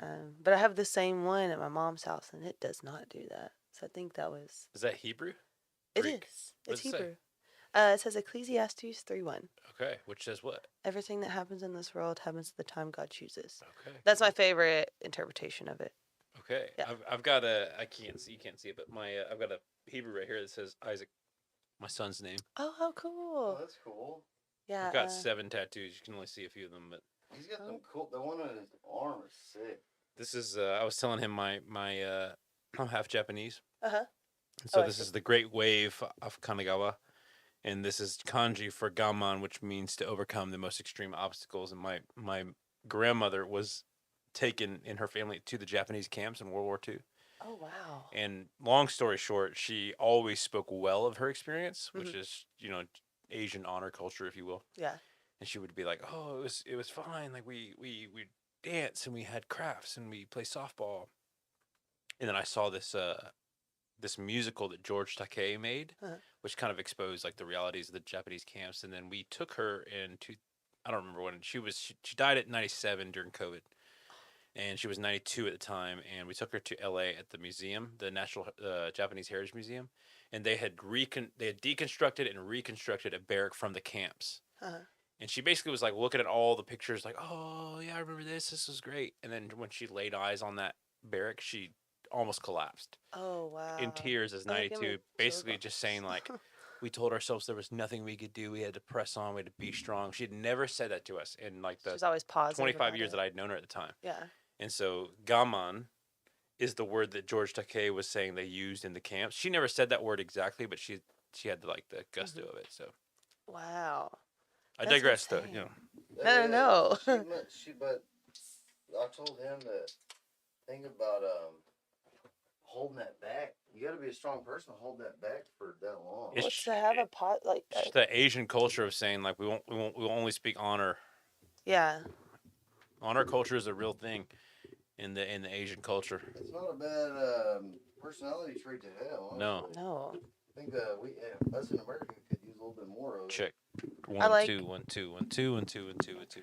But I have the same one at my mom's house, and it does not do that. So I think that was. Is that Hebrew? It Greek? is. What It's does it say? Hebrew. It says Ecclesiastes 3:1. Okay, which says what? Everything that happens in this world happens at the time God chooses. Okay. That's my favorite interpretation of it. Okay. Yeah. I've got a. I can't see. You can't see it, but my I've got a Hebrew right here that says Isaac, my son's name. Oh, how Oh, cool. that's cool. Yeah. I've got 7 tattoos. You can only see a few of them, but He's got some cool. The one on his arm is sick. this is. I was telling him my I'm half Japanese, Uh-huh. and so I this see. is the Great Wave of Kanagawa, and this is kanji for gaman, which means to overcome the most extreme obstacles. And my grandmother was taken in her family to the Japanese camps in World War II. Oh, wow. And long story short, she always spoke well of her experience, which is Asian honor culture, if you will. Yeah. And she would be like, "Oh, it was fine. Like we dance and we had crafts and we play softball." And then I saw this musical that George Takei made, which kind of exposed like the realities of the Japanese camps. And then we took her into, I don't remember when she died at 97 during COVID, and she was 92 at the time. And we took her to LA at the museum, the National Japanese Heritage Museum, and they had deconstructed and reconstructed a barrack from the camps. Uh-huh. And she basically was like looking at all the pictures, like, "Oh yeah, I remember this. This was great." And then when she laid eyes on that barrack, she almost collapsed Oh, wow. in tears as Oh, give me 92, chills basically on just this. saying like, we told ourselves there was nothing we could do. We had to press on. We had to be strong. She had never said that to us in like the She's always positive 25 about years it. that I'd known her at the time. Yeah. And so gaman is the word that George Takei was saying they used in the camps. She never said that word exactly, but she had like the gusto of it. So Wow. I That's digress, insane. though. You know, No. But I told him that thing about holding that back. You got to be a strong person to hold that back for that long. It's What's to have a pot like it's just the Asian culture of saying like we'll only speak honor. Yeah. Honor culture is a real thing in the Asian culture. It's not a bad personality trait to have. Honestly. No. I think us in America could use a little bit more of it. Check. I like- 1 2 1 2 1 2 1 2 1 2 1 2.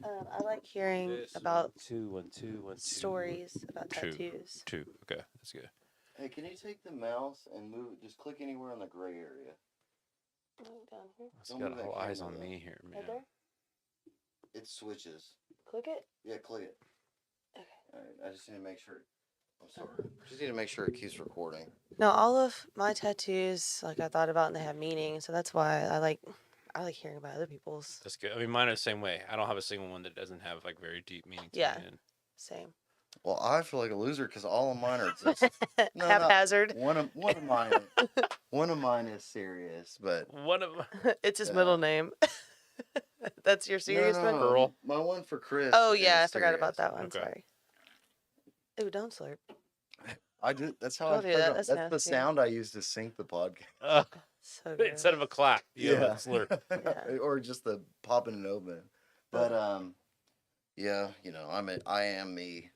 I like hearing This, about 2 1 2 1 2. stories about Two. tattoos. 2. Okay, that's good. Hey, can you take the mouse and move it? Just click anywhere in the gray area. Down here. It's Don't got move all that eyes camera, on though. me here, man. Right there. It switches. Click it. Yeah, click it. Okay. All right, I just need to make sure. I'm sorry. Just need to make sure it keeps recording. No, all of my tattoos, like I thought about, and they have meaning. So that's why I like hearing about other people's. That's good. I mean, mine are the same way. I don't have a single one that doesn't have like very deep meaning to Yeah. it. And Same. Well, I feel like a loser because all of mine are just No, Haphazard. one of mine is serious, but one of them. It's his Yeah. middle name. That's your serious one? Pearl. My one for Chris. Oh yeah, I is forgot about serious. that one. Okay. Sorry. Ooh, don't slurp. I do. That's how Don't I do that, program. that's That's the nasty. sound I use to sync the podcast. So good. Instead of a clap, you have a slurp. Yeah. Or just the popping and opening. But yeah, I am me.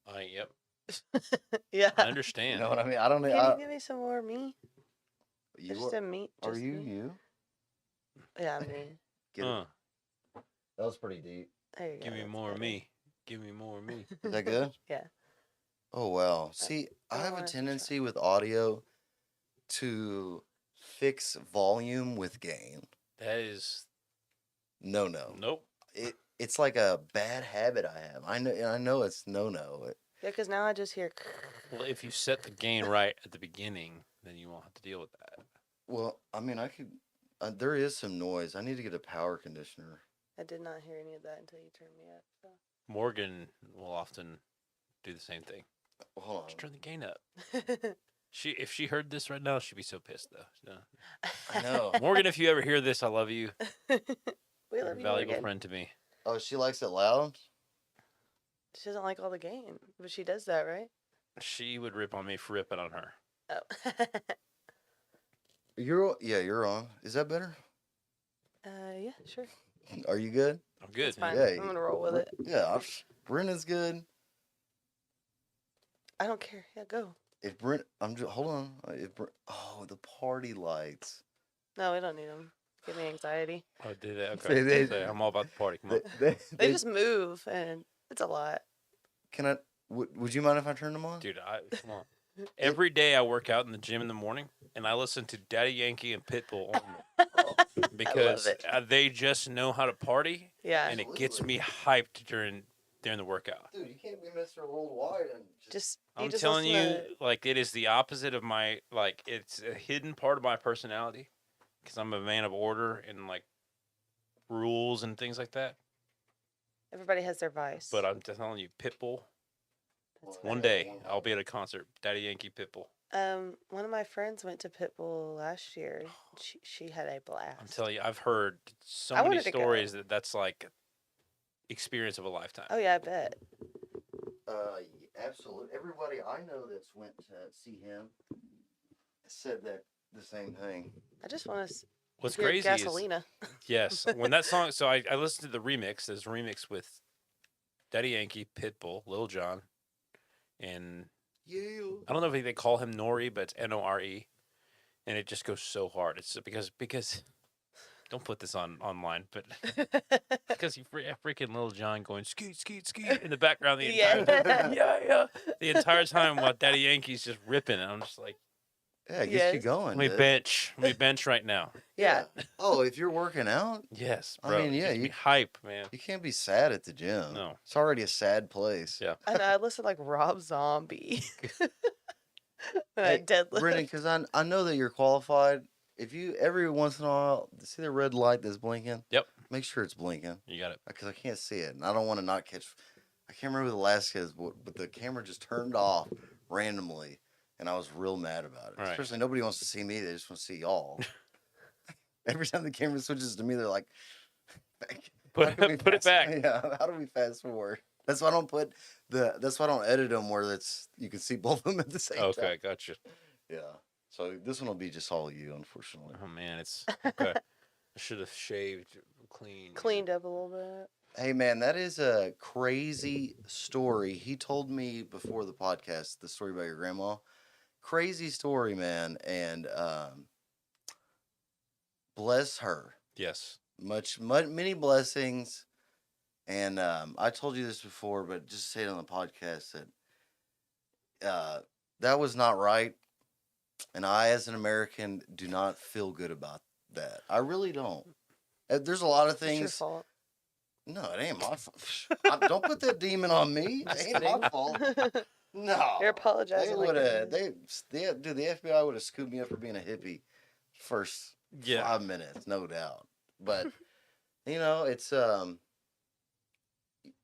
Yep. Yeah. I You understand. know what I mean? I don't know. Can you give me some more me? You Just a meat. are Just you me? you? Yeah, me. Get it. That was pretty deep. There you go. Give me that's more better. me. Give me more me. Is that good? Yeah. Oh wow. See, I I have a wanted to tendency with audio to fix volume with gain. That is No. nope. It's like a bad habit I have. I know it's no. Yeah, because now I just hear. Well, if you set the gain right at the beginning, then you won't have to deal with that. Well, I mean, I could. There is some noise. I need to get a power conditioner. I did not hear any of that until you turned me up. So. Morgan will often do the same thing. Well, hold on. Just turn the gain up. If she heard this right now, she'd be so pissed though. No. I know. Morgan, if you ever hear this, I love you. We You're love a you, valuable Morgan. friend to me. Oh, she likes it loud. She doesn't like all the gain, but she does that, right? She would rip on me for ripping on her. Oh. You're on. Is that better? Yeah, sure. Are you good? I'm good. It's fine. man. Yeah, I'm gonna roll with it. Yeah, Brenda's good. I don't care. Yeah, go. If Brent, I'm just hold on. The party lights. No, we don't need them. Give me anxiety. Oh, did it? Okay. They- So I'm all about the party. Come on. They just move, and it's a lot. Can I? Would you mind if I turned them on? Dude, come on. Every day I work out in the gym in the morning, and I listen to Daddy Yankee and Pitbull only Oh, because it. they just know how to party, Yeah. and it gets Absolutely. me hyped during the workout. dude, you can't be Mr. Worldwide and Just I'm just telling you, listen to- like it is the opposite of my like. It's a hidden part of my personality because I'm a man of order and like rules and things like that. everybody has their vice. But I'm just telling you, Pitbull. That's One funny. day I'll be at a concert, Daddy Yankee, Pitbull. One of my friends went to Pitbull last year. She had a blast. I'm telling you, I've heard so I many wanted to go. stories that's like experience of a lifetime. Oh yeah, I bet. Absolutely. Everybody I know that's went to see him said that the same thing. I just want to What's hear crazy is Gasolina. yes, when that song. So I listened to the remix. There's a remix with Daddy Yankee, Pitbull, Lil Jon, and Yeah. I don't know if they call him Nori, but it's Nore, and it just goes so hard. It's because don't put this online, but because you freaking Lil Jon going skeet skeet skeet in the background the entire Yeah. yeah the entire time while Daddy Yankee's just ripping, and I'm just like, Yeah, it gets you Yes. going. let me dude. bench right now. Yeah. Oh, if you're working out, Yes, I bro. mean, yeah, Gets me you- hype, man. you can't be sad at the gym. No. It's already a sad place. Yeah. And I listen to like Rob Zombie. And I Hey, deadlift. Brendan, because I know that you're qualified. If you every once in a while see the red light that's blinking, Yep. make sure it's blinking You got it. because I can't see it and I don't want to not catch. I can't remember who the last is, but the camera just turned off randomly, and I was real mad about it. Right. Especially nobody wants to see me; they just want to see y'all. Every time the camera switches to me, they're like, Put "How can we it fast- back. Yeah, how do we fast forward? That's why I don't put That's why I don't edit them where you can see both of them at the same time. Okay, gotcha. Yeah. So this one will be just all you, unfortunately. Oh man, it's okay. I should have shaved clean. Cleaned up a little bit. Hey man, that is a crazy story. He told me before the podcast the story about your grandma. Crazy story, man, and bless her. Yes. Many blessings. And I told you this before, but just to say it on the podcast that that was not right, and I, as an American, do not feel good about that. I really don't. There's a lot of It's your things. fault. No, it ain't my fault. Don't put that demon on me. It Just ain't my kidding. fault. No. You're apologizing. They like would it have. is. Dude, the FBI would have scooped me up for being a hippie first Yeah. 5 minutes, no doubt. But it's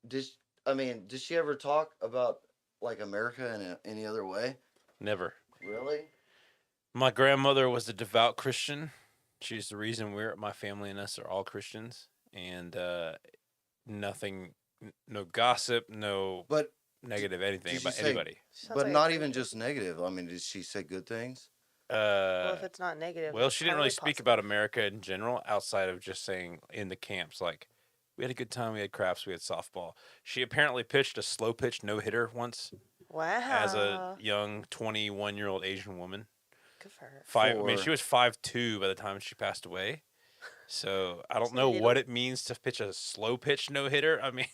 did she ever talk about like America in any other way? Never. Really? My grandmother was a devout Christian. She's the reason my family and us are all Christians, and nothing, no gossip, no But negative anything did you about say- anybody. Sounds but like a not great even kid. just negative. I mean, did she say good things? Well, if it's not negative. Well, it's she didn't really highly speak positive. about America in general, outside of just saying in the camps, like, we had a good time, we had crafts, we had softball. She apparently pitched a slow pitch no hitter once Wow. as a young 21-year-old Asian woman. Good for her. I mean, For- she was 5'2" by the time she passed away. So I don't So know you what it means to pitch a slow pitch no hitter. I mean,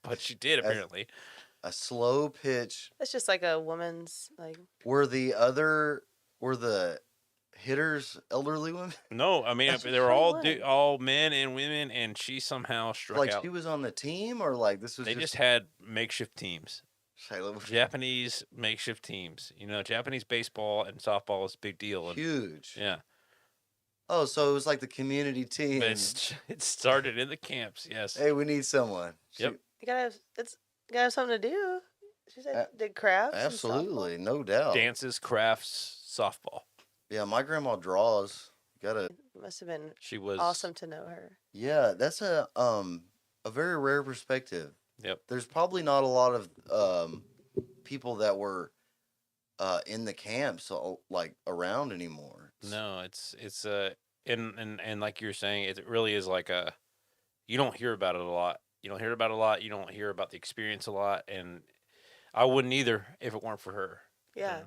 but she did As- apparently. A slow pitch. It's just like a woman's like. Were the hitters elderly women? No, I mean That's they just were so all what? all men and women, and she somehow struck Like out. she was on the team, or like this was They just just had makeshift teams. Shayla, Japanese makeshift teams. You know, Japanese baseball and softball is a big deal. And, huge. yeah, Oh, so it was like the community team. but it started in the camps. Yes. Hey, we need someone. Yep. You gotta have something to do. She said did crafts. and Absolutely, softball. no doubt. Dances, crafts, softball. Yeah, my grandma draws. Gotta. Must have been She was awesome to know her. Yeah, that's a very rare perspective. Yep. There's probably not a lot of people that were in the camps like around anymore. No, it's and like you're saying, it really is like you don't hear about it a lot. You don't hear about it a lot. You don't hear about the experience a lot, and I wouldn't either if it weren't for her. Yeah.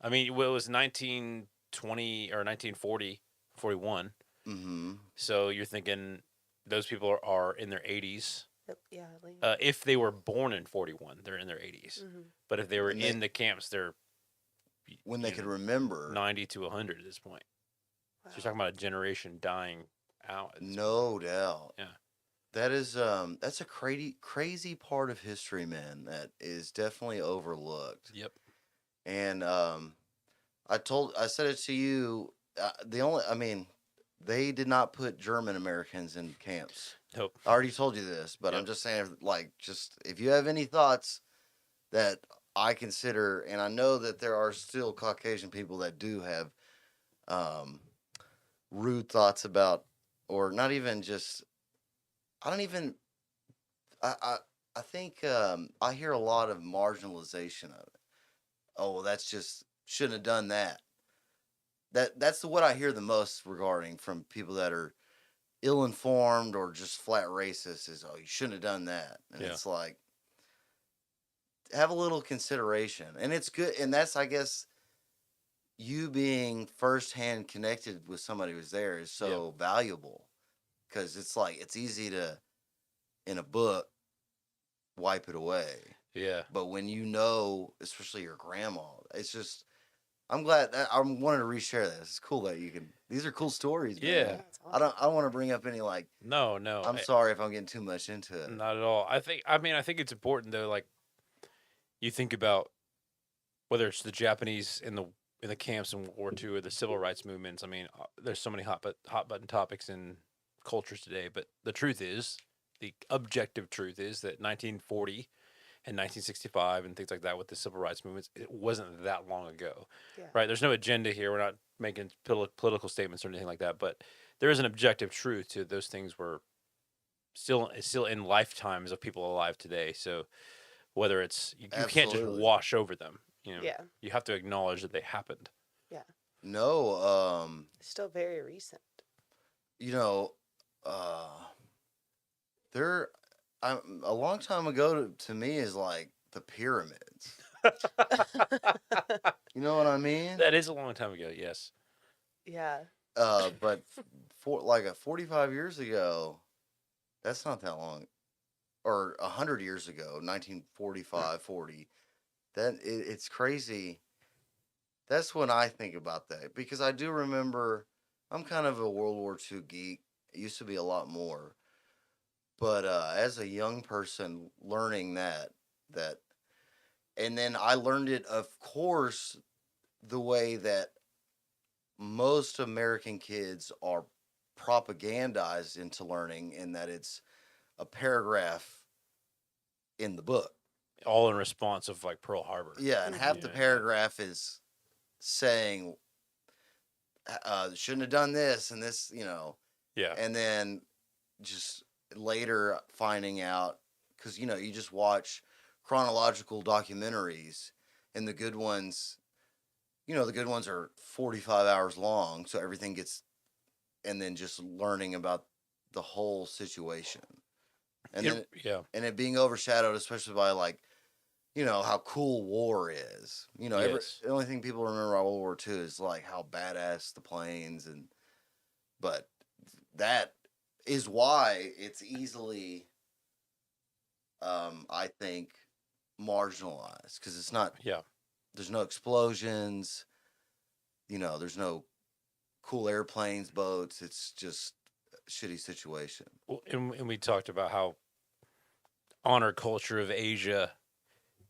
I mean, well, it was 1920 or 1940, 41. Mm-hmm. So you're thinking those people are in their 80s. Yeah, at least. If they were born in 41, they're in their 80s. Hmm. But if they were And they- in the camps, they're when they you could know, remember. 90 to 100 at this point. So you're Wow. talking about a generation dying out. At this point. No doubt. Yeah. That is that's a crazy part of history, man, that is definitely overlooked. Yep. And I said it to you, they did not put German Americans in camps. Nope. I already told you this, but I'm Yep. just saying, like, just if you have any thoughts that I consider, and I know that there are still Caucasian people that do have rude thoughts about, or not even just, I don't even, I think I hear a lot of marginalization of it. Oh, well, that's just, shouldn't have done that. That's what I hear the most regarding from people that are ill-informed or just flat racist is, oh, you shouldn't have done that. And Yeah. it's like, have a little consideration. And it's good. And that's, I guess, you being firsthand connected with somebody who's there is so valuable. Because it's like, it's easy to, in a book, wipe it away. Yeah. But when you know, especially your grandma, it's just, I'm glad that I wanted to reshare this. It's cool that you can, these are cool stories, man. Yeah. That's I don't want to bring up any, like, No. I'm sorry if I'm getting too much into it. Not at all. I think it's important though. Like, you think about whether it's the Japanese in the camps in World War II or the civil rights movements. I mean, there's so many hot button topics in culture today. But the truth is, the objective truth is that 1940 and 1965 and things like that with the civil rights movements, it wasn't that long ago, Yeah. right? There's no agenda here. We're not making political statements or anything like that. But there is an objective truth to those things were still in lifetimes of people alive today. So whether it's you can't just Absolutely. wash over them. You know, Yeah. you have to acknowledge that they happened. No, It's still very recent. you know, there, a long time ago to me is like the pyramids. You know what I mean? That is a long time ago. Yes. Yeah. But for like 45 years ago, that's not that long, or 100 years ago, 1945, 40. It's crazy. That's when I think about that because I do remember. I'm kind of a World War II geek. It used to be a lot more, but as a young person, learning that, and then I learned it, of course, the way that most American kids are propagandized into learning, in that it's a paragraph in the book. All in response of like Pearl Harbor. Yeah, and half the Yeah. paragraph is saying, shouldn't have done this and this, Yeah. and then just later finding out, because, you just watch chronological documentaries, and the good ones are 45 hours long, so everything gets, and then just learning about the whole situation. And then Yeah. and it being overshadowed, especially by, like, how cool war is. Yes. The only thing people remember about World War II is like how badass the planes, but that is why it's easily, I think, marginalized, because it's not. Yeah. There's no explosions. There's no cool airplanes, boats. It's just a shitty situation. Well, and we talked about how honor culture of Asia,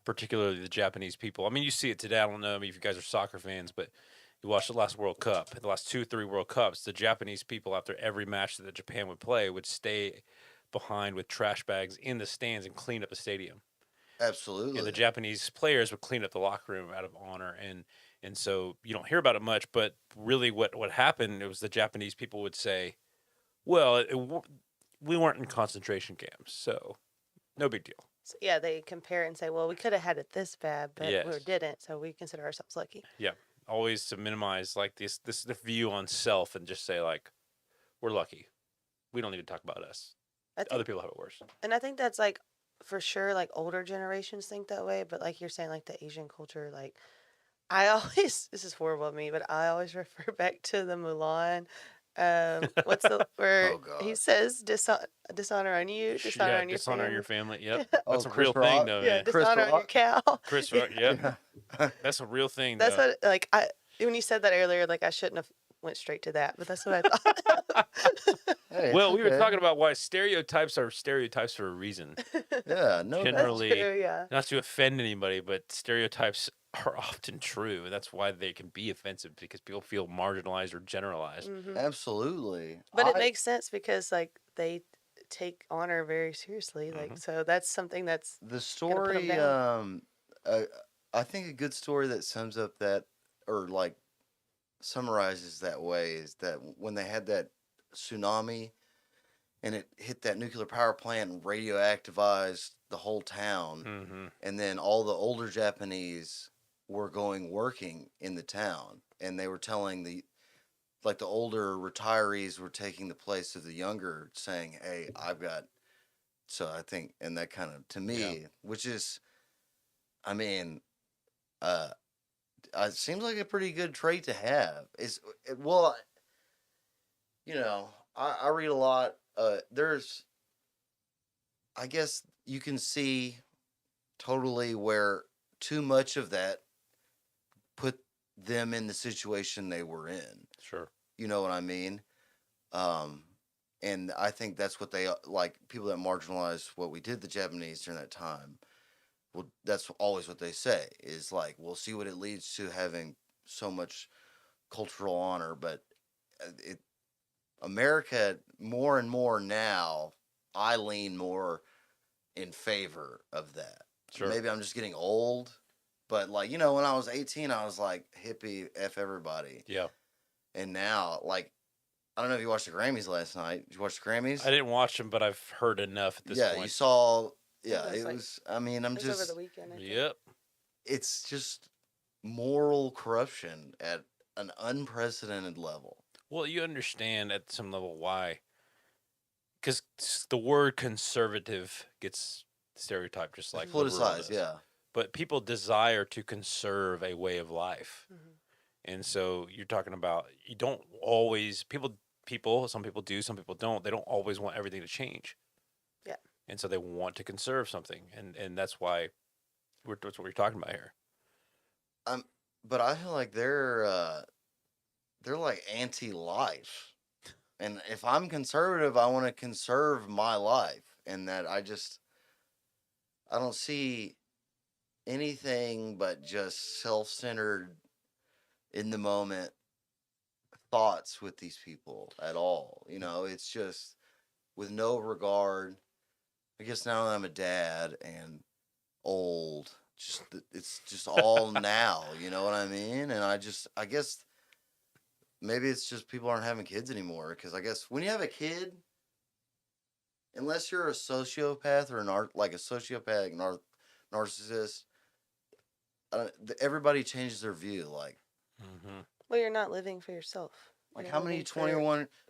particularly the Japanese people. I mean, you see it today. I don't know if you guys are soccer fans, but you watch the last World Cup, the last 2-3 World Cups, the Japanese people, after every match that Japan would play, would stay behind with trash bags in the stands and clean up the stadium. Absolutely. And the Japanese players would clean up the locker room out of honor, and so you don't hear about it much. But really, what happened? It was the Japanese people would say, "Well, we weren't in concentration camps, so no big deal." So, yeah, they compare it and say, well, we could have had it this bad, but we Yes. didn't, so we consider ourselves lucky. Yeah, always to minimize like this the view on self and just say like, "We're lucky. We don't need to talk about us. I think, Other people have it worse." and I think that's like for sure, like older generations think that way, but like you're saying, like the Asian culture, like I always this is horrible of me, but I always refer back to the Mulan What's the where Oh he gosh. says dishonor on you, dishonor Yeah, on your dishonor family. your family. Yep, Oh, that's a Chris real thing, Rock? though, Yeah, man. Chris dishonor on your Rock? cow. Chris Yeah, Rock. Yep, Yeah. that's a real thing, that's though. what like I when you said that earlier, like I shouldn't have went straight to that, but that's what I thought. Hey, it's Well, we were okay. talking about why stereotypes are stereotypes for a reason. Yeah, no doubt. That's Generally, true. Yeah. not to offend anybody, but stereotypes are often true, and that's why they can be offensive because people feel marginalized or generalized. Hmm. Absolutely. But it makes sense because like they take honor very seriously. Like Mhm. so that's something that's The gonna put 'em story, down. uh, I think a good story that sums up that, or like summarizes that way, is that when they had that tsunami and it hit that nuclear power plant and radioactivized the whole town, Mm-hmm. and then all the older Japanese were going working in the town, and they were telling the older retirees were taking the place of the younger, saying, "Hey, I've got." So I think, and that kind of to me, which is, I mean, uh, it seems like a pretty good trait to have. Well, I read a lot. There's, I guess you can see totally where too much of that put them in the situation they were in. Sure. You know what I mean? Um, and I think that's what they like. People that marginalize what we did the Japanese during that time. Well, that's always what they say is like, we'll see what it leads to having so much cultural honor, but it America more and more now, I lean more in favor of that. Sure. Maybe I'm just getting old, but like, when I was 18, I was like hippie F everybody. Yeah. And now, like, I don't know if you watched the Grammys last night. Did you watch the Grammys? I didn't watch them, but I've heard enough at this Yeah, point. you saw. Yeah, Yeah, it's it like- was. I mean, It was over the weekend. I think. Yep. It's just moral corruption at an unprecedented level. Well, you understand at some level why. Because the word conservative gets stereotyped just like liberal Politicized, does. yeah. But people desire to conserve a way of life. Mhm. And so you're talking about, you don't always, some people do, some people don't. They don't always want everything to change. Yeah. And so they want to conserve something. And that's why that's what we're talking about here. But I feel like they're like anti-life, and if I'm conservative, I want to conserve my life, and that I don't see anything but just self-centered, in the moment thoughts with these people at all. It's just with no regard. I guess now that I'm a dad and old, it's just all now, you know what I mean? And I guess maybe it's just people aren't having kids anymore, because I guess when you have a kid, unless you're a sociopath or like a sociopathic narcissist, everybody changes their view. Like Mm-hmm. Well, you're not living for yourself. You're how many living 20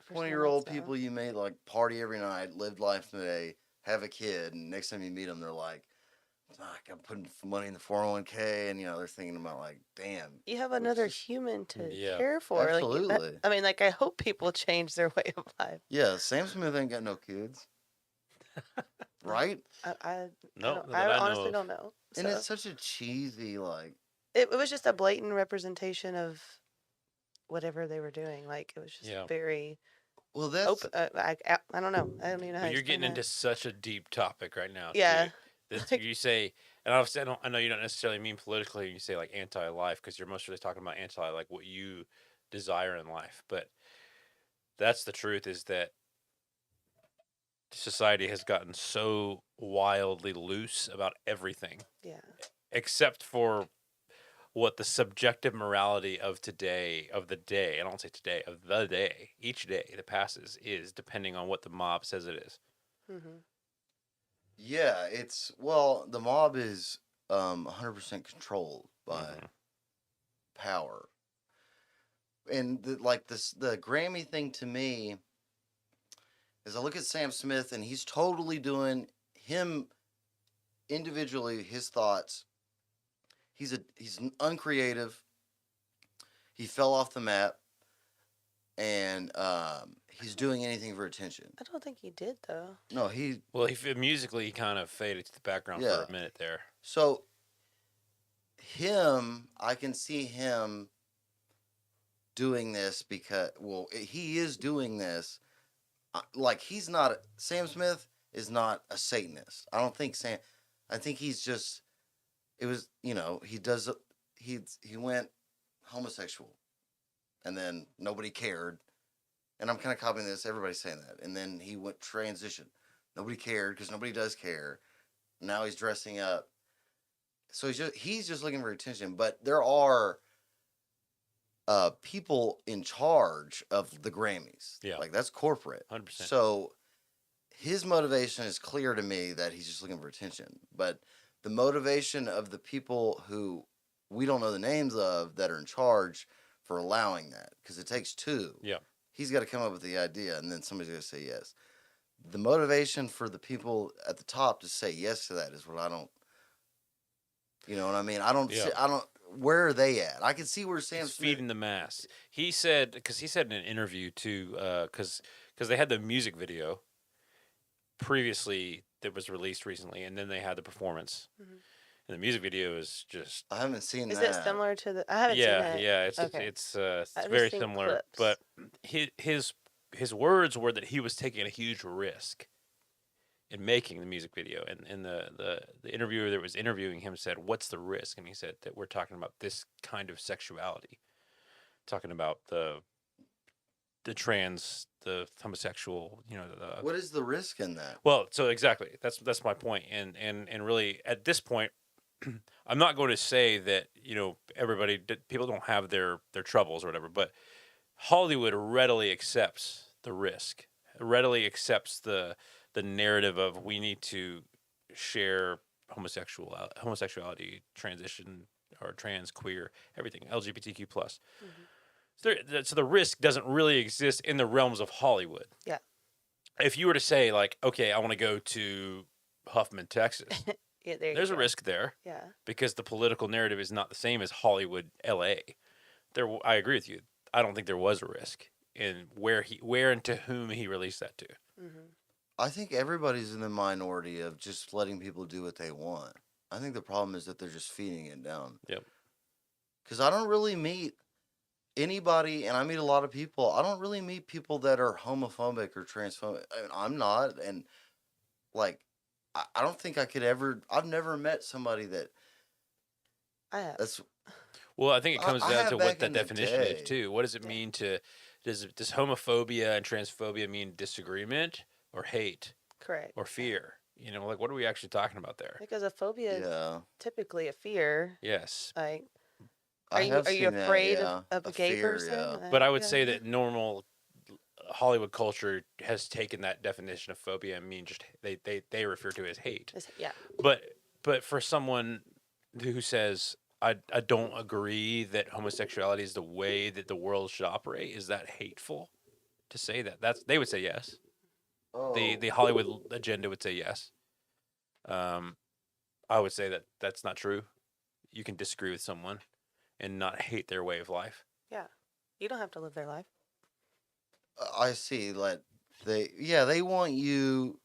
someone year old else now. people you made like party every night, live life today, have a kid, and next time you meet them, they're like, I'm putting money in the 401k, and they're thinking about like, damn. You have which another is- human to Yeah. care for. Absolutely. I mean, like I hope people change their way of life. Yeah, Sam Smith ain't got no kids, right? I No, don't- that I know honestly of. don't know. And So, it's such a cheesy like. it was just a blatant representation of whatever they were doing. Like it was just Yeah. very Well, that's open. I don't know. I don't even know how But to you're explain getting into that. such a deep topic right now. Yeah. Too. That Like- you say, and obviously I know you don't necessarily mean politically. You say like anti-life because you're mostly talking about anti like what you desire in life. But that's the truth, is that society has gotten so wildly loose about everything, Yeah. except for what the subjective morality of today, of the day, I don't say today, of the day, each day that passes is depending on what the mob says it is. Hmm. yeah. The mob is 100% controlled by Mhm. power, and the Grammy thing to me is I look at Sam Smith and he's totally doing him individually, his thoughts. He's uncreative. He fell off the map. and he's doing anything for attention. I don't think he did though. No, he Well, musically, he kind of faded to the background for Yeah. a minute there. so him. I can see him doing this because he is doing this. Like he's not Sam Smith is not a Satanist. I don't think Sam. I think he's just. It was he does he went homosexual, and then nobody cared. And I'm kind of copying this. Everybody's saying that. And then he went transition. Nobody cared because nobody does care. Now he's dressing up. So he's just looking for attention. But there are people in charge of the Grammys. Yeah. Like that's corporate. 100%. So his motivation is clear to me that he's just looking for attention. But the motivation of the people who we don't know the names of that are in charge for allowing that, because it takes two. Yeah. He's got to come up with the idea, and then somebody's got to say yes. The motivation for the people at the top to say yes to that is what I don't. You know what I mean? I don't. Yeah. I don't. Where are they at? I can see where Sam He's Smith. feeding the mass. He said, because he said in an interview too, because they had the music video previously that was released recently, and then they had the performance. Mhm. And the music video is just I haven't seen Is that. it similar to the? I haven't seen yeah, it. yeah. It's Okay. it's I've just very seen similar, clips. but his words were that he was taking a huge risk in making the music video, and the interviewer that was interviewing him said, "What's the risk?" And he said that we're talking about this kind of sexuality, talking about the trans, the homosexual, the What is the risk in that? well, so exactly. That's my point. And really at this point I'm not going to say that, people don't have their troubles or whatever, but Hollywood readily accepts the risk. Readily accepts the narrative of we need to share homosexuality, transition or trans, queer, everything, LGBTQ plus. So the risk doesn't really exist in the realms of Hollywood. Yeah. If you were to say like, okay, I want to go to Huffman, Texas, Yeah, there you there's a go. risk there Yeah. because the political narrative is not the same as Hollywood, LA. I agree with you. I don't think there was a risk in where and to whom he released that to. Mm-hmm. I think everybody's in the minority of just letting people do what they want. I think the problem is that they're just feeding it down. Yep. Because I don't really meet anybody, and I meet a lot of people. I don't really meet people that are homophobic or transphobic. I mean, I'm not, and like, I don't think I could ever. I've never met somebody I have. that's. Well, I think it comes I down have to back what that in the definition day. is too. What does it mean to does homophobia and transphobia mean disagreement or hate Correct. or fear? Like what are we actually talking about there? Because a phobia is Yeah, typally a fear. Yes. Like, I are you have afraid seen that, yeah. of a gay fear, person? yeah. But I would Yeah. say that normal Hollywood culture has taken that definition of phobia and mean just they refer to it as hate. Yeah. But for someone who says I don't agree that homosexuality is the way that the world should operate, is that hateful to say that? They would say yes. Oh, The Hollywood agenda would say yes. I would say that that's not true. You can disagree with someone and not hate their way of life. You don't have to live their life. I see. Like they want you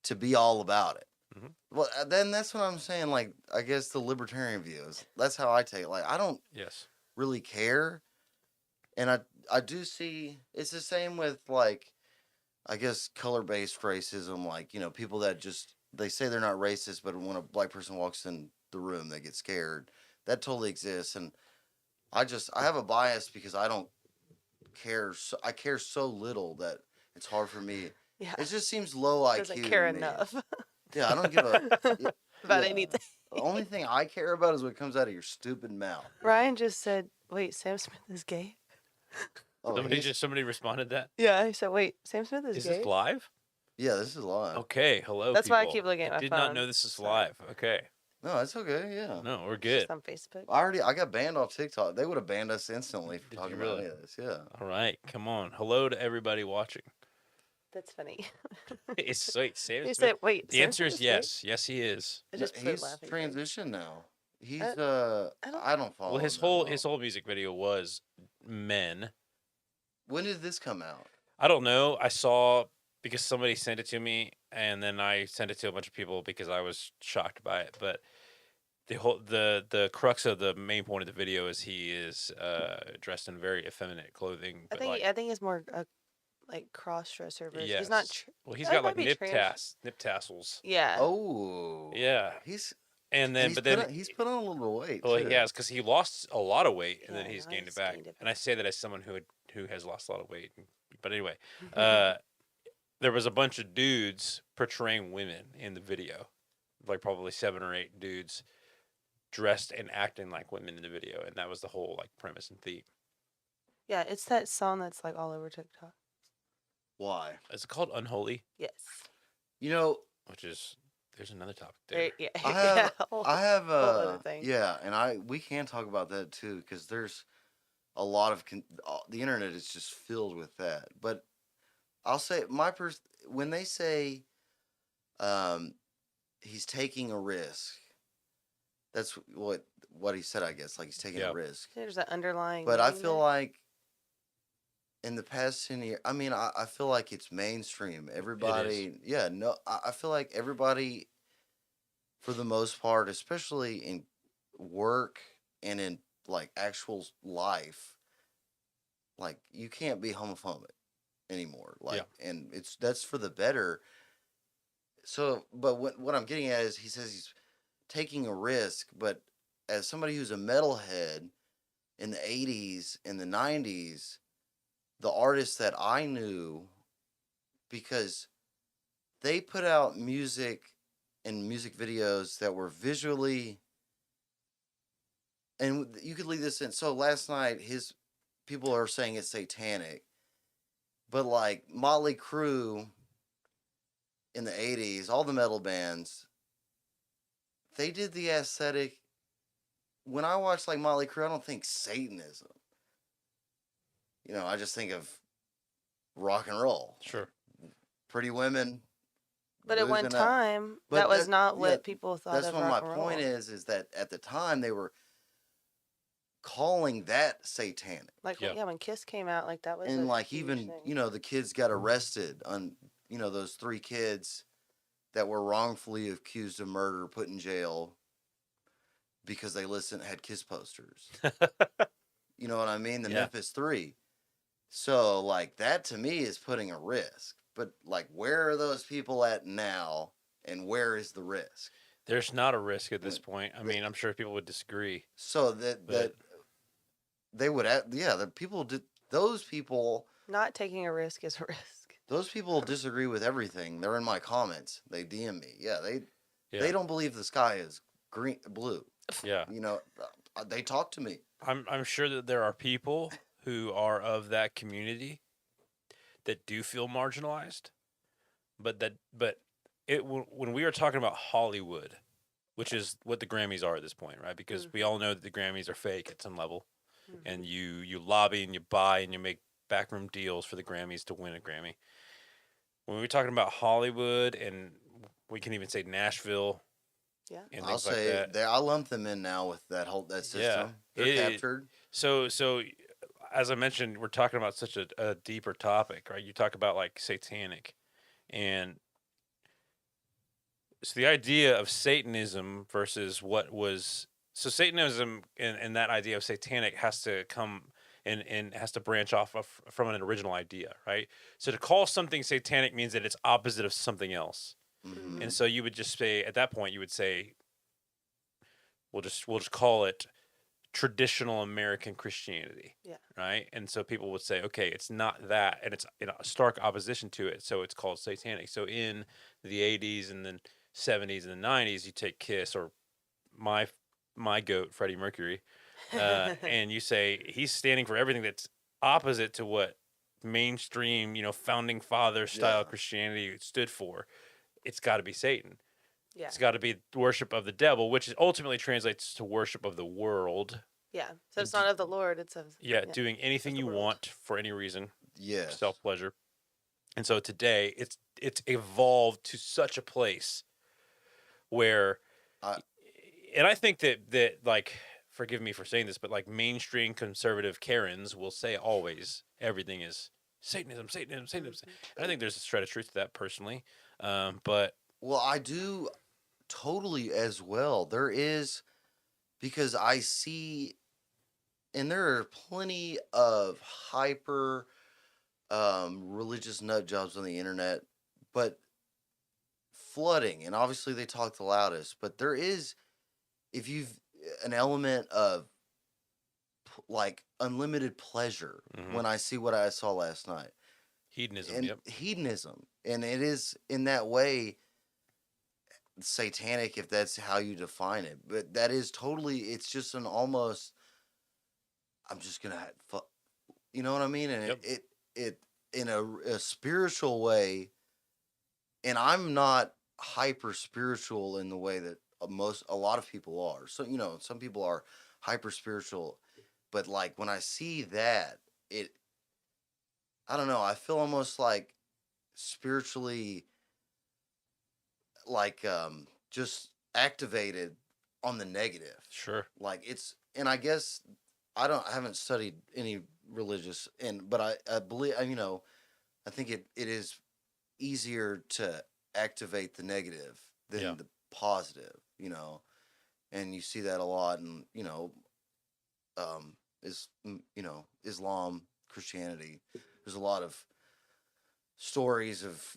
to be all about it. Mhm. Well, then that's what I'm saying. Like, I guess the libertarian view is that's how I take it. Like, I don't Yes. really care, and I do see it's the same with like, I guess color based racism. Like, people that just they say they're not racist, but when a black person walks in the room, they get scared. That totally exists, and I have a bias because I don't care. I care so little that it's hard for me. Yeah. It just seems low IQ. Doesn't to care me. enough Yeah, I don't give a. about yeah. anything. The only thing I care about is what comes out of your stupid mouth. Ryan just said, "Wait, Sam Smith is gay." Oh, Somebody responded that. Yeah, he said, "Wait, Sam Smith is Is gay." this live? yeah, this is live. Okay, hello. That's why I people. keep looking at my Did not phone. know this is Sorry. live. Okay, No, it's okay. Yeah, no, we're It's good. just on Facebook. I got banned off TikTok. They would have banned us instantly for Did talking you about really? any of this. Yeah. All right, come on. Hello to everybody watching. That's funny. It's sweet. Sam He Smith. said, "Wait." The Sam answer Smith is gay?" yes. Yes, he is. I just No, started he's laughing. transitioned now. He's I don't- I don't follow. Well, his him that whole music video was men When did this come out? I don't know. I saw because somebody sent it to me, and then I sent it to a bunch of people because I was shocked by it. But the crux of the main point of the video is he is dressed in very effeminate clothing, I but think like I think he's more like cross dresser version. yes, He's not. well he's That got might like be nip tassels. Yeah. Oh, Yeah, he's and then but then he's put on a little weight. well too. he has because he lost a lot of weight and Yeah, then he's now gained he's it back. gained it And I back. say that as someone who has lost a lot of weight. But anyway, uh, there was a bunch of dudes portraying women in the video, like probably 7 or 8 dudes dressed and acting like women in the video, and that was the whole like premise and theme. Yeah, it's that song that's like all over TikTok. Why? Is it called Unholy? Yes. You know, Which is there's another topic there. Yeah. I have, yeah, I have, whole other thing. yeah, and we can talk about that too because there's a lot of the internet is just filled with that. But I'll say when they say, he's taking a risk. That's what he said. I guess like he's taking Yeah. a risk. There's that underlying. But I meaning feel there. like in the past 10 years, I mean, I feel like it's mainstream. Everybody, yeah, no, I feel like everybody, for the most part, especially in work and in like actual life, like you can't be homophobic anymore. Like, and that's for the better. So, but what I'm getting at is he says he's taking a risk, but as somebody who's a metalhead in the 80s and the 90s, the artists that I knew, because they put out music and music videos that were visually, and you could leave this in. So last night, his people are saying it's satanic, but like Motley Crue in the 80s, all the metal bands, they did the aesthetic. When I watch like Motley Crue, I don't think Satanism. You know, I just think of rock and roll. Sure. Pretty women. But at one boozing up. time, But that was that- not yeah, what people thought That's of what rock my and point roll. is that at the time they were calling that satanic. Like Yeah. when Kiss came out, like that was. And a like huge even, thing. you know, the kids got arrested on, you know, those 3 kids that were wrongfully accused of murder, put in jail because they had Kiss posters. You know what I mean? The Yeah. Memphis 3. So like that to me is putting a risk. But like where are those people at now and where is the risk? There's not a risk at this point. I mean, I'm sure people would disagree. So that But- they would the people did those people Not taking a risk is a risk. those people disagree with everything. They're in my comments. They DM me. Yeah, they don't believe the sky is blue. Yeah. You know, they talk to me. I'm sure that there are people who are of that community that do feel marginalized, but when we are talking about Hollywood, which is what the Grammys are at this point, right? Because we all know that the Grammys are fake at some level, and you lobby and you buy and you make backroom deals for the Grammys to win a Grammy. When we're talking about Hollywood, and we can even say Nashville, Yeah. and I'll things like say that. I lump them in now with that system. They're it- captured. So as I mentioned, we're talking about such a deeper topic, right? You talk about like satanic, and so the idea of Satanism versus Satanism and that idea of satanic has to come and has to branch off from an original idea, right? So to call something satanic means that it's opposite of something else. Mhm. And so you would just say at that point you would say we'll just call it traditional American Christianity. Yeah. Right? And so people would say, okay, it's not that, and it's in a stark opposition to it, so it's called satanic. So in the 80s and the 70s and the 90s, you take Kiss or my goat, Freddie Mercury, and you say he's standing for everything that's opposite to what mainstream, founding father style Yeah. Christianity stood for. It's got to be Satan. Yeah. It's got to be worship of the devil, which ultimately translates to worship of the world. Yeah. So it's not of the Lord, it's of Doing anything the you world. want for any reason, Yes. self pleasure. And so today, it's evolved to such a place where, I- and I think that like forgive me for saying this, but like mainstream conservative Karens will say always everything is Satanism, Satanism, Satanism. And I think there's a shred of truth to that personally. But Well, I do totally as well. There is, because I see, and there are plenty of hyper religious nut jobs on the internet, but flooding, and obviously they talk the loudest, but there is, if you've an element of like unlimited pleasure Mhm. when I see what I saw last night. hedonism, And yep. hedonism, and it is in that way satanic if that's how you define it, but that is totally, it's just an almost, I'm just gonna you know what I mean, and Yep. it in a spiritual way, and I'm not hyper spiritual in the way that a lot of people are. So some people are hyper spiritual, but like when I see that, it, I don't know, I feel almost like spiritually, like just activated on the negative. Sure. Like it's, and I guess I haven't studied any religious, but I believe, I think it is easier to activate the negative than Yeah. the positive, and you see that a lot in, Islam, Christianity. There's a lot of stories of,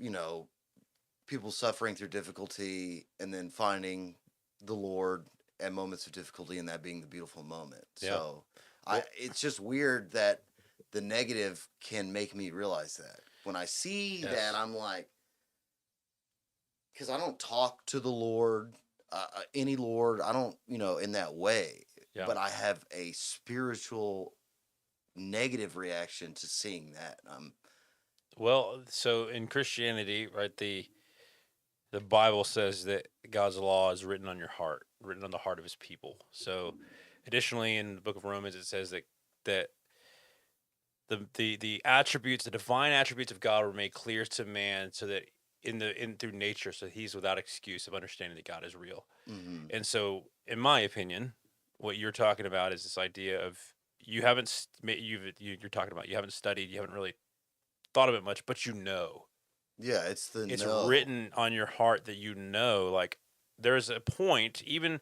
people suffering through difficulty and then finding the Lord at moments of difficulty, and that being the beautiful moment. Yeah. So Well- it's just weird that the negative can make me realize that. When I see Yes. that, I'm like, because I don't talk to the Lord, any Lord, I don't, in that way. Yeah. But I have a spiritual negative reaction to seeing that. Well, so in Christianity, right, the Bible says that God's law is written on your heart, written on the heart of his people. So additionally in the book of Romans it says that the attributes, the divine attributes of God were made clear to man, so that through nature, so he's without excuse of understanding that God is real. Mhm. And so in my opinion, what you're talking about is this idea of you haven't you're talking about you haven't studied, you haven't really thought of it much, but Yeah, it's it's no. written on your heart that like there's a point, even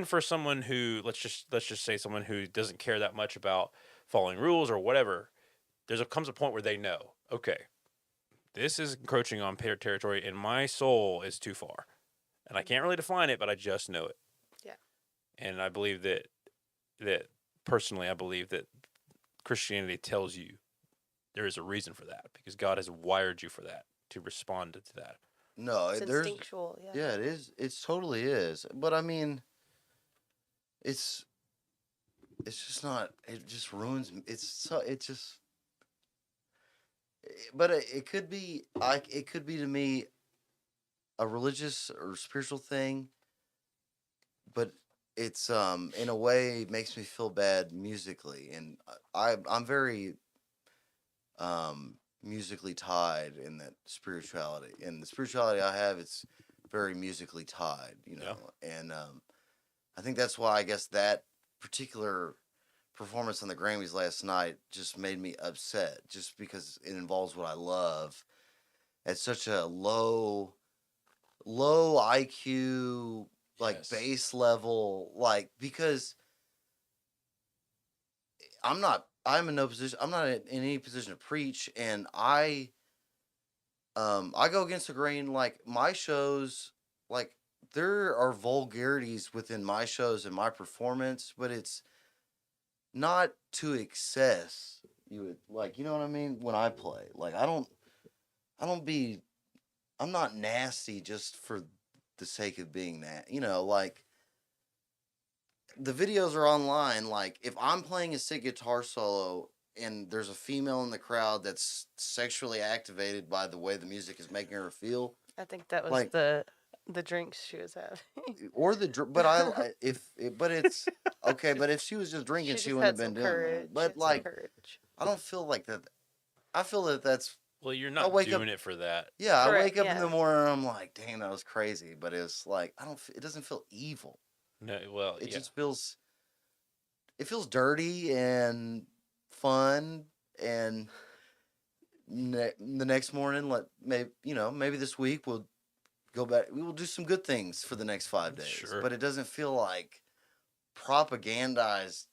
for someone who, let's just say someone who doesn't care that much about following rules or whatever, comes a point where they know, okay, this is encroaching on territory and my soul is too far, and I can't really define it, but I just know it. Yeah. And I believe that personally, I believe that Christianity tells you there is a reason for that, because God has wired you for that, to respond to that. No, It's there's, instinctual. Yeah. yeah, it is. It totally is. But I mean, it's just not. It just ruins. It's so. It just. But it could be. It could be to me a religious or spiritual thing. But it's in a way makes me feel bad musically, and I'm very musically tied in that spirituality, and the spirituality I have, it's very musically tied, and I think that's why I guess that particular performance on the Grammys last night just made me upset, just because it involves what I love at such a low IQ, like Yes. base level, like, because I'm in no position, I'm not in any position to preach, and I go against the grain. Like my shows, like there are vulgarities within my shows and my performance, but it's not to excess. You would, like, you know what I mean? When I play, like I'm not nasty just for the sake of being that, like the videos are online. Like if I'm playing a sick guitar solo and there's a female in the crowd that's sexually activated by the way the music is making her feel, I think that was like- the drinks she was having. or but but it's okay. But if she was just drinking, she just wouldn't had have been some doing courage. that. But She had some courage. I don't feel like that. I feel that that's, Well, you're not wake up- doing it for that. yeah. I Correct, wake up in yeah. the morning and I'm like, dang, that was crazy. But it's like, it doesn't feel evil. No, well, It yeah. just feels it feels dirty and fun, and the next morning, maybe this week we'll go back. We will do some good things for the next 5 days, Sure. but it doesn't feel like propagandized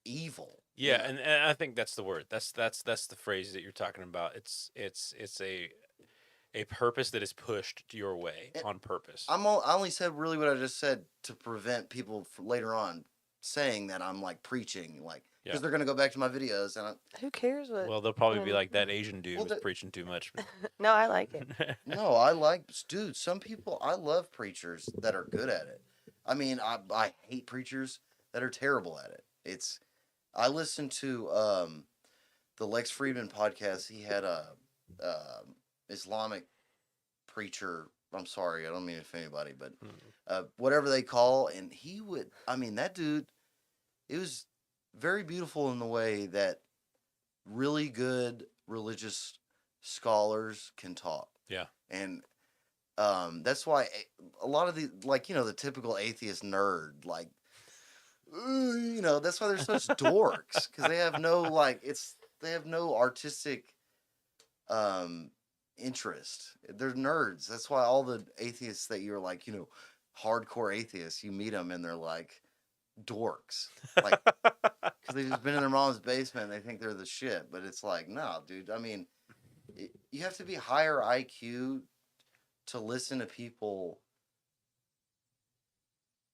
evil. you Yeah, know? and I think that's the word. That's the phrase that you're talking about. It's a purpose that is pushed your way It- on purpose. I only said really what I just said to prevent people from later on saying that I'm like preaching, like because Yeah. they're gonna go back to my videos and Who cares what? Well, they'll probably be when- like, that Asian dude Well, was the- preaching too much. No, I like it. no, I like dude. Some people I love preachers that are good at it. I mean, I hate preachers that are terrible at it. I listened to the Lex Friedman podcast. He had a Islamic preacher. I'm sorry, I don't mean to offend anybody, but whatever they call, and he would. I mean, that dude. It was very beautiful in the way that really good religious scholars can talk. Yeah. And that's why a lot of the the typical atheist nerd that's why they're such dorks because they have no artistic interest. They're nerds. That's why all the atheists that you're hardcore atheists, you meet them and they're like dorks, like because they've just been in their mom's basement and they think they're the shit. But it's like, no, dude. I mean, you have to be higher IQ to listen to people,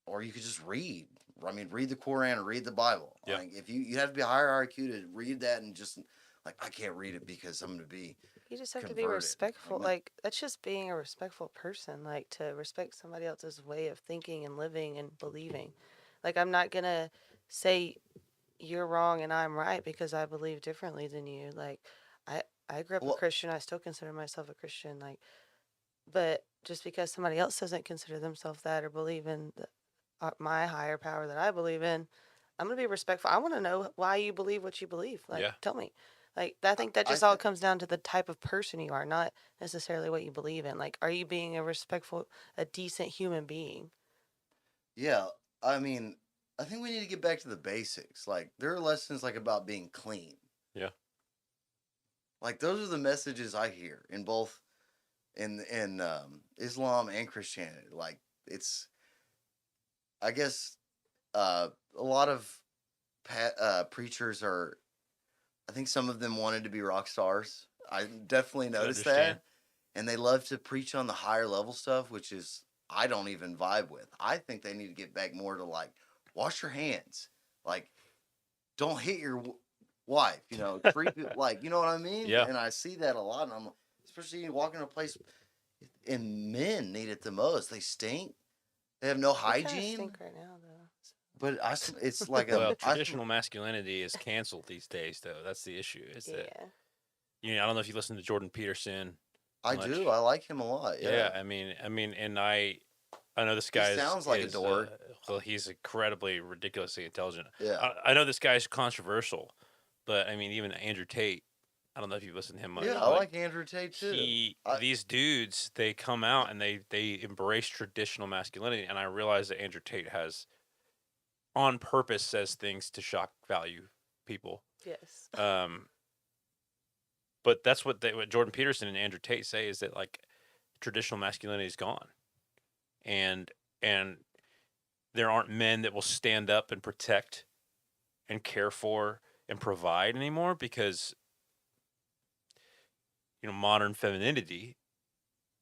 or you could just read. I mean, read the Quran or read the Bible. Yeah. Like, if you have to be higher IQ to read that and just like, I can't read it because I'm going to be. You just have to be converted. respectful. Like, Like, that's just being a respectful person. Like, to respect somebody else's way of thinking and living and believing. Like, I'm not gonna say you're wrong and I'm right because I believe differently than you. Like, I grew up Well- a Christian. I still consider myself a Christian. Like, but just because somebody else doesn't consider themselves that or believe in my higher power that I believe in, I'm gonna be respectful. I want to know why you believe what you believe. Like, Yeah. tell me. Like, I think that I just all thi- comes down to the type of person you are, not necessarily what you believe in. Like, are you being a respectful, a decent human being? Yeah, I mean, I think we need to get back to the basics. Like, there are lessons about being clean. Yeah. Like, those are the messages I hear in both in Islam and Christianity. Like, it's, I guess, a lot of preachers are. I think some of them wanted to be rock stars. I definitely noticed understand. that, and they love to preach on the higher level stuff, which is I don't even vibe with. I think they need to get back more to like wash your hands, like don't hit your wife, treat people like you know what I mean. Yeah. And I see that a lot, and I'm especially walking in a place, and men need it the most. They stink. They have no We kinda hygiene. stink right now, though. But it's like Well, I- traditional masculinity is canceled these days, though. That's the issue. Is Yeah. that I don't know if you listen to Jordan Peterson. I much. do. I like him a lot. Yeah, I mean, and I know this guy sounds like a dork. Well, he's incredibly, ridiculously intelligent. Yeah. I know this guy's controversial, but I mean, even Andrew Tate. I don't know if you've listened to him much. Yeah, I but like Andrew Tate too. these dudes, they come out and they embrace traditional masculinity, and I realize that Andrew Tate has, on purpose, says things to shock value people. Yes. But that's what Jordan Peterson and Andrew Tate say is that like traditional masculinity is gone, and there aren't men that will stand up and protect, and care for and provide anymore because modern femininity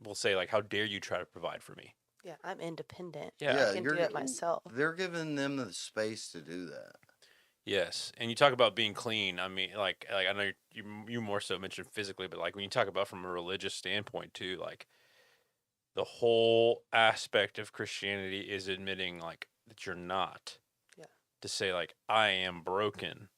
will say like, how dare you try to provide for me? Yeah, I'm independent. Yeah. I can do it myself. They're giving them the space to do that. Yes, and you talk about being clean. I mean, like I know you more so mentioned physically, but like when you talk about from a religious standpoint too, like the whole aspect of Christianity is admitting like that you're not. Yeah. To say like I am broken,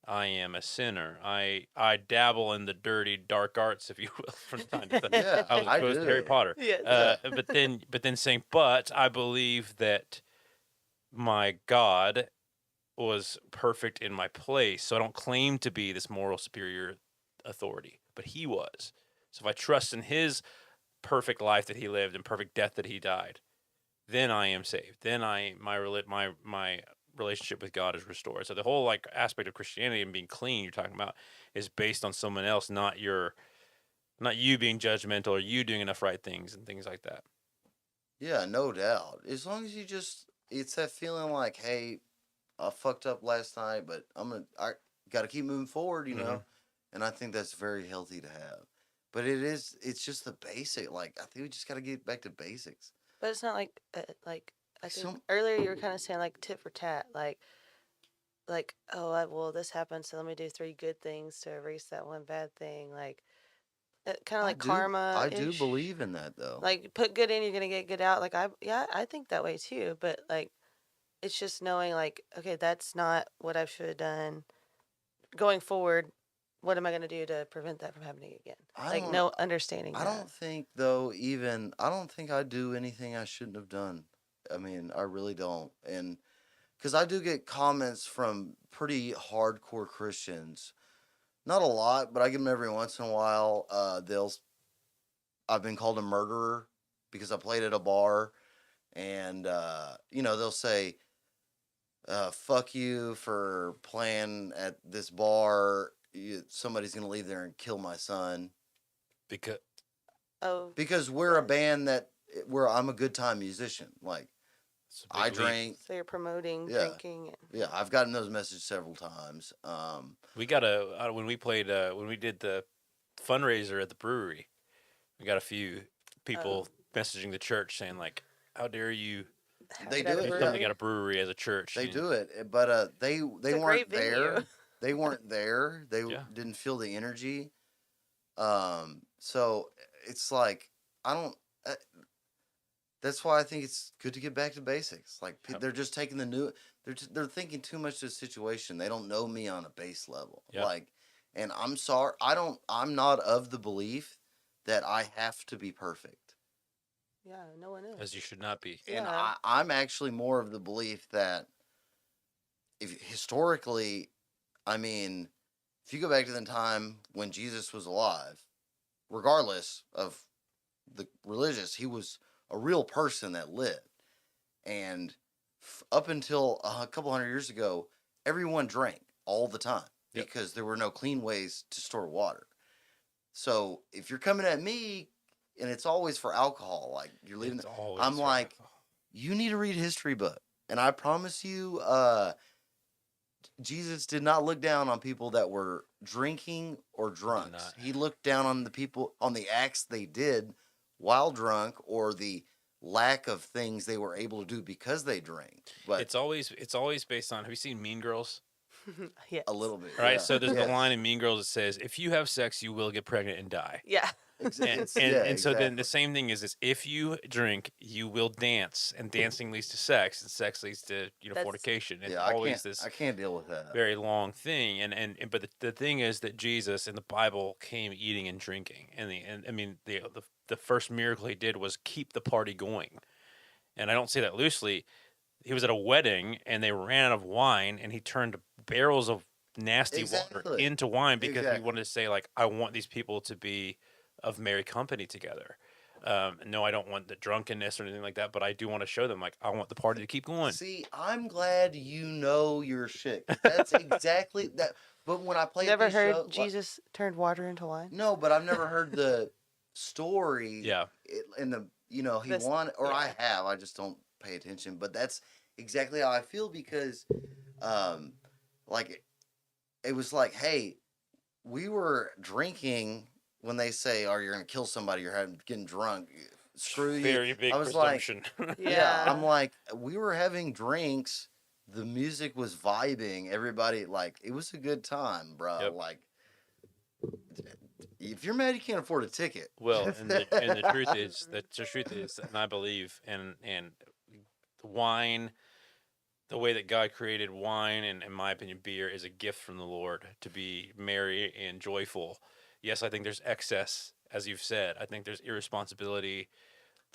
I am a sinner. I dabble in the dirty dark arts, if you will, from time to time. Yeah, I was I exposed to Harry do. Potter. Yes. But then saying, but I believe that my God was perfect in my place, so I don't claim to be this moral superior authority, but he was. So if I trust in his perfect life that he lived and perfect death that he died, then I am saved. Then my relationship with God is restored. So the whole like aspect of Christianity and being clean you're talking about is based on someone else, not you being judgmental or you doing enough right things and things like that. Yeah, no doubt. As long as you just, it's that feeling like, hey, I fucked up last night, but I got to keep moving forward, you know? And I think that's very healthy to have. But it's just the basic. Like, I think we just got to get back to basics. But it's not like I think Some- earlier you were kind of saying like tit for tat, like oh well this happened, so let me do 3 good things to erase that one bad thing, like kind of like karma. I do believe in that, though. Like put good in, you're gonna get good out. Like I think that way too. But like it's just knowing like okay, that's not what I should have done. Going forward, what am I gonna do to prevent that from happening again? Like no understanding. I don't think though. I don't think I do anything I shouldn't have done. I mean, I really don't. And because I do get comments from pretty hardcore Christians. Not a lot, but I get them every once in a while. I've been called a murderer because I played at a bar, and they'll say, "Fuck you for playing at this bar. Somebody's gonna leave there and kill my son." Because we're a band where I'm a good time musician. Like I drank. So you're promoting drinking. Yeah, I've gotten those messages several times. We got when we played when we did the fundraiser at the brewery, we got a few people messaging the church saying like, "How dare you?" They do do something at a brewery as a church. They do it, but they weren't there. They weren't there. They didn't feel the energy. So it's like I don't. That's why I think it's good to get back to basics. Like they're just taking the new. They're thinking too much of the situation. They don't know me on a base level. Yeah. Like, and I'm sorry. I'm not of the belief that I have to be perfect. Yeah, no one is. As you should not be. And I'm actually more of the belief that historically, I mean, if you go back to the time when Jesus was alive, regardless of the religious, he was a real person that lived. And up until a couple hundred years ago, everyone drank all the time because there were no clean ways to store water. So if you're coming at me, and it's always for alcohol, like you're leaving. I'm like, you need to read a history book, and I promise you, Jesus did not look down on people that were drinking or drunk. He looked down on the people on the acts they did while drunk, or the lack of things they were able to do because they drank. But it's always based on. Have you seen Mean Girls? Yeah, a little bit. Right. Yeah. So there's the line in Mean Girls that says, "If you have sex, you will get pregnant and die." Yeah. And so then the same thing is if you drink, you will dance, and dancing leads to sex, and sex leads to fornication. It's always I can't deal with that. Very long thing, but the thing is that Jesus in the Bible came eating and drinking, and I mean the first miracle he did was keep the party going, and I don't say that loosely. He was at a wedding and they ran out of wine, and he turned barrels of nasty water into wine because he wanted to say like, I want these people to be of merry company together. No, I don't want the drunkenness or anything like that, but I do want to show them like I want the party to keep going. See, I'm glad you know your shit. That's exactly that. But when I played, never heard Jesus turned water into wine. No, but I've never heard the story. Yeah, and he won, or I have. I just don't pay attention. But that's exactly how I feel because, like, it was like, hey, we were drinking. When they say, "Oh, you're gonna kill somebody," you're getting drunk. Screw you. Very big I was presumption. like, yeah. I'm like, we were having drinks. The music was vibing. Everybody like it was a good time, bro. Yep. Like, if you're mad, you can't afford a ticket. Well, and the truth is, and I believe, and wine, the way that God created wine, and in my opinion, beer is a gift from the Lord to be merry and joyful. Yes, I think there's excess, as you've said. I think there's irresponsibility.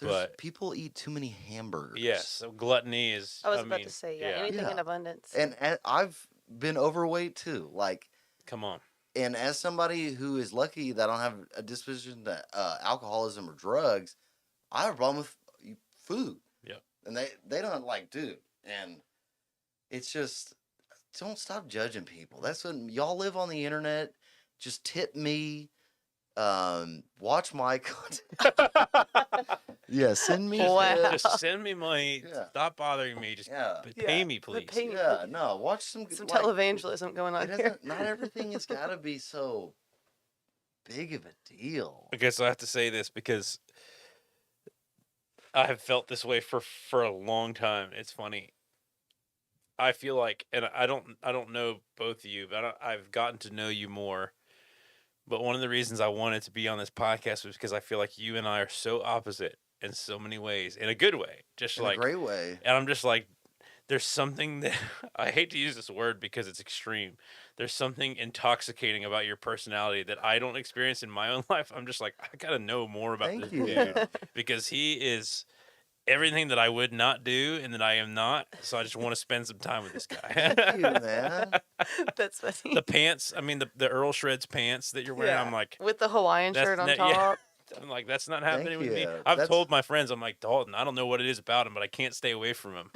But people eat too many hamburgers. Yes, so gluttony is. I was about to say, anything in abundance. And I've been overweight too. Like, come on. And as somebody who is lucky that I don't have a disposition to alcoholism or drugs, I have a problem with food. Yeah. And they don't like, dude. And it's just don't stop judging people. That's what y'all live on the internet. Just tip me. Watch my content. Yeah, send me. Wow. tips. Just send me money. Yeah. Stop bothering me. Just Yeah. pay Yeah, me, but please. pay me, Yeah, please. no, watch some Some like, televangelism going on it here. doesn't. Not everything has got to be so big of a deal. Okay, so I have to say this because I have felt this way for a long time. It's funny. I feel like, and I don't know both of you, but I've gotten to know you more. But one of the reasons I wanted to be on this podcast was because I feel like you and I are so opposite in so many ways, in a good way. Just In like, a great way. and I'm just like, there's something that I hate to use this word because it's extreme. There's something intoxicating about your personality that I don't experience in my own life. I'm just like, I gotta know more about Thank this you. dude because he is everything that I would not do and that I am not. So I just want to spend some time with this guy. Thank you, man. That's funny. The pants, I mean the Earl Shreds pants that you're wearing, Yeah, I'm like, with the Hawaiian that's shirt on not- yeah. top. I'm like, that's not Thank happening with me. you. I've That's- told my friends, I'm like, Dalton, I don't know what it is about him, but I can't stay away from him.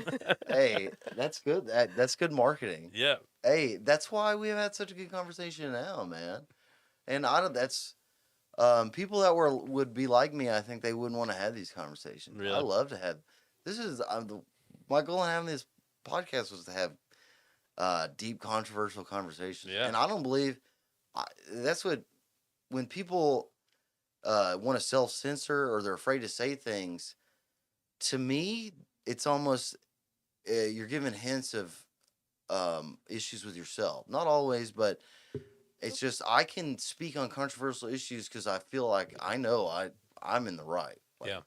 Hey, that's good. That's good marketing. Yeah. Hey, that's why we have had such a good conversation now, man. And I don't. That's people that would be like me. I think they wouldn't want to have these conversations. Really? I love to have. This is my goal in having this podcast was to have deep, controversial conversations. Yeah. And I don't believe that's what when people want to self censor or they're afraid to say things. To me, it's almost you're giving hints of issues with yourself. Not always, but it's just I can speak on controversial issues because I feel like I know I'm in the right. Like, Yeah.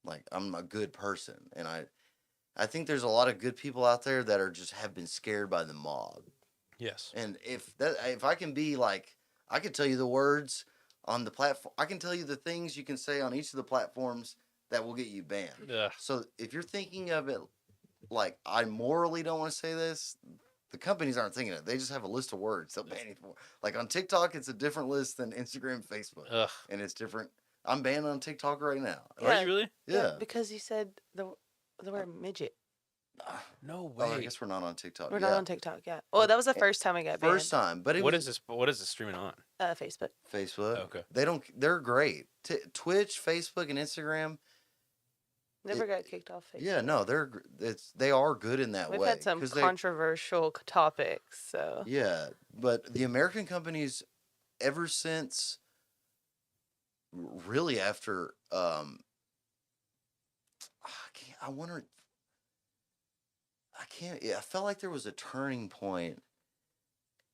Like I'm a good person, and I think there's a lot of good people out there that are just have been scared by the mob. Yes. And if I can be like I could tell you the words on the platform, I can tell you the things you can say on each of the platforms that will get you banned. Ugh. So if you're thinking of it like I morally don't want to say this, the companies aren't thinking it. They just have a list of words they'll ban you for. Like on TikTok, it's a different list than Instagram, and Facebook, Ugh. and it's different. I'm banned on TikTok right now. Are Yeah. you really? Yeah. Because you said the word midget. No Oh, I way. guess we're not on TikTok. We're yeah. not on TikTok yet. Well, that was the first time I got banned. First time, but it What was is this? What is this streaming on? Facebook. Facebook. Okay. They don't. They're great. Twitch, Facebook, and Instagram. Never got kicked off Facebook. Yeah, no, they are good in that We've way. had some 'cause they- controversial topics, so Yeah, but the American companies, ever since, really after, I wonder. I can't. Yeah, I felt like there was a turning point.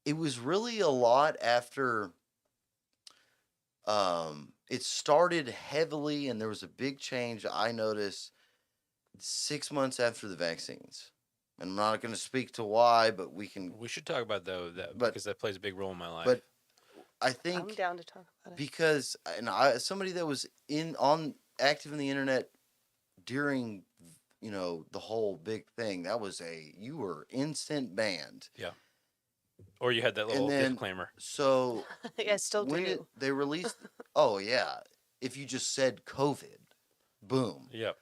It was really a lot after. It started heavily, and there was a big change I noticed 6 months after the vaccines. And I'm not going to speak to why, but we can. We should talk about that But- because that plays a big role in my life. But I I'm think down to talk about it. because somebody that was active in the internet during the whole big thing, that was you were instant banned. or you had that little then- disclaimer. So I still when do. they released, oh yeah, if you just said COVID, boom. Yep.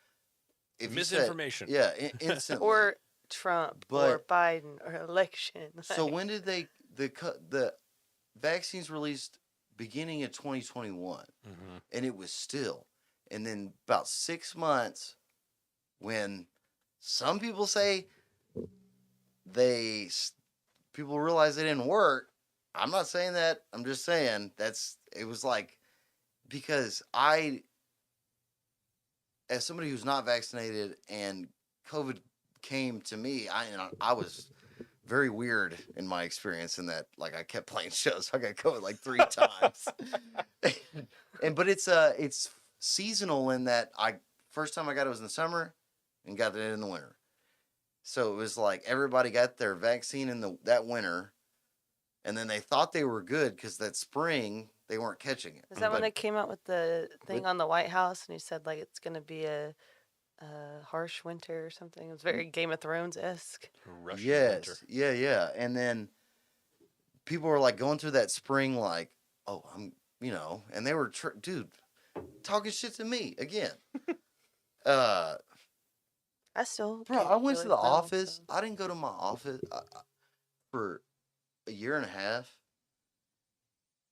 If you said- Misinformation. yeah, instantly. Or Trump or But- Biden or election. So like- when did the vaccines released? Beginning of 2021, Mm-hmm. and it was still, and then about 6 months, when some people say people realize they didn't work. I'm not saying that. I'm just saying it was like because as somebody who's not vaccinated and COVID came to me, I was very weird in my experience in that like I kept playing shows. I got COVID like 3 times. But it's seasonal in that first time I got it was in the summer and got it in the winter. So it was like everybody got their vaccine in that winter, and then they thought they were good because that spring they weren't catching it. Is that when But- they came out with the thing With- on the White House and he said like it's gonna be a harsh winter or something? It was very Game of Thrones esque. Russian yes, winter. yeah, and then people were like going through that spring, like, oh, and they were, dude, talking shit to me again. I still Bro, can't I went to really the tell, office. so. I didn't go to my office for a year and a half.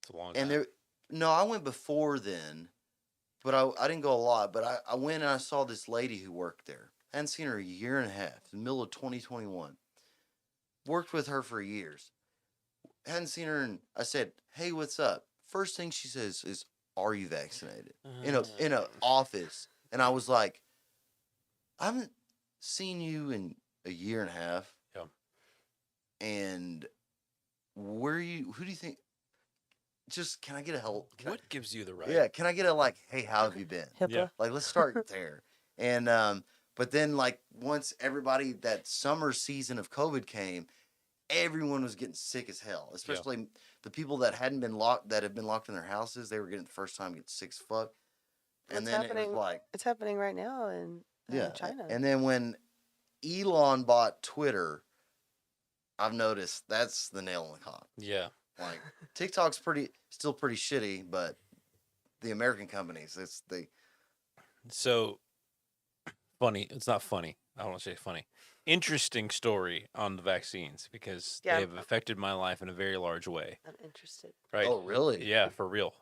It's a long And time. no, I went before then, but I didn't go a lot. But I went and I saw this lady who worked there. Hadn't seen her a year and a half. In the middle of 2021. Worked with her for years. Hadn't seen her, and I said, "Hey, what's up?" First thing she says is, "Are you vaccinated?" In a office, and I was like, "I haven't seen you in a year and a half." Yeah. And where you? Who do you think? Just can I get a help? What gives you the right? Yeah, can I get a like? Hey, how have you been? HIPAA. Yeah. Like, let's start there. And but then like once everybody that summer season of COVID came, everyone was getting sick as hell. Especially the people that hadn't been locked, that had been locked in their houses. They were getting the first time get sick as fuck. And What's then it happening? was like, It's happening right now in yeah. China. And then when Elon bought Twitter, I've noticed that's the nail in the coffin. Yeah. Like TikTok's still pretty shitty, but the American companies, So funny. It's not funny. I don't want to say funny. Interesting story on the vaccines because Yeah. they have affected my life in a very large way. I'm interested. Right. Oh, really? Yeah, for real.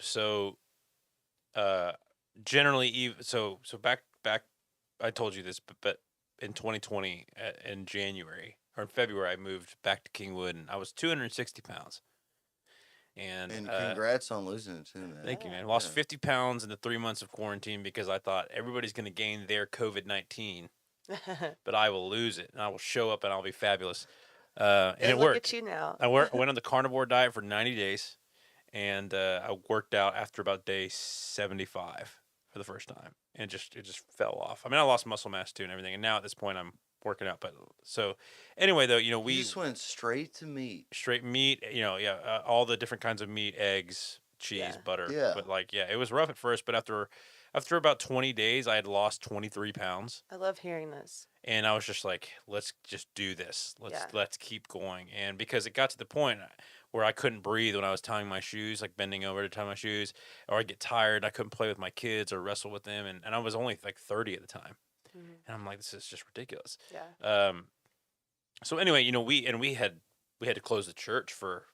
So, generally, so back, I told you this, but in 2020, in January or in February, I moved back to Kingwood, and I was 260 pounds. And congrats on losing it too, man. thank you, man. Lost Yeah. 50 pounds in the 3 months of quarantine because I thought everybody's going to gain their COVID-19, but I will lose it, and I will show up, and I'll be fabulous. And Hey, it look worked. at you now. I went on the carnivore diet for 90 days, and I worked out after about day 75 for the first time, and it just fell off. I mean, I lost muscle mass too and everything, and now at this point I'm working out. But so anyway, though, You we just went straight to meat. straight meat, all the different kinds of meat, eggs, cheese, Yeah. butter. Yeah. But it was rough at first, but after about 20 days, I had lost 23 pounds. I love hearing this. And I was just like, let's just do this. Yeah. Let's keep going. And because it got to the point where I couldn't breathe when I was tying my shoes, like bending over to tie my shoes, or I'd get tired. I couldn't play with my kids or wrestle with them. And I was only like 30 at the time. Mhm. And I'm like, this is just ridiculous. Yeah. So anyway, we had to close the church for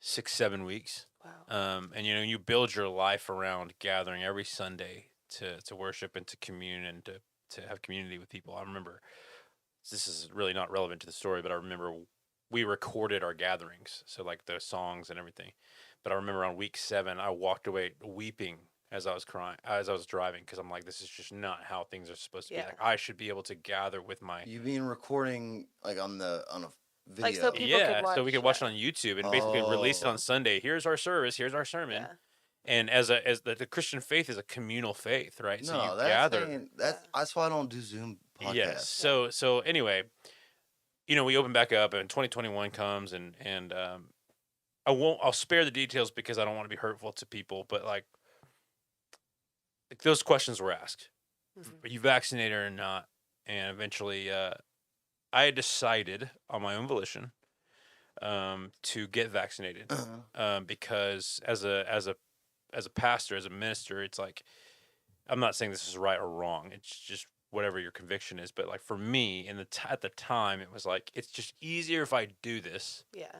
6-7 weeks. Wow. And you build your life around gathering every Sunday to worship and to commune and to have community with people. I remember, this is really not relevant to the story, but I remember we recorded our gatherings, so like the songs and everything. But I remember on week 7, I walked away weeping as I was crying, as I was driving, because I'm like, this is just not how things are supposed to be. Yeah. Like, I should be able to gather with my You being recording like on a video. Like, so people could so we could watch yeah. it on YouTube and basically release it on Oh. Sunday. Here's our service. Here's our sermon. Yeah. And as the Christian faith is a communal faith, right? So No, you gather. that's why I don't do Zoom podcasts. Yes. So anyway, we open back up, and 2021 comes, and I'll spare the details because I don't want to be hurtful to people, but like those questions were asked: Mhm. Are you vaccinated or not? And eventually, I had decided on my own volition to get vaccinated because as a pastor, as a minister, it's like, I'm not saying this is right or wrong. It's just whatever your conviction is. But like for me, at the time, it was like, it's just easier if I do this, Yeah.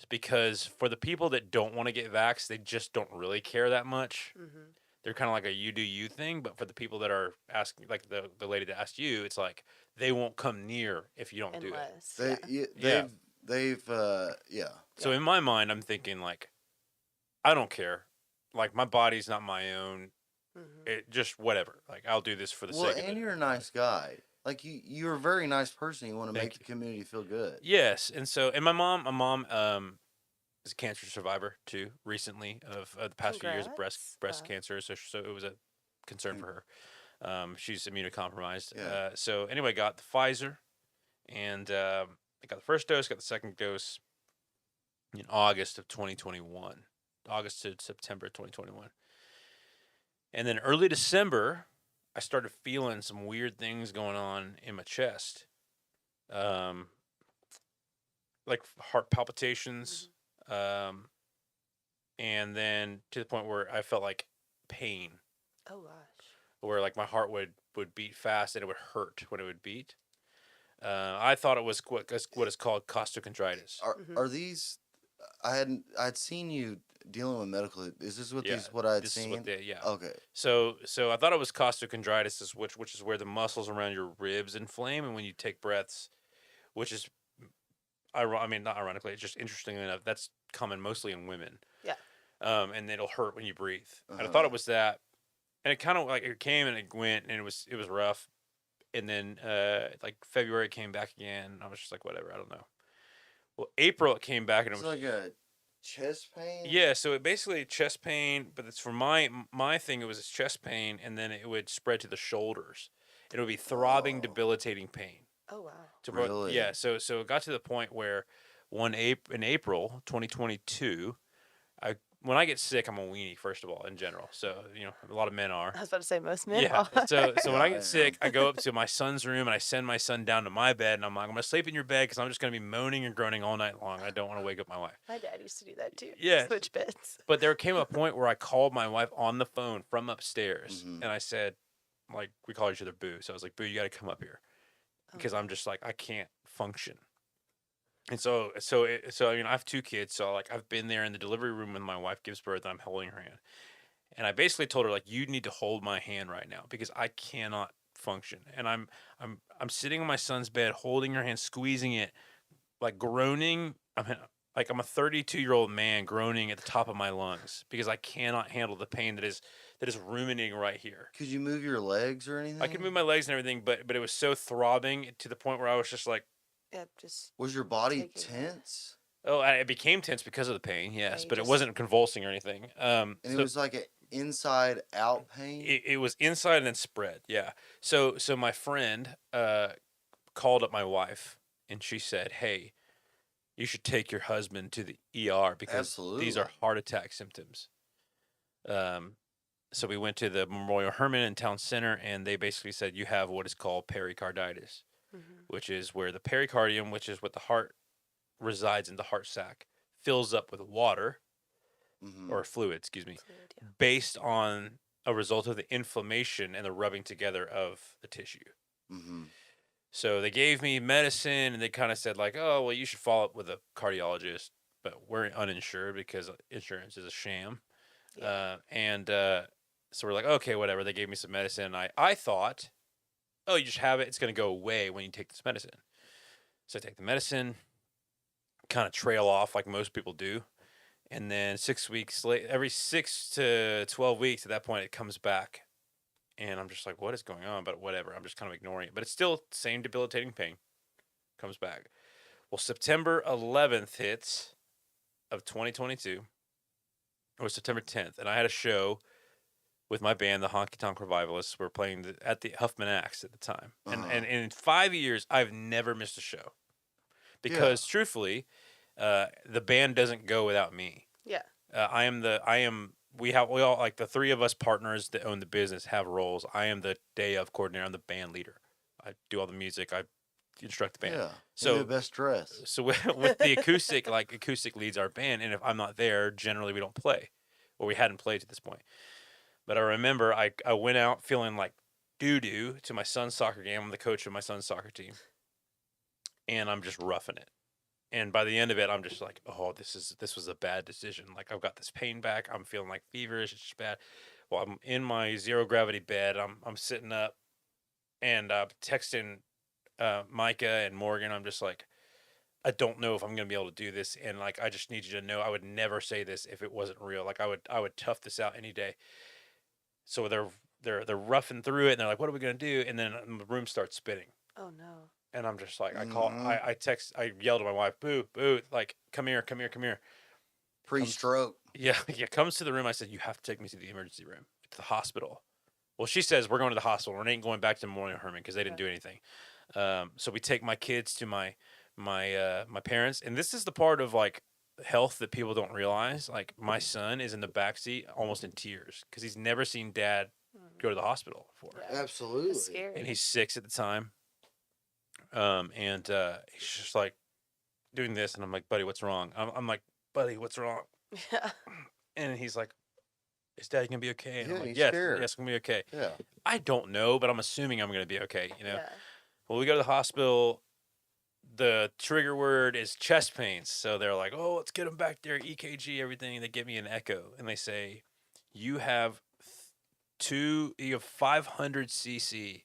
because for the people that don't want to get vaxxed, they just don't really care that much. Mm-hmm. They're kind of like a you do you thing. But for the people that are asking, like the lady that asked you, it's like they won't come near if you don't do it. Unless. They've So in my mind, I'm thinking like, I don't care. Like, my body's not my own. Mm-hmm. It just whatever. Like, I'll do this for the well, sake of and it. you're a nice guy. Like you're a very nice person. You want to Thank make the community feel good. Yes, and so my mom is a cancer survivor too. Recently, of the past few years of breast Congrats. Wow. cancer, so it was a concern for her. She's immunocompromised. Yeah. So anyway, got the Pfizer, and I got the first dose, got the second dose in August of 2021, August to September 2021, and then early December, I started feeling some weird things going on in my chest. Like heart palpitations, and then to the point where I felt like pain, Oh gosh. where like my heart would would beat fast and it would hurt when it would beat. I thought it was what is called costochondritis. Are these? I'd seen you dealing with medical. Is this what Yeah, these? What I'd this seen? is what they yeah. Okay. So I thought it was costochondritis, which is where the muscles around your ribs inflame, and when you take breaths, which is, I mean, not ironically, it's just interestingly enough, that's common mostly in women. Yeah. And it'll hurt when you breathe. And I thought it was that, and it kind of like it came and it went, and it was rough. And then like February it came back again. I was just like, whatever, I don't know. Well, April it came back and it It's was like a chest pain. yeah. So it basically chest pain, but it's for my thing. It was chest pain, and then it would spread to the shoulders. It would be throbbing, Oh. debilitating pain. Oh wow. Really? Yeah. So it got to the point where in April 2022, when I get sick, I'm a weenie first of all in general. So a lot of men are. I was about to say most men Yeah. are. So when I Yeah, get sick, I go up to my son's room and I send my son down to my bed, and I'm like, I'm gonna sleep in your bed because I'm just gonna be moaning and groaning all night long. I don't want to wake up my wife. My dad used to do that too. Yeah. Switch beds. But there came a point where I called my wife on the phone from upstairs, Mhm. and I said, like, we call each other Boo. So I was like, Boo, you got to come up here because I'm just like I can't function. And so I mean, I have 2 kids, so like I've been there in the delivery room when my wife gives birth, and I'm holding her hand, and I basically told her like, you need to hold my hand right now because I cannot function, and I'm sitting on my son's bed, holding her hand, squeezing it, like groaning. I'm a 32-year-old man groaning at the top of my lungs because I cannot handle the pain that is ruminating right here. Could you move your legs or anything? I could move my legs and everything, but it was so throbbing to the point where I was just like, Yeah, just Was your body Take it. tense? oh, it became tense because of the pain, yes, you but it just- wasn't convulsing or anything. And it was like an inside out pain? It was inside and then spread, yeah. So my friend called up my wife and she said, "Hey, you should take your husband to the ER because these are Absolutely. heart attack symptoms." So we went to the Memorial Hermann in Town Center, and they basically said you have what is called pericarditis, which is where the pericardium, which is what the heart resides in the heart sac, fills up with water Mhm. or fluid, excuse me, fluid, yeah. based on a result of the inflammation and the rubbing together of the tissue. Mhm. So they gave me medicine, and they kind of said like, "Oh, well, you should follow up with a cardiologist," but we're uninsured because insurance is a sham. So we're like, okay, whatever. They gave me some medicine. I thought, oh, you just have it. It's going to go away when you take this medicine. So I take the medicine, kind of trail off like most people do. And then 6 weeks later, every 6 to 12 weeks at that point, it comes back. And I'm just like, what is going on? But whatever. I'm just kind of ignoring it. But it's still the same debilitating pain. Comes back. Well, September 11th hits of 2022. Or September 10th. And I had a show with my band, the Honky Tonk Revivalists. We're playing at the Huffman Axe at the time. And in 5 years, I've never missed a show. Because truthfully, the band doesn't go without me. Yeah. We all like the 3 of us partners that own the business have roles. I am the day of coordinator. I'm the band leader. I do all the music. I instruct the band. Yeah. So the best dress. So with the acoustic, like acoustic leads our band, and if I'm not there, generally we don't play, or we hadn't played to this point. But I remember I went out feeling like doo-doo to my son's soccer game. I'm the coach of my son's soccer team, and I'm just roughing it. And by the end of it, I'm just like, oh, this was a bad decision. Like I've got this pain back. I'm feeling like feverish. It's just bad. Well, I'm in my zero gravity bed. I'm sitting up, and texting Micah and Morgan. I'm just like, I don't know if I'm gonna be able to do this, and like I just need you to know I would never say this if it wasn't real. Like I would tough this out any day. So they're roughing through it, and they're like, what are we gonna do? And then the room starts spinning. Oh no. And I'm just like, I yelled at my wife, Boo, like, come here. Pre-stroke. Yeah, comes to the room. I said, you have to take me to the emergency room, to the hospital. Well, she says, we're going to the hospital. We ain't going back to Memorial Hermann because they didn't do anything. So we take my kids to my parents. And this is the part of, like, health that people don't realize. Like, my son is in the backseat almost in tears because he's never seen Dad go to the hospital before. Yeah. Absolutely. That's scary. And he's 6 at the time. He's just like doing this, and I'm like, buddy, what's wrong? I'm like, buddy, what's wrong? Yeah. And he's like, is Dad gonna be okay? And I'm Yeah, like, he's yes, scared. yes, I'm gonna be okay. Yeah. I don't know, but I'm assuming I'm gonna be okay. Yeah. Well, we go to the hospital. The trigger word is chest pains. So they're like, oh, let's get him back there, EKG, everything. They give me an echo, and they say, you have 500 cc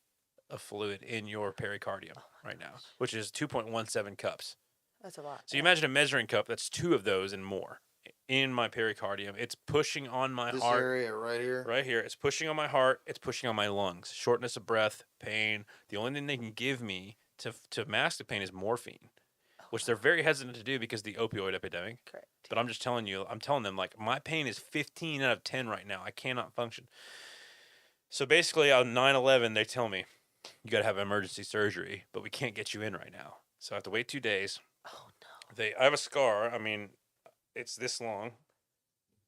of fluid in your pericardium right now, which is 2.17 cups. That's a lot. So you imagine a measuring cup that's 2 of those and more in my pericardium. It's pushing on my This heart. area right here. Right here. It's pushing on my heart. It's pushing on my lungs. Shortness of breath, pain. The only thing they can give me to mask the pain is morphine, which they're very hesitant to do because of the opioid epidemic. Correct. But I'm telling them, like, my pain is 15 out of 10 right now. I cannot function. So basically, on 9/11, they tell me, you got to have emergency surgery, but we can't get you in right now. So I have to wait 2 days. Oh no. I have a scar. I mean, it's this long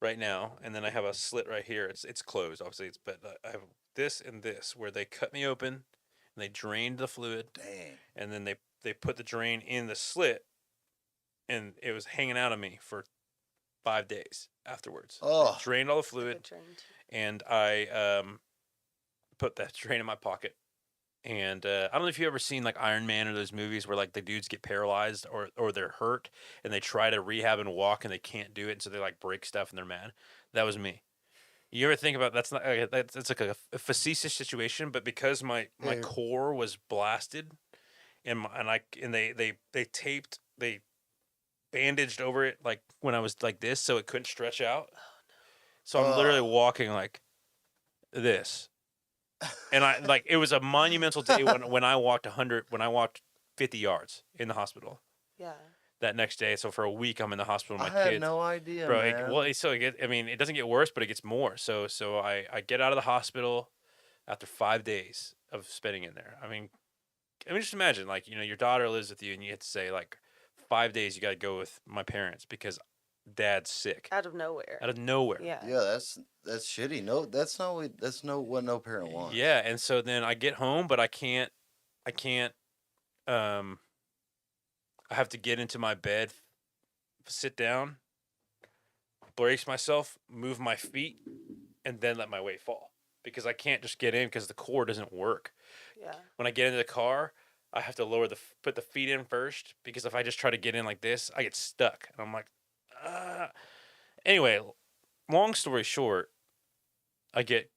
right now, and then I have a slit right here. It's closed, obviously. But I have this and this where they cut me open and they drained the fluid. Dang. And then they put the drain in the slit, and it was hanging out of me for 5 days afterwards. Oh. Drained all the fluid, Good drain, too. and I put that drain in my pocket. And I don't know if you've ever seen like Iron Man or those movies where like the dudes get paralyzed or they're hurt and they try to rehab and walk and they can't do it, and so they like break stuff and they're mad. That was me. You ever think about that's like a facetious situation, but because my Yeah. core was blasted, and they bandaged over it like when I was like this, so it couldn't stretch out. So I'm literally walking like this. And I like it was a monumental day when I walked 50 yards in the hospital Yeah. that next day. So for a week I'm in the hospital with I my had kids. no idea, Bro, man. it doesn't get worse, but it gets more. So I get out of the hospital after 5 days of spending in there. I mean just imagine like, your daughter lives with you and you have to say like 5 days you got to go with my parents because Dad's sick. Out of nowhere. Out of nowhere. Yeah. Yeah, that's shitty. No, that's what no parent wants. Yeah, and so then I get home, but I can't I have to get into my bed, sit down, brace myself, move my feet, and then let my weight fall because I can't just get in because the core doesn't work. Yeah. When I get into the car, I have to put the feet in first because if I just try to get in like this, I get stuck. And I'm like, Anyway, long story short, I get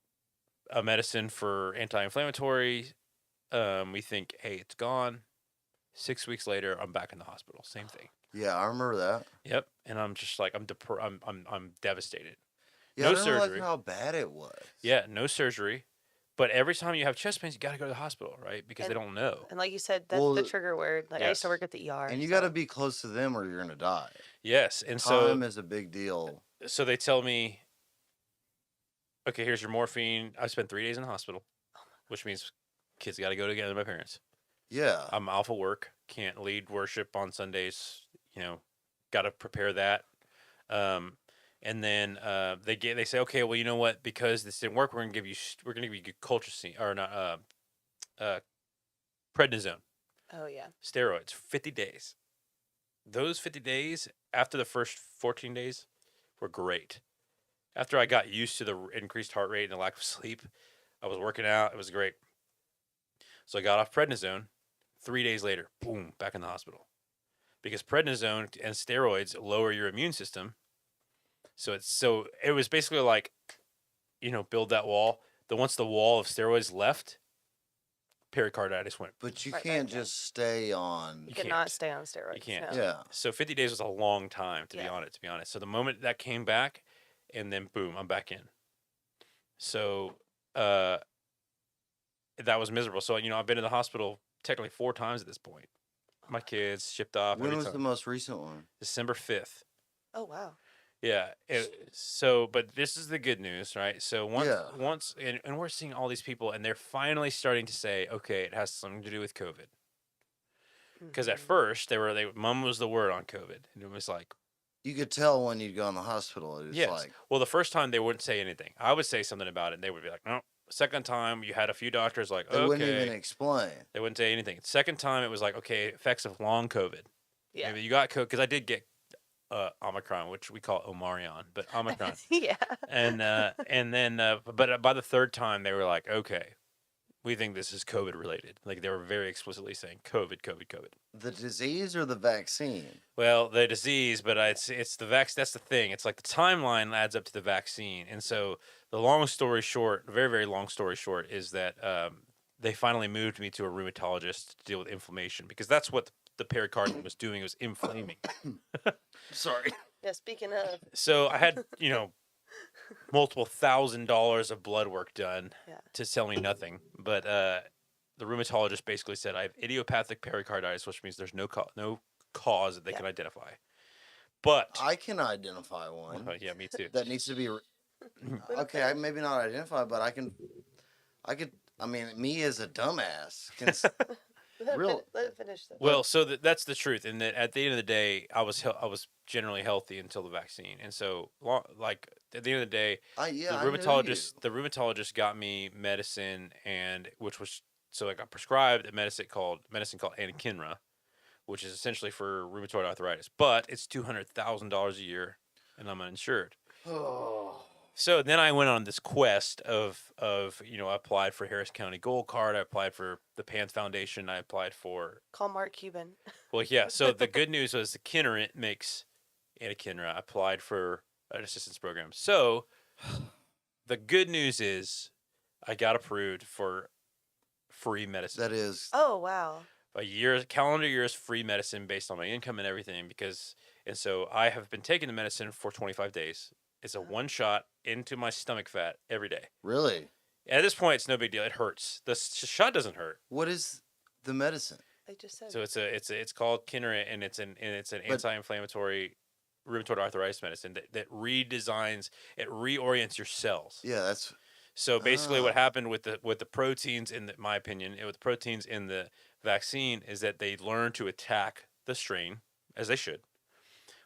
a medicine for anti-inflammatory. We think, hey, it's gone. 6 weeks later, I'm back in the hospital. Same thing. Yeah, I remember that. Yep. And I'm just like, I'm devastated. Yeah, No I didn't realize surgery. how bad it was. Yeah, no surgery. But every time you have chest pains, you got to go to the hospital, right? Because they don't know. And like you said, that's Well, the trigger word. Like I used to yes. work at the ER. And you so- got to be close to them or you're gonna die. Yes. And so Time is a big deal. so they tell me, okay, here's your morphine. I spent 3 days in the hospital, which means kids got to go together with my parents. Yeah. I'm off of work, can't lead worship on Sundays. Got to prepare that. And then they say, okay, well, you know what? Because this didn't work, we're gonna give you colchicine or not prednisone, Oh yeah. steroids, 50 days. Those 50 days after the first 14 days were great. After I got used to the increased heart rate and the lack of sleep, I was working out. It was great. So I got off prednisone. 3 days later, boom, back in the hospital. Because prednisone and steroids lower your immune system. So it was basically like, build that wall. Once the wall of steroids left, pericarditis went. But you Right, can't right, yeah. just stay on. You can't. cannot stay on steroids. You can't. No. Yeah. So 50 days was a long time to be Yeah. on it, to be honest. So the moment that came back, and then boom, I'm back in. So that was miserable. So I've been in the hospital technically 4 times at this point. My kids shipped off. When every was time. the most recent one? December 5th. Oh wow. Yeah. But this is the good news, right? So once and we're seeing all these people, and they're finally starting to say, okay, it has something to do with COVID. Because at Mhm. first mom was the word on COVID, and it was like, You could tell when you'd go in the hospital. It was yes. like, Well, the first time they wouldn't say anything. I would say something about it, and they would be like, no. Second time, you had a few doctors like, they okay. wouldn't even explain. They wouldn't say anything. Second time, it was like, okay, effects of long COVID. Yeah. Maybe you got COVID, because I did get Omicron, which we call Omarion, but Omicron. Yeah. And then but by the third time they were like, okay, we think this is COVID related. Like they were very explicitly saying COVID, COVID, COVID. The disease or the vaccine? Well, the disease, but it's the vaccine. That's the thing. It's like the timeline adds up to the vaccine, and so the long story short, very very long story short, is that they finally moved me to a rheumatologist to deal with inflammation because that's what the pericardium was doing. It was inflaming. Sorry. Yeah. Speaking of. So I had multiple $1,000s of blood work done Yeah. to tell me nothing, but the rheumatologist basically said I have idiopathic pericarditis, which means there's no cause that they Yeah. can identify. But I can identify one. oh, yeah, me too. That needs to be okay. I maybe not identify, but I can. I mean, me as a dumbass can. Let it finish. Well, so that's the truth, and that at the end of the day, I was generally healthy until the vaccine, and so like at the end of the day, I the rheumatologist got me medicine, and which was so I got prescribed a medicine called anakinra, which is essentially for rheumatoid arthritis, but it's $200,000 a year, and I'm uninsured. Oh. So then I went on this quest of I applied for Harris County Gold Card, I applied for the PANTH Foundation, I applied for Call Mark Cuban. well, yeah. So the good news was the Kineret makes anakinra. I applied for an assistance program. So the good news is I got approved for free medicine. That is. Oh wow. Calendar year's free medicine based on my income and everything and so I have been taking the medicine for 25 days. It's a one shot into my stomach fat every day. Really? At this point, it's no big deal. It hurts. The shot doesn't hurt. What is the medicine? I just said. So it's called Kineret, and it's an anti-inflammatory rheumatoid arthritis medicine that reorients your cells. Yeah, that's. So basically, what happened with the proteins in my opinion, with the proteins in the vaccine is that they learn to attack the strain as they should,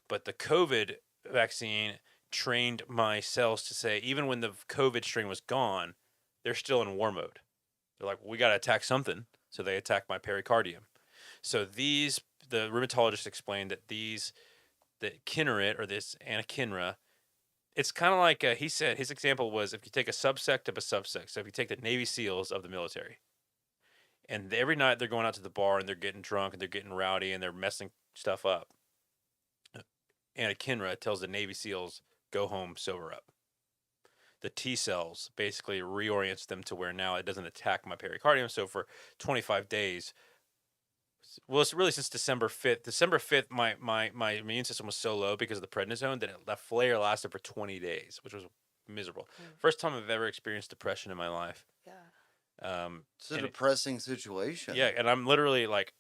but the COVID vaccine trained my cells to say even when the COVID strain was gone, they're still in war mode. They're like, we got to attack something, so they attack my pericardium. So the rheumatologist explained that the Kineret or this anakinra, it's kind of like he said his example was if you take a subsect of a subsect. So if you take the Navy SEALs of the military, and every night they're going out to the bar and they're getting drunk and they're getting rowdy and they're messing stuff up. Anakinra tells the Navy SEALs, go home, sober up. The T cells basically reorients them to where now it doesn't attack my pericardium. So for 25 days, well, it's really since December 5th. December 5th, my immune system was so low because of the prednisone that that flare lasted for 20 days, which was miserable. First time I've ever experienced depression in my life. Yeah. It's a depressing situation. Yeah, and I'm literally like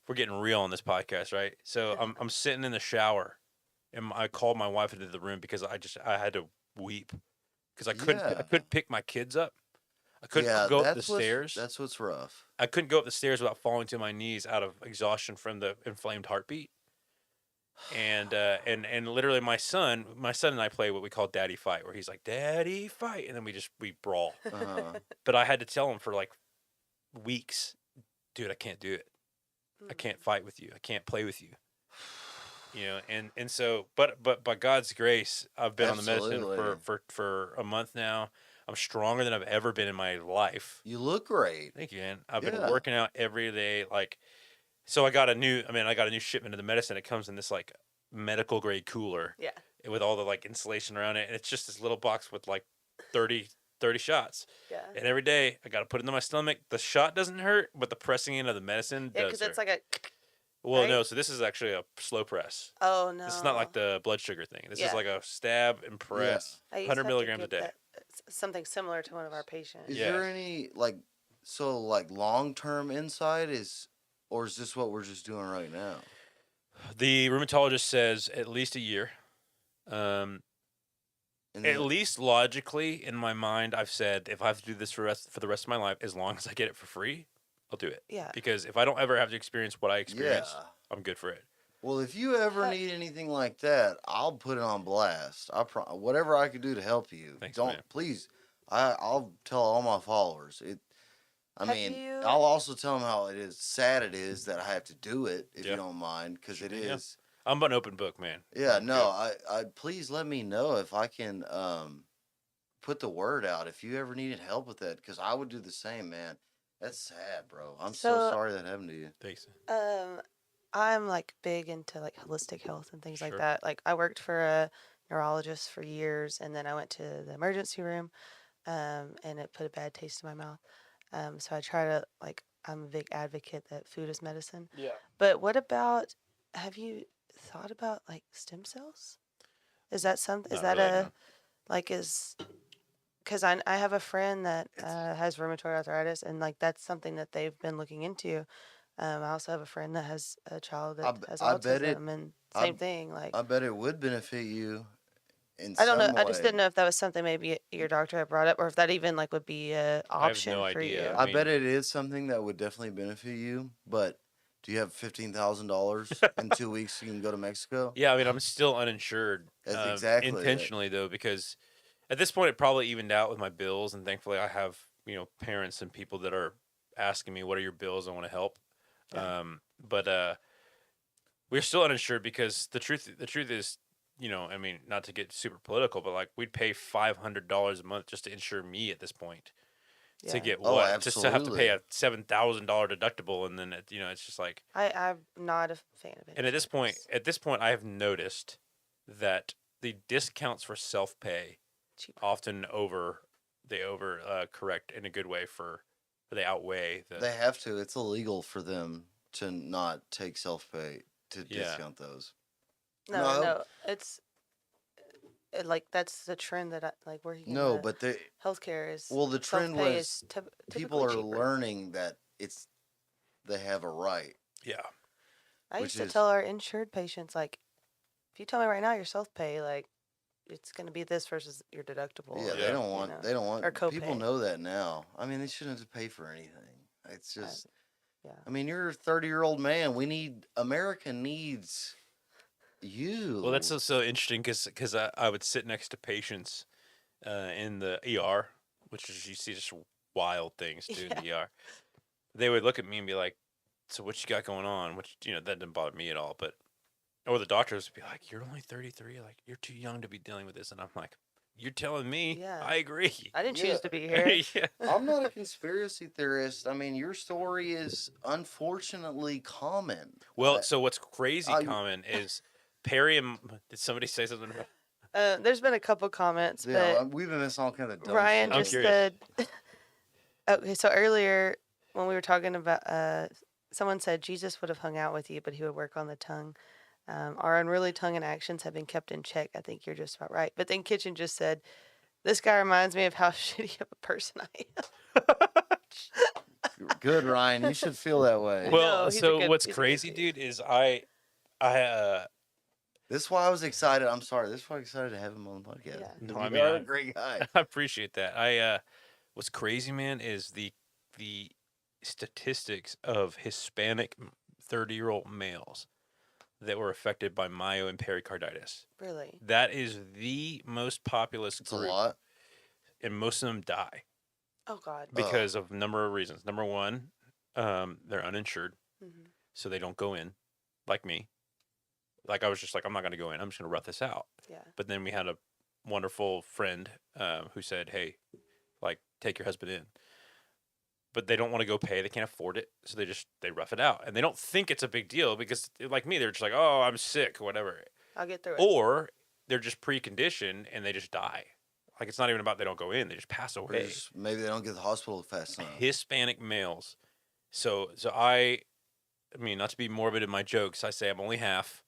we're getting real on this podcast, right? So I'm sitting in the shower, and I called my wife into the room because I had to weep because I couldn't pick my kids up. I couldn't go up the stairs. That's what's rough. I couldn't go up the stairs without falling to my knees out of exhaustion from the inflamed heartbeat. And literally my son and I play what we call daddy fight, where he's like, daddy fight, and then we brawl. But I had to tell him for like weeks, dude, I can't do it. I can't fight with you. I can't play with you. And so, but by God's grace, I've been on the medicine for a month now. I'm stronger than I've ever been in my life. You look great. Thank you, man. I've been working out every day. So I got a new shipment of the medicine. It comes in this like medical grade cooler. Yeah. With all the like insulation around it. And it's just this little box with like 30 shots. Yeah. And every day I got to put it in my stomach. The shot doesn't hurt, but the pressing in of the medicine does. Yeah, because it's like a. Well, right? No. So this is actually a slow press. Oh no. This is not like the blood sugar thing. This is like a stab and press. I used 100 to milligrams a get day. something similar to one of our patients. Is there any long term insight or is this what we're just doing right now? The rheumatologist says at least a year. At least logically in my mind, I've said if I have to do this for the rest of my life, as long as I get it for free, I'll do it. Yeah. Because if I don't ever have to experience what I experienced, I'm good for it. Well, if you ever need anything like that, I'll put it on blast. Whatever I could do to help you. Thanks, don't man. Please. I'll tell all my followers. Have I'll also tell them how sad it is that I have to do it if you don't mind, because it is. I'm an open book, man. Yeah, I'm no, good. I please let me know if I can put the word out if you ever needed help with that, because I would do the same, man. That's sad, bro. I'm so So, sorry that happened to you. Thanks. um, I'm like big into like holistic health and things like Sure. that. Like I worked for a neurologist for years, and then I went to the emergency room, and it put a bad taste in my mouth. So I try to like I'm a big advocate that food is medicine. Yeah. But what about have you thought about like stem cells? Is that something? Is Not that really, a no. like is because I have a friend that has rheumatoid arthritis, and like that's something that they've been looking into. I also have a friend that has a child that has I bet it. autism, and I same thing. Like I bet it would benefit you in I don't know. some I just didn't way. know if that was something maybe your doctor had brought up, or if that even like would be a I have no option for idea. you. I mean- bet it is something that would definitely benefit you. But do you have $15,000 in 2 weeks? You can go to Mexico. Yeah, I mean, I'm still uninsured. That's exactly it. Intentionally though, because at this point it probably evened out with my bills, and thankfully I have parents and people that are asking me, "What are your bills? I want to help." Yeah. But we're still uninsured because the truth is, I mean, not to get super political, but like we'd pay $500 a month just to insure me at this point. To Yeah. get Oh, what? Just to have to pay absolutely. a $7,000 deductible, and then it's just like. I'm not a fan of it. And at this point, I have noticed that the discounts for self pay cheaper. often correct in a good way they outweigh the. They have to. It's illegal for them to not take self pay to Yeah. discount those. No, it's like that's the trend that I like working in No, the but they healthcare is well, the trend self-pay was is people typically are cheaper. learning that they have a right. Yeah. I which used to is- tell our insured patients like, if you tell me right now your self-pay, like it's going to be this versus your deductible. Yeah, or, they don't want. know, They don't want. or People copay. know that now. I mean, they shouldn't have to pay for anything. It's just. Yeah. I mean, you're a 30-year-old man. America needs you. Well, that's so interesting because I would sit next to patients in the ER, which is you see just wild things too in the ER. They would look at me and be like, "So what you got going on?" Which that didn't bother me at all, but or the doctors would be like, "You're only 33. Like you're too young to be dealing with this," and I'm like, "You're telling me? Yeah. I agree." I didn't Yeah. choose to be here. Yeah. I'm not a conspiracy theorist. I mean, your story is unfortunately common. Well, so what's crazy I- common is Perry and did somebody say something about? There's been a couple comments, Yeah, but we've been missing all kinds of dumb Ryan shit. I'm just curious. said. Okay, so earlier when we were talking about, someone said Jesus would have hung out with you, but he would work on the tongue. Our unruly tongue and actions have been kept in check. I think you're just about right. But then Kitchen just said, "This guy reminds me of how shitty of a person I am." Good, Ryan. You should feel that way. No, Well, he's a so good- what's he's a good crazy, dude. dude, is I This is why I was excited. I'm sorry. This is why I'm excited to have him on the podcast. Yeah. No, You I mean, are I- a great guy. I appreciate that. What's crazy, man, is the statistics of Hispanic 30-year-old males that were affected by myo and pericarditis. Really? That is the most populous It's a group, lot. and most of them die Oh God. because of a number of reasons. Number one, they're uninsured, hmm so they don't go in, like me. Like I was just like, I'm not going to go in. I'm just going to rough this out. Yeah. But then we had a wonderful friend who said, "Hey, like, take your husband in." But they don't want to go pay. They can't afford it, so they rough it out, and they don't think it's a big deal because, like me, they're just like, "Oh, I'm sick," or whatever. I'll get through it. Or they're just preconditioned and they just die. Like it's not even about they don't go in; they just pass Or away. just maybe they don't get to the hospital fast enough. Hispanic males. So I mean, not to be morbid in my jokes, I say I'm only half,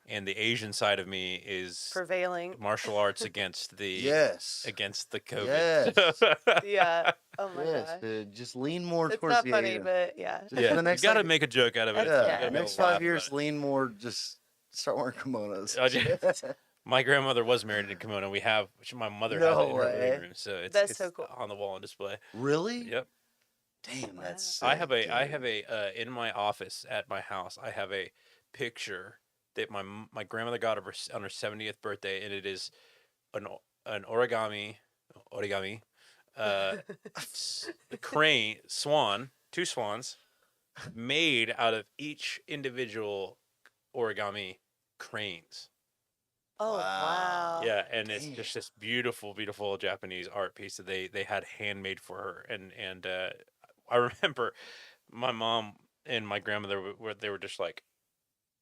and the Asian side of me is Prevailing. martial arts against the Yes. against the COVID. Yes. Yeah. Oh my Yes, God. dude. Just lean more It's towards not the funny, Asian. but yeah. Just Yeah, for the next you got to like- make a joke out of it. That's- You yeah. gotta be Next able to laugh 5 years, about it. lean more. Just start wearing kimonos. Oh, yeah. My grandmother was married in a kimono. Which my mother has No it in her way. living room, so That's it's so cool. on the wall on display. Really? Yep. Damn, that's. Wow. I sick, have dude. a in my office at my house. I have a picture that my grandmother got on her 70th birthday, and it is an origami, crane swan, two swans, made out of each individual origami cranes. Oh, wow. Yeah, and it's Damn. just this beautiful, beautiful Japanese art piece that they had handmade for her. And I remember my mom and my grandmother they were just like,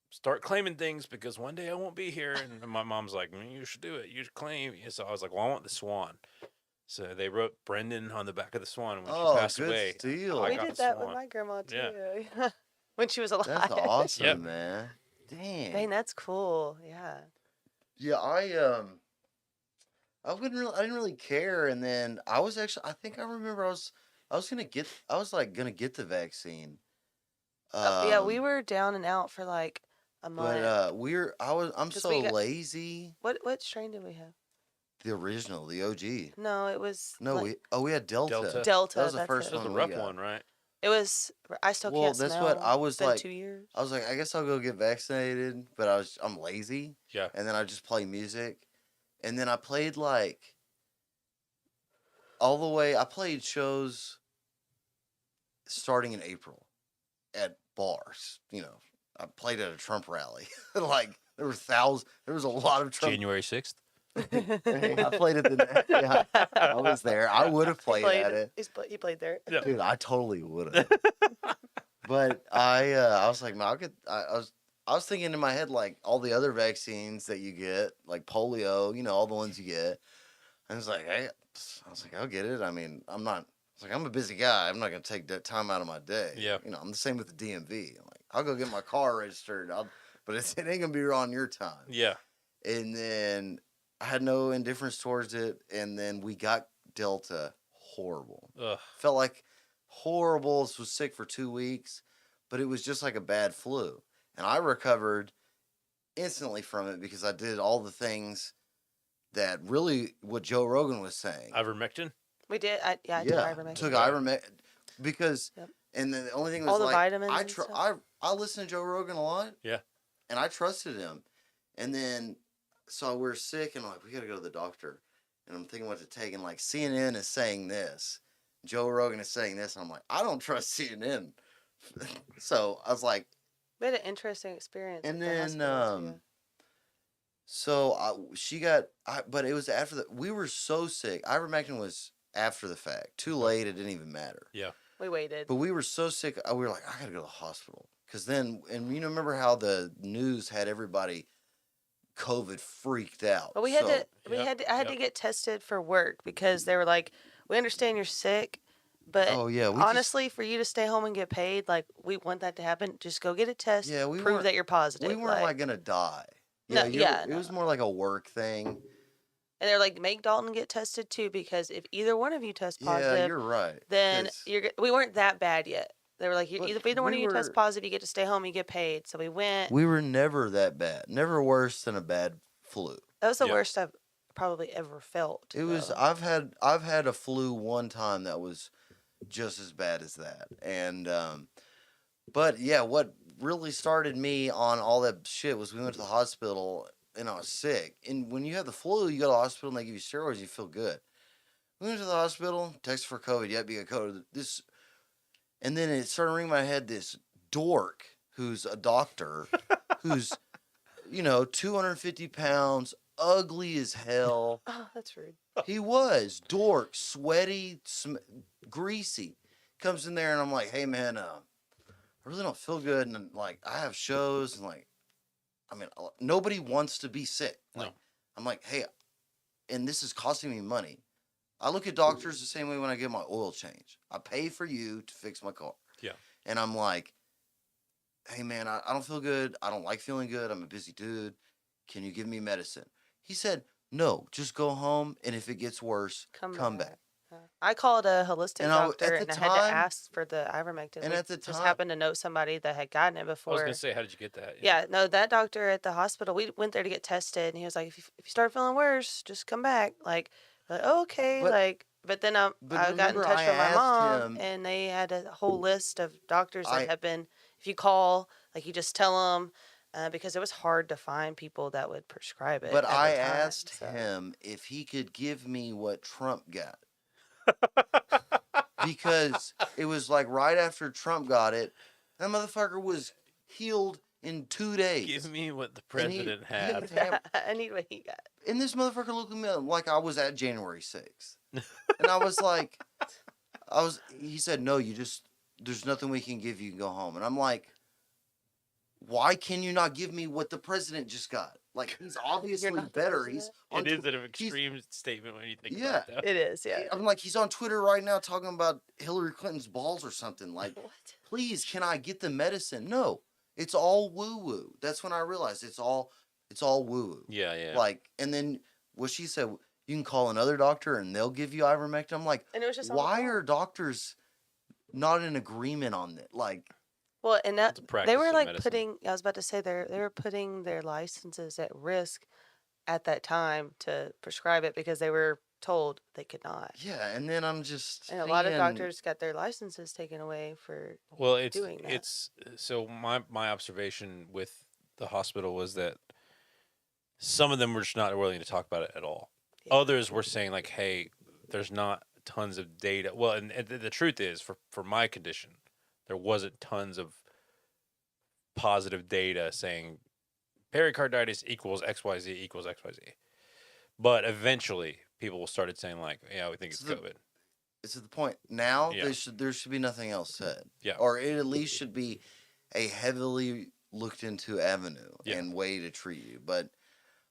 start claiming things because one day I won't be here. And my mom's like, you should do it. You should claim. And so I was like, well, I want the swan. So they wrote Brendan on the back of the swan. When she Oh, passed good away, steal. I We got did the that with swan. my grandma too. Yeah. When she was alive. That's awesome, Yep. man. Dang. Dang, that's cool. Yeah. Yeah, I didn't really care, and then I was actually, I think I remember I was gonna get the vaccine. Yeah, we Um, were down and out for like a month. but I'm 'Cause so we got- lazy. What strain did we have? The original, the OG. No, it was No, like we had Delta. Delta. Delta. That was the that's first it. That was one the we rough got. one, right? It was. I still Well, can't that's smell. what I was It's been like. 2 years. I was like, I guess I'll go get vaccinated, but I'm lazy, Yeah. and then I just play music, and then I played like all the way. I played shows starting in April at bars. I played at a Trump rally. Like there was a lot of Trump. January 6th. I played at the. Yeah, I was there. I would have played at it. He played there. Yeah. Dude, I totally would have. But I was like, man, I was thinking in my head like all the other vaccines that you get, like polio, all the ones you get. I was like, I'll get it. I mean, I'm a busy guy. I'm not gonna take that time out of my day. Yeah. I'm the same with the DMV. I'm like, I'll go get my car registered. But it ain't gonna be on your time. Yeah. And then I had no indifference towards it. And then we got Delta. Horrible. Ugh. Felt like horrible. Was sick for 2 weeks, but it was just like a bad flu. And I recovered instantly from it because I did all the things that really what Joe Rogan was saying. Ivermectin. We did. I took ivermectin. Took Yeah. Ivermectin because, Yep. and then the only thing was All the like, vitamins and stuff. I listen to Joe Rogan a lot. Yeah. And I trusted him. And then, so we're sick and I'm like, we got to go to the doctor. And I'm thinking what to take. And like CNN is saying this. Joe Rogan is saying this. And I'm like, I don't trust CNN. So I was like, We had an interesting experience. and at the then, hospital, too. so but it was after we were so sick. Ivermectin was after the fact. Too late. It didn't even matter. We waited. But we were so sick. We were like, I got to go to the hospital. Because then, and remember how the news had everybody COVID freaked out. But we had So- to. I had to get tested for work because they were like, "We understand you're sick, but Oh yeah, honestly, for you to stay home and get paid, like we want that to happen. Just go get a test. Yeah, we prove weren't- that you're positive. we weren't like gonna die. No, It no, was more like a work thing. and they're like, make Dalton get tested too because if either one of you test Yeah, positive, you're right. then 'cause we weren't that bad yet. They were like, But if either one of we you test were- positive, you get to stay home, you get paid. So we went. we were never that bad. Never worse than a bad flu. That was the Yeah. worst I've probably ever felt. It was. though. I've had a flu one time that was just as bad as that. And but yeah, what really started me on all that shit was we went to the hospital and I was sick. And when you have the flu, you go to the hospital and they give you steroids, you feel good. We went to the hospital, tested for COVID. Yep, you got COVID. This, and then it started ringing in my head. This dork who's a doctor, who's 250 pounds, ugly as hell. Oh, that's rude. He was dork, sweaty, greasy. Comes in there and I'm like, hey man, I really don't feel good, and like I have shows and like, I mean, nobody wants to be sick. Like, No. I'm like, hey, and this is costing me money. I look at doctors the same way when I get my oil change. I pay for you to fix my car. Yeah. And I'm like, hey man, I don't feel good. I don't like feeling good. I'm a busy dude. Can you give me medicine? He said, no, just go home, and if it gets worse, come back. I called a holistic And I- doctor at the and I had time- to ask for the ivermectin. and We at the just time- happened to know somebody that had gotten it I was before. gonna say, how did you get that? Yeah, no, that doctor at the hospital, we went there to get tested, and he was like, if you start feeling worse, just come back. Oh, okay, But- but then but I got in remember touch I with my asked mom, him- and they had a whole list of doctors that I- have been. If you call, you just tell them, because it was hard to find people that would prescribe it. But at the I time, asked so. him if he could give me what Trump got. Because it was like right after Trump got it, that motherfucker was healed in 2 days. Give me what the And he- president he had. was ham- I need what he got. and this motherfucker looked at me like I was at January 6th. And I was like, he said, no, there's nothing we can give you, can go home. And I'm like, why can you not give me what the president just got? Like, he's obviously not the better. president? He's on It is Tw- an he's- extreme statement when you think Yeah. about it. Though. It is, yeah. I'm like, he's on Twitter right now talking about Hillary Clinton's balls or something. Like, What? please, can I get the medicine? No, it's all woo woo. That's when I realized it's all woo woo. Yeah, yeah. Like, and then what she said, you can call another doctor and they'll give you ivermectin. I'm like, And it was just on the why phone. are doctors not in agreement on that? Like, Well, and that It's a practice they were of like medicine. putting. I was about to say they were putting their licenses at risk at that time to prescribe it because they were told they could not. yeah. And then I'm just And a lot of seeing- doctors got their licenses taken away for. Well, it's doing that. it's so my observation with the hospital was that some of them were just not willing to talk about it at all. Yeah. Others were saying like, "Hey, there's not tons of data." Well, and the truth is, for my condition, there wasn't tons of positive data saying pericarditis equals XYZ equals XYZ. But eventually, people started saying like, "Yeah, we think it's So the- COVID." it's at the point now Yeah. there should be nothing else said. Yeah. Or it at least should be a heavily looked into avenue Yeah. and way to treat you. But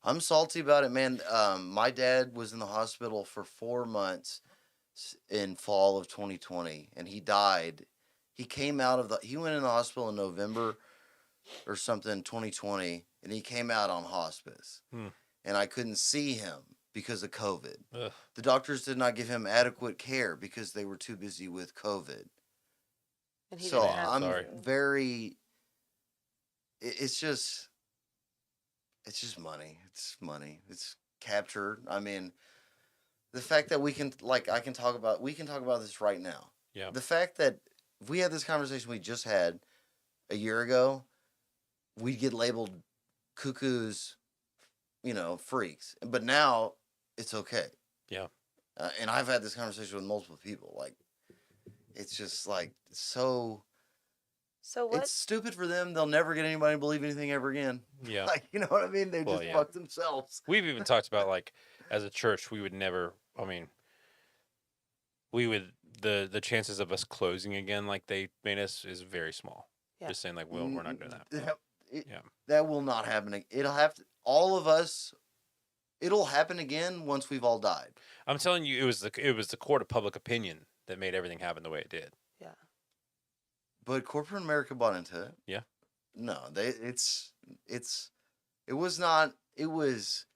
I'm salty about it, man. My dad was in the hospital for 4 months in fall of 2020, and he died. He went in the hospital in November or something 2020, and he came out on hospice. Hmm. And I couldn't see him because of COVID. Ugh. The doctors did not give him adequate care because they were too busy with COVID. And he So didn't have I'm Sorry. very. It's just money. It's money. It's captured. I mean, the fact that we can talk about this right now. Yeah. The fact that if we had this conversation we just had a year ago, we'd get labeled cuckoos, freaks. But now it's okay. Yeah. And I've had this conversation with multiple people. Like, it's just like so. So what? It's stupid for them. They'll never get anybody to believe anything ever again. Yeah. Like, you know what I mean? They Well, just yeah. fuck themselves. We've even talked about like as a church we would never the chances of us closing again like they made us is very small. Yeah. Just saying like we're not doing that. Yeah. That will not happen. It'll have to, all of us, it'll happen again once we've all died. I'm telling you it was the court of public opinion that made everything happen the way it did. But corporate America bought into it. Yeah. No, it was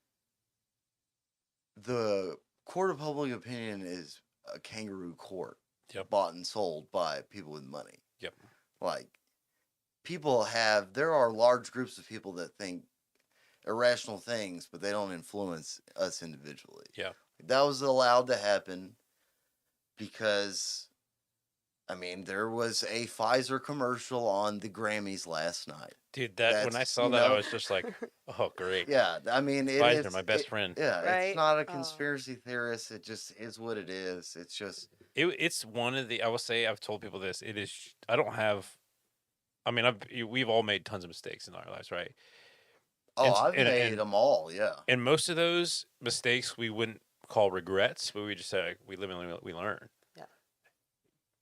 the court of public opinion is a kangaroo court. Yep. Bought and sold by people with money. Yep. Like, there are large groups of people that think irrational things, but they don't influence us individually. Yeah. That was allowed to happen because, I mean, there was a Pfizer commercial on the Grammys last night. Dude, when I That's, saw you that I know- was just like, oh great. Yeah, I mean, Pfizer, my best friend. Yeah, Right? it's not a Oh. conspiracy theorist. It just is what it is. It's just It's one of the I will say I've told people this. It is I don't have I mean we've all made tons of mistakes in our lives, right? And- I've and- made and- them all. Yeah, And most of those mistakes we wouldn't call regrets, but we just say like, we live and we learn. Yeah.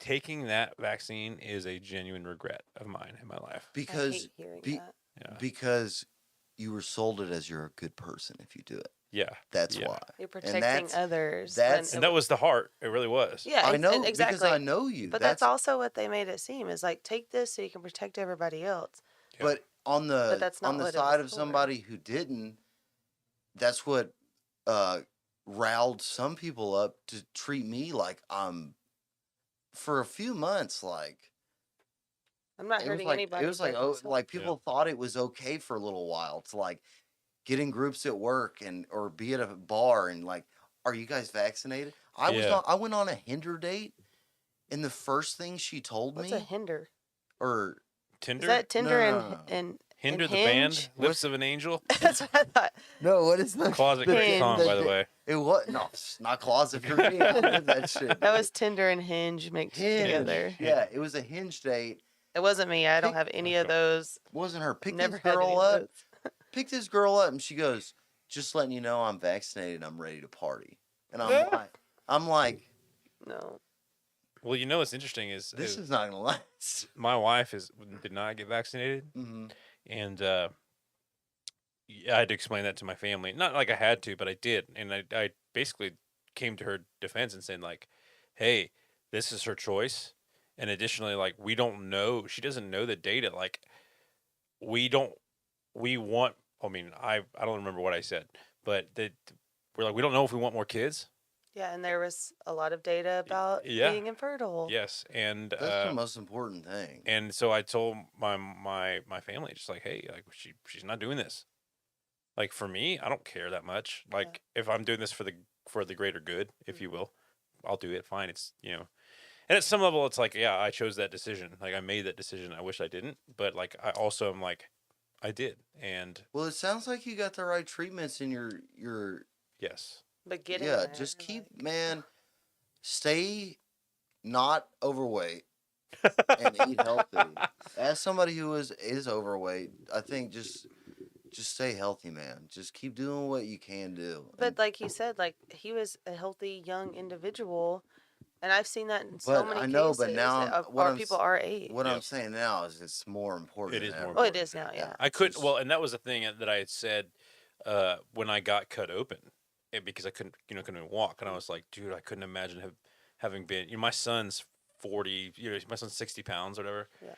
Taking that vaccine is a genuine regret of mine in my life. I because hate hearing be- that. Yeah. because you were sold it as you're a good person if you do it. Yeah. That's Yeah. why. You're protecting that's- others. that's- And that was the heart. It really was. yeah, I know and exactly. because I know you. But that's also what they made it seem is like take this so you can protect everybody else. Yeah. But on the that's not on the what it side was of for. somebody who didn't, that's what riled some people up to treat me like I'm for a few months like I'm not it was hurting like anybody. it was like but oh myself. like people thought it was okay for a little while to like get in groups at work or be at a bar and like, are you guys vaccinated? Yeah. I went on a Hinder date, and the first thing she told What's me a hinder? or Tinder? Is that Tinder no. and Hinder and the band? Hinge? Lips of an Angel? That's what I thought. no, what is the Closet the- Great song, by the the- way. It was no, it's not closet for me. I live that shit. That was Tinder and Hinge mixed Hinge. together. Yeah, it was a Hinge date, It wasn't me. I don't Pick- have any of those. Wasn't her. Pick Never this had any girl of up. those. Pick this girl up, and she goes, "Just letting you know, I'm vaccinated. I'm ready to party." And I'm like, No. Well, you know what's interesting this is not gonna last. my wife did not get vaccinated, Mm-hmm. and yeah, I had to explain that to my family. Not like I had to, but I did, and I basically came to her defense and saying like, "Hey, this is her choice." And additionally, like we don't know, she doesn't know the data. Like we don't, we want. I mean, I don't remember what I said, but we're like we don't know if we want more kids. Yeah, and there was a lot of data about yeah. being infertile. Yes, and That's the most important thing. and so I told my family just like, hey, like she's not doing this. Like for me, I don't care that much. Like if I'm doing this for the greater good, if you will, I'll do it. Fine. It's and at some level, it's like yeah, I chose that decision. Like I made that decision. I wish I didn't, but like I also am like, I did, and Well, it sounds like you got the right treatments in your. yes, But getting Yeah, there, just keep, like, man, stay not overweight and eat healthy. As somebody who is overweight, I think just stay healthy, man. Just keep doing what you can do. But like he said, like he was a healthy young individual, and I've seen that in so But many I know, cases but now of what I'm people our age. what I'm Yep. saying now is it's more important. It is than more ever. Well, it important. is now, yeah. I couldn't. Just- Well, and that was the thing that I had said when I got cut open, because I couldn't walk, and I was like, dude, I couldn't imagine having been. My son's 40. My son's 60 pounds, or whatever. Yeah.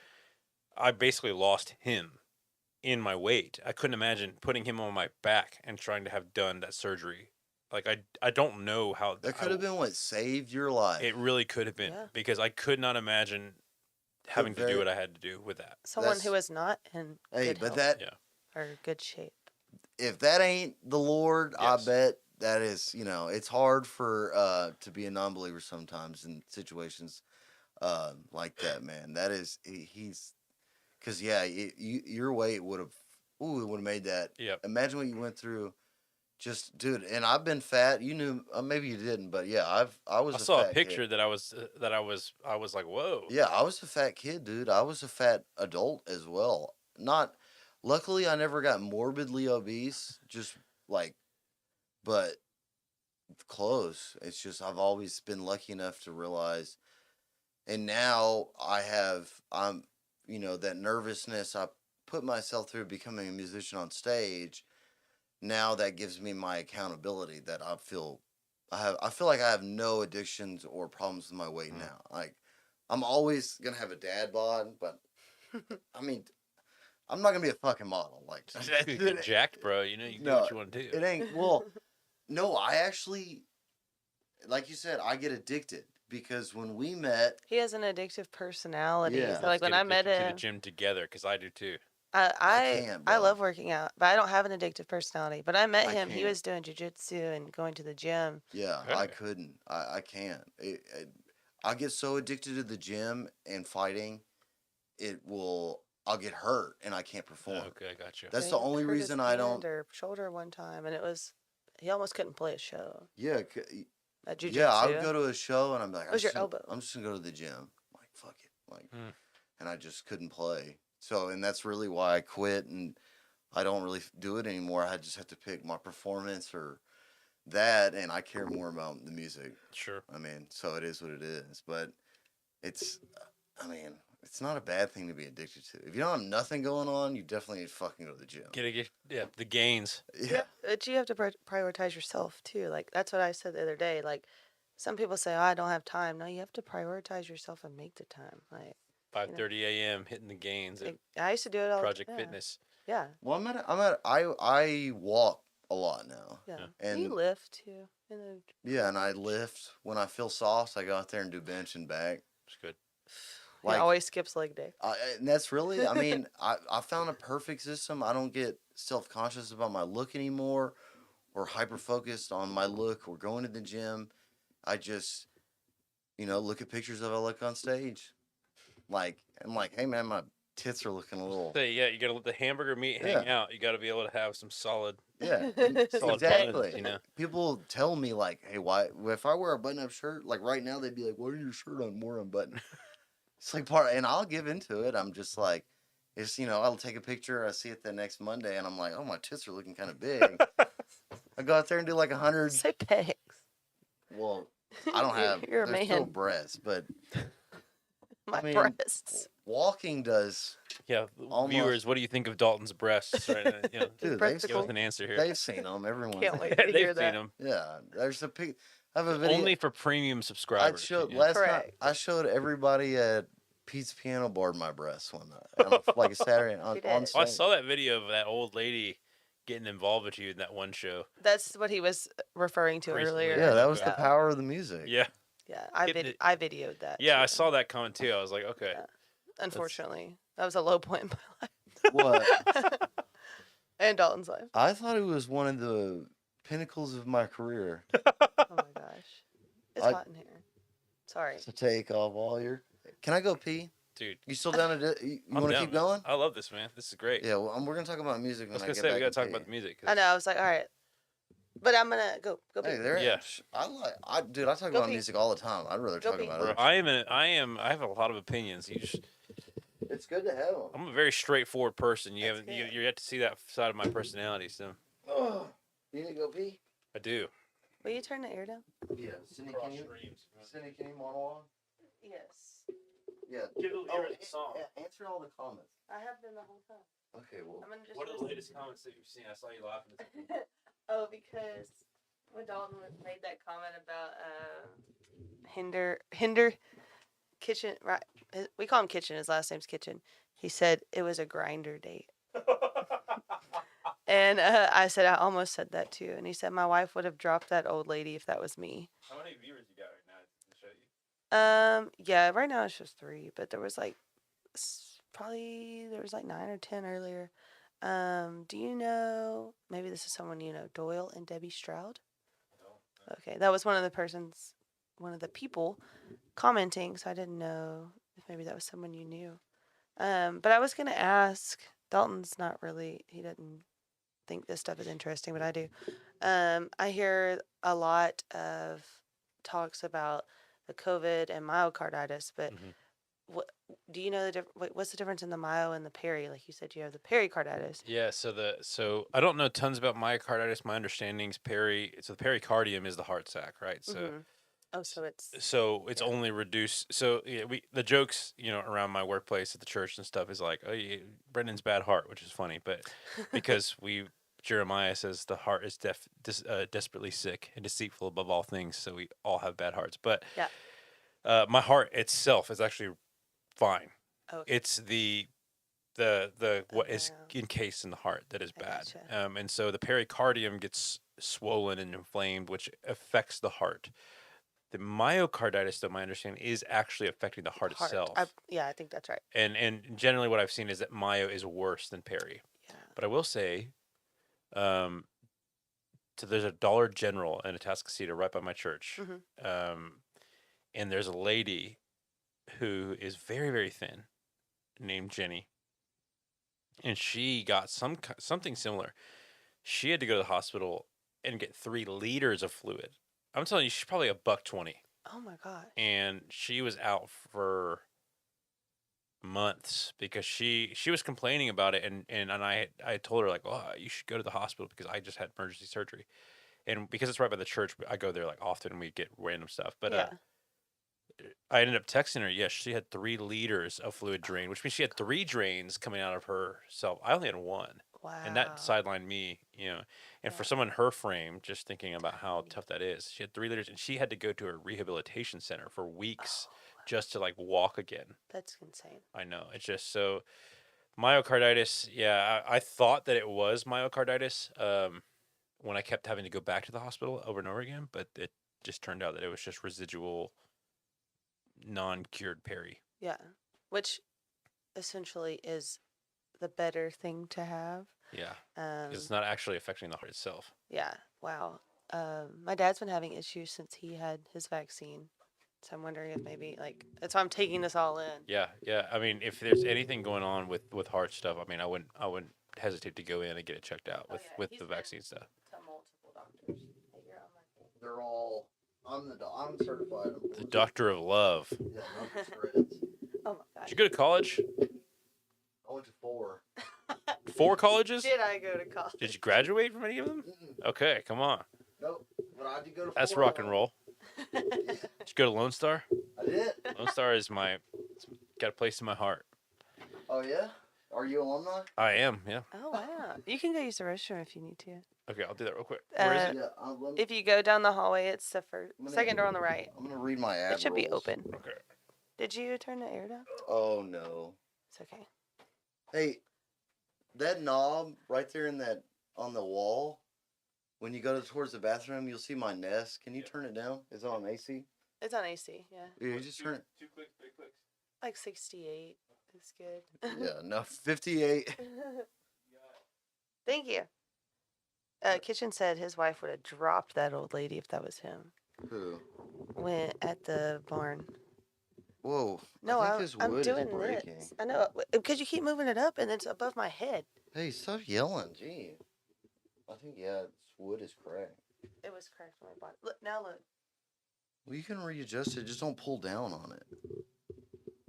I basically lost him in my weight. I couldn't imagine putting him on my back and trying to have done that surgery. Like I don't know how That could have been what saved your life. It really could have been Yeah. because I could not imagine having to do very- what I had to do with that. Someone That's- who is not in Hey, good but health that Yeah. or good shape. if that ain't the Lord, Yes. I bet that is. It's hard for to be a non-believer sometimes in situations like that, man. That is he's because your weight would have made that. Yep. Imagine what you went through. Just dude, and I've been fat. You knew maybe you didn't, but yeah, I was. I saw a fat picture Kid. that I was like, whoa. Yeah, I was a fat kid, dude. I was a fat adult as well. Not, luckily, I never got morbidly obese. Just like, but close. It's just I've always been lucky enough to realize, and now I'm that nervousness I put myself through becoming a musician on stage. Now that gives me my accountability that I feel like I have no addictions or problems with my weight Mm. now. Like I'm always gonna have a dad bod, but I mean I'm not gonna be a fucking model. Like You get jacked, bro. You do No, what you want to do. it ain't no, I actually like you said, I get addicted because when we met He has an addictive personality. Yeah. So like when Get I met addicted to him, the gym together because I do too. I can't, I bro. love working out, but I don't have an addictive personality. But I met I him. He can't. was doing jujitsu and going to the gym. Yeah, I Okay. couldn't. I can't. I get so addicted to the gym and fighting, I'll get hurt and I can't perform. Okay, I got you. That's Yeah, the he only hurt his reason I hand don't. or shoulder one time, and he almost couldn't play a show Yeah, at jujitsu. yeah. I would go to a show and I'm like, How's your elbow? I'm just gonna go to the gym. I'm like, fuck it, like, Hmm. and I just couldn't play. So, and that's really why I quit and I don't really do it anymore. I just have to pick my performance or that, and I care more about the music. Sure. I mean, so it is what it is. But it's not a bad thing to be addicted to. If you don't have nothing going on, you definitely need to fucking go to the gym. Get the gains. Yeah. But you have to prioritize yourself too. Like that's what I said the other day. Like some people say, "Oh, I don't have time." No, you have to prioritize yourself and make the time. Like 5:30 a.m. hitting the gains at I used to do it all. Project yeah. Fitness. Yeah, Well, I walk a lot now. yeah. And you lift too. In the, yeah, and I lift when I feel soft. I go out there and do bench and back. It's good. he Like, always skips leg day. and that's really, I mean, I found a perfect system. I don't get self conscious about my look anymore, or hyper focused on my look or going to the gym. I just, look at pictures of I look on stage. Like, I'm like, hey man, my tits are looking a little. So yeah, you gotta let the hamburger meat hang out. You gotta be able to have some solid. Yeah, Solid exactly. buttons, People tell me like, "Hey, why? If I wear a button-up shirt, like right now, they'd be like, why are your shirt more unbuttoned?" It's like part, and I'll give into it. I'm just like, it's I'll take a picture. I see it the next Monday, and I'm like, oh, my tits are looking kind of big. I go out there and do like 100. Say pecs. Well, I don't have. You're a There's still man. breasts, but My I mean, breasts. walking does. Yeah, Almost. viewers, what do you think of Dalton's breasts? Right? Dude, give us an answer here. they've seen them. Everyone. Can't wait to They've hear seen that. them. Yeah, there's a pic. I have a video. Only for premium I subscribers. showed yeah. last night. Correct. I showed everybody at Pete's Piano Bar my breasts one night, like a Saturday on You did. on Oh, I stage. saw that video of that old lady getting involved with you in that one show. That's what he was referring to Recently, earlier. Yeah, that was the Yeah. power of the music. Yeah, Yeah, Getting it- I videoed that. yeah, I too. saw that comment too. I was like, okay, Yeah. Unfortunately, that was a low point in my What? life. And Dalton's life. I thought it was one of the pinnacles of my career Oh my gosh, it's I- hot in here. Sorry. to take off all your. Can I go pee? dude. You still down to? You I'm want to down, keep man. going? I love this, man. This is great. Yeah, well, we're gonna talk about music I when was I gonna get say back. we gotta and talk pee. about the music. 'cause I know. I was like, all right, but I'm gonna go. Go. Hey, pee. there. Yeah. Dude, I talk Go about pee. music all the time. I'd rather Go talk pee. about bro, it. I have a lot of opinions. It's good to have them. I'm a very straightforward person. You That's haven't you good. yet to see that side of my personality. So You need to go pee? I do. Will you turn the air down? Yeah. Cindy, can you monologue? Yes. Yeah. Give a Oh, lyric song. answer all the comments. I have been the whole time. Okay, well. I'm gonna just. What are the listen. latest comments that you've seen? I saw you laughing. Oh, because when Dalton made that comment about hinder kitchen, right? We call him Kitchen. His last name's Kitchen. He said it was a grinder date, and I said I almost said that too. And he said my wife would have dropped that old lady if that was me. How many viewers you got right now to show you? Yeah, right now it's just 3, but there was like there was like 9 or 10 earlier. Do you know? Maybe this is someone you know. Doyle and Debbie Stroud. Okay, that was one of the people commenting, so I didn't know if maybe that was someone you knew. But I was gonna ask. Dalton's not really. He doesn't think this stuff is interesting, but I do. I hear a lot of talks about the COVID and myocarditis, but Mhm. what do you know what's the difference in the myo and the peri? Like you said, you have the pericarditis. Yeah, so I don't know tons about myocarditis. My understanding is so the pericardium is the heart sac, right? So Mhm. Oh, so it's it's only reduced. So yeah, the jokes around my workplace at the church and stuff is like, oh, yeah, Brendan's bad heart, which is funny, but because Jeremiah says the heart is desperately sick and deceitful above all things, so we all have bad hearts. But Yeah. My heart itself is actually fine. okay. It's the what is Okay. encased in the heart that is I bad. gotcha. And so the pericardium gets swollen and inflamed, which affects the heart. The myocarditis, though, my understanding is actually affecting the heart itself. I think that's right. And generally, what I've seen is that myo is worse than peri. Yeah. But I will say, there's a Dollar General in Atascocita right by my church, Mhm. and there's a lady who is very, very thin, named Jenny, and she got something similar. She had to go to the hospital and get 3 liters of fluid. I'm telling you, she's probably $120, Oh my god. and she was out for months because she was complaining about it, and I told her like, oh, you should go to the hospital because I just had emergency surgery, and because it's right by the church, I go there like often and we get random stuff. But Yeah. I ended up texting her. Yes, she had 3 liters of fluid drain, which means she had 3 drains coming out of herself. I only had 1. Wow. And that sidelined me, And for Yeah. someone her frame, just thinking about how tough that is, she had 3 liters, and she had to go to a rehabilitation center for weeks Oh, just to like walk again. that's insane. I know. It's just so myocarditis. Yeah, I thought that it was myocarditis when I kept having to go back to the hospital over and over again, but it just turned out that it was just residual, non-cured peri. Yeah. Which essentially is the better thing to have. Yeah, Um, it's not actually affecting the heart itself. yeah. Wow. My dad's been having issues since he had his vaccine. So I'm wondering if maybe that's why I'm taking this all in. Yeah. I mean, if there's anything going on with heart stuff, I mean, I wouldn't hesitate to go in and get it checked out Oh, yeah, with he's the been- vaccine stuff. To multiple doctors. Hey, you're on my thing. They're all. I'm certified. The doctor of love. Yeah, Dr. Threads. Oh my Did you god. go to college? I went to 4. 4 colleges? Did I go to college? Did you graduate from any of them? Okay, come on. Nope. But I did go to 4. That's rock and roll. Yeah, Did you go to Lone Star? I did. Lone Star is got a place in my heart. Oh, yeah? Are you alumni? I am, yeah. Oh wow. You can go use the restroom if you need to. Okay, I'll do that real quick. Where is it? Yeah. let me- If you go down the hallway, it's the I'm gonna- second door on the right. I'm going to read my ad It should be rules. open. Okay. Did you turn the air down? Oh, no. It's okay. Hey, that knob right there on the wall, when you go towards the bathroom, you'll see my Nest. Can you turn it down? Is it on AC? It's on AC, yeah. Yeah, you just turn it. 2 clicks, 3 clicks. Like 68 is good. Yeah, no, 58. Thank you. Kitchen said his wife would have dropped that old lady if that was him. Who? When at the barn. Whoa. No, I think this I'm wood doing is breaking. this. I know because you keep moving it up and it's above my head. Hey, stop yelling. Gee. I think, yeah, this wood is cracked. It was cracked on my body. Look now, look. Well, you can readjust it. Just don't pull down on it.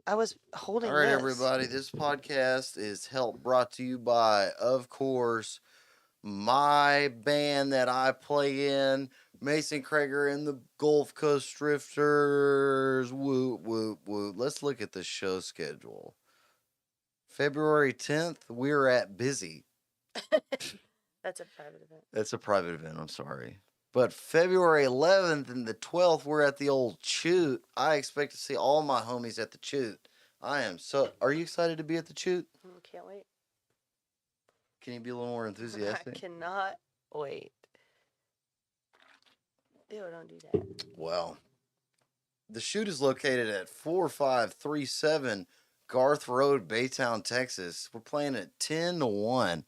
I was holding. All right, this. everybody. This podcast is brought to you by, of course, my band that I play in, Mason Krager and the Gulf Coast Drifters. Whoop, whoop, whoop. Let's look at the show schedule. February 10th, we're at Busy. That's a private event. That's a private event. I'm sorry. But February 11th and the 12th, we're at the old Choot. I expect to see all my homies at the Choot. I am so. Are you excited to be at the Choot? Can't wait. Can you be a little more I enthusiastic? cannot wait. Ew, don't do that. Well, the Shoot is located at 4537 Garth Road, Baytown, Texas. We're playing at 10 to 1.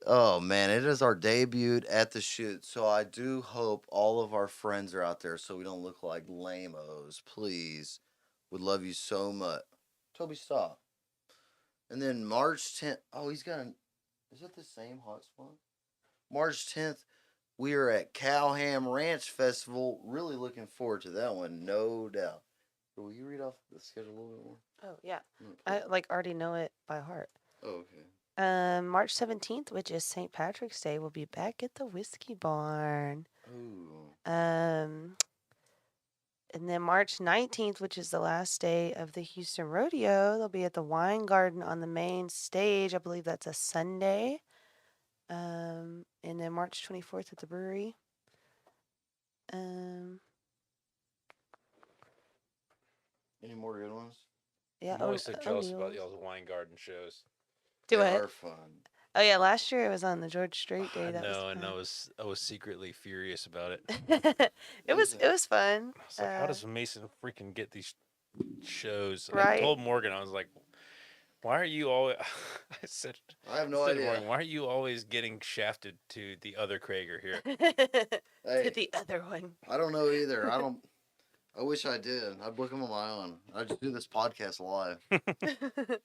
Oh, man, it is our debut at the Shoot. So I do hope all of our friends are out there so we don't look like lame-os. Please. Would love you so much. Toby, stop. And then March 10th. Oh, he's got is it the same hotspot? March 10th. We are at Cowham Ranch Festival. Really looking forward to that one, no doubt. Will you read off the schedule a little bit more? Oh yeah, I'm gonna pull I it. like already know it by heart. Oh, okay. March 17th, which is St. Patrick's Day, we'll be back at the Whiskey Barn. Ooh. And then March 19th, which is the last day of the Houston Rodeo, they'll be at the Wine Garden on the main stage. I believe that's a Sunday. And then March 24th at the brewery. Any more good ones? Yeah. I'm always so jealous about O'Neill's. y'all's wine garden shows. Do they it. are fun. Oh yeah, last year it was on the George Strait Day. I That know, was and fun. I was secretly furious about it. it was fun. I was like, how does Mason freaking get these shows? I Right. told Morgan, I was like, why are you always? I said, I have no said to idea. Morgan, why are you always getting shafted to the other Krager here? Hey, to the other one. I don't know either. I wish I did. I'd book them on my own. I'd just do this podcast live.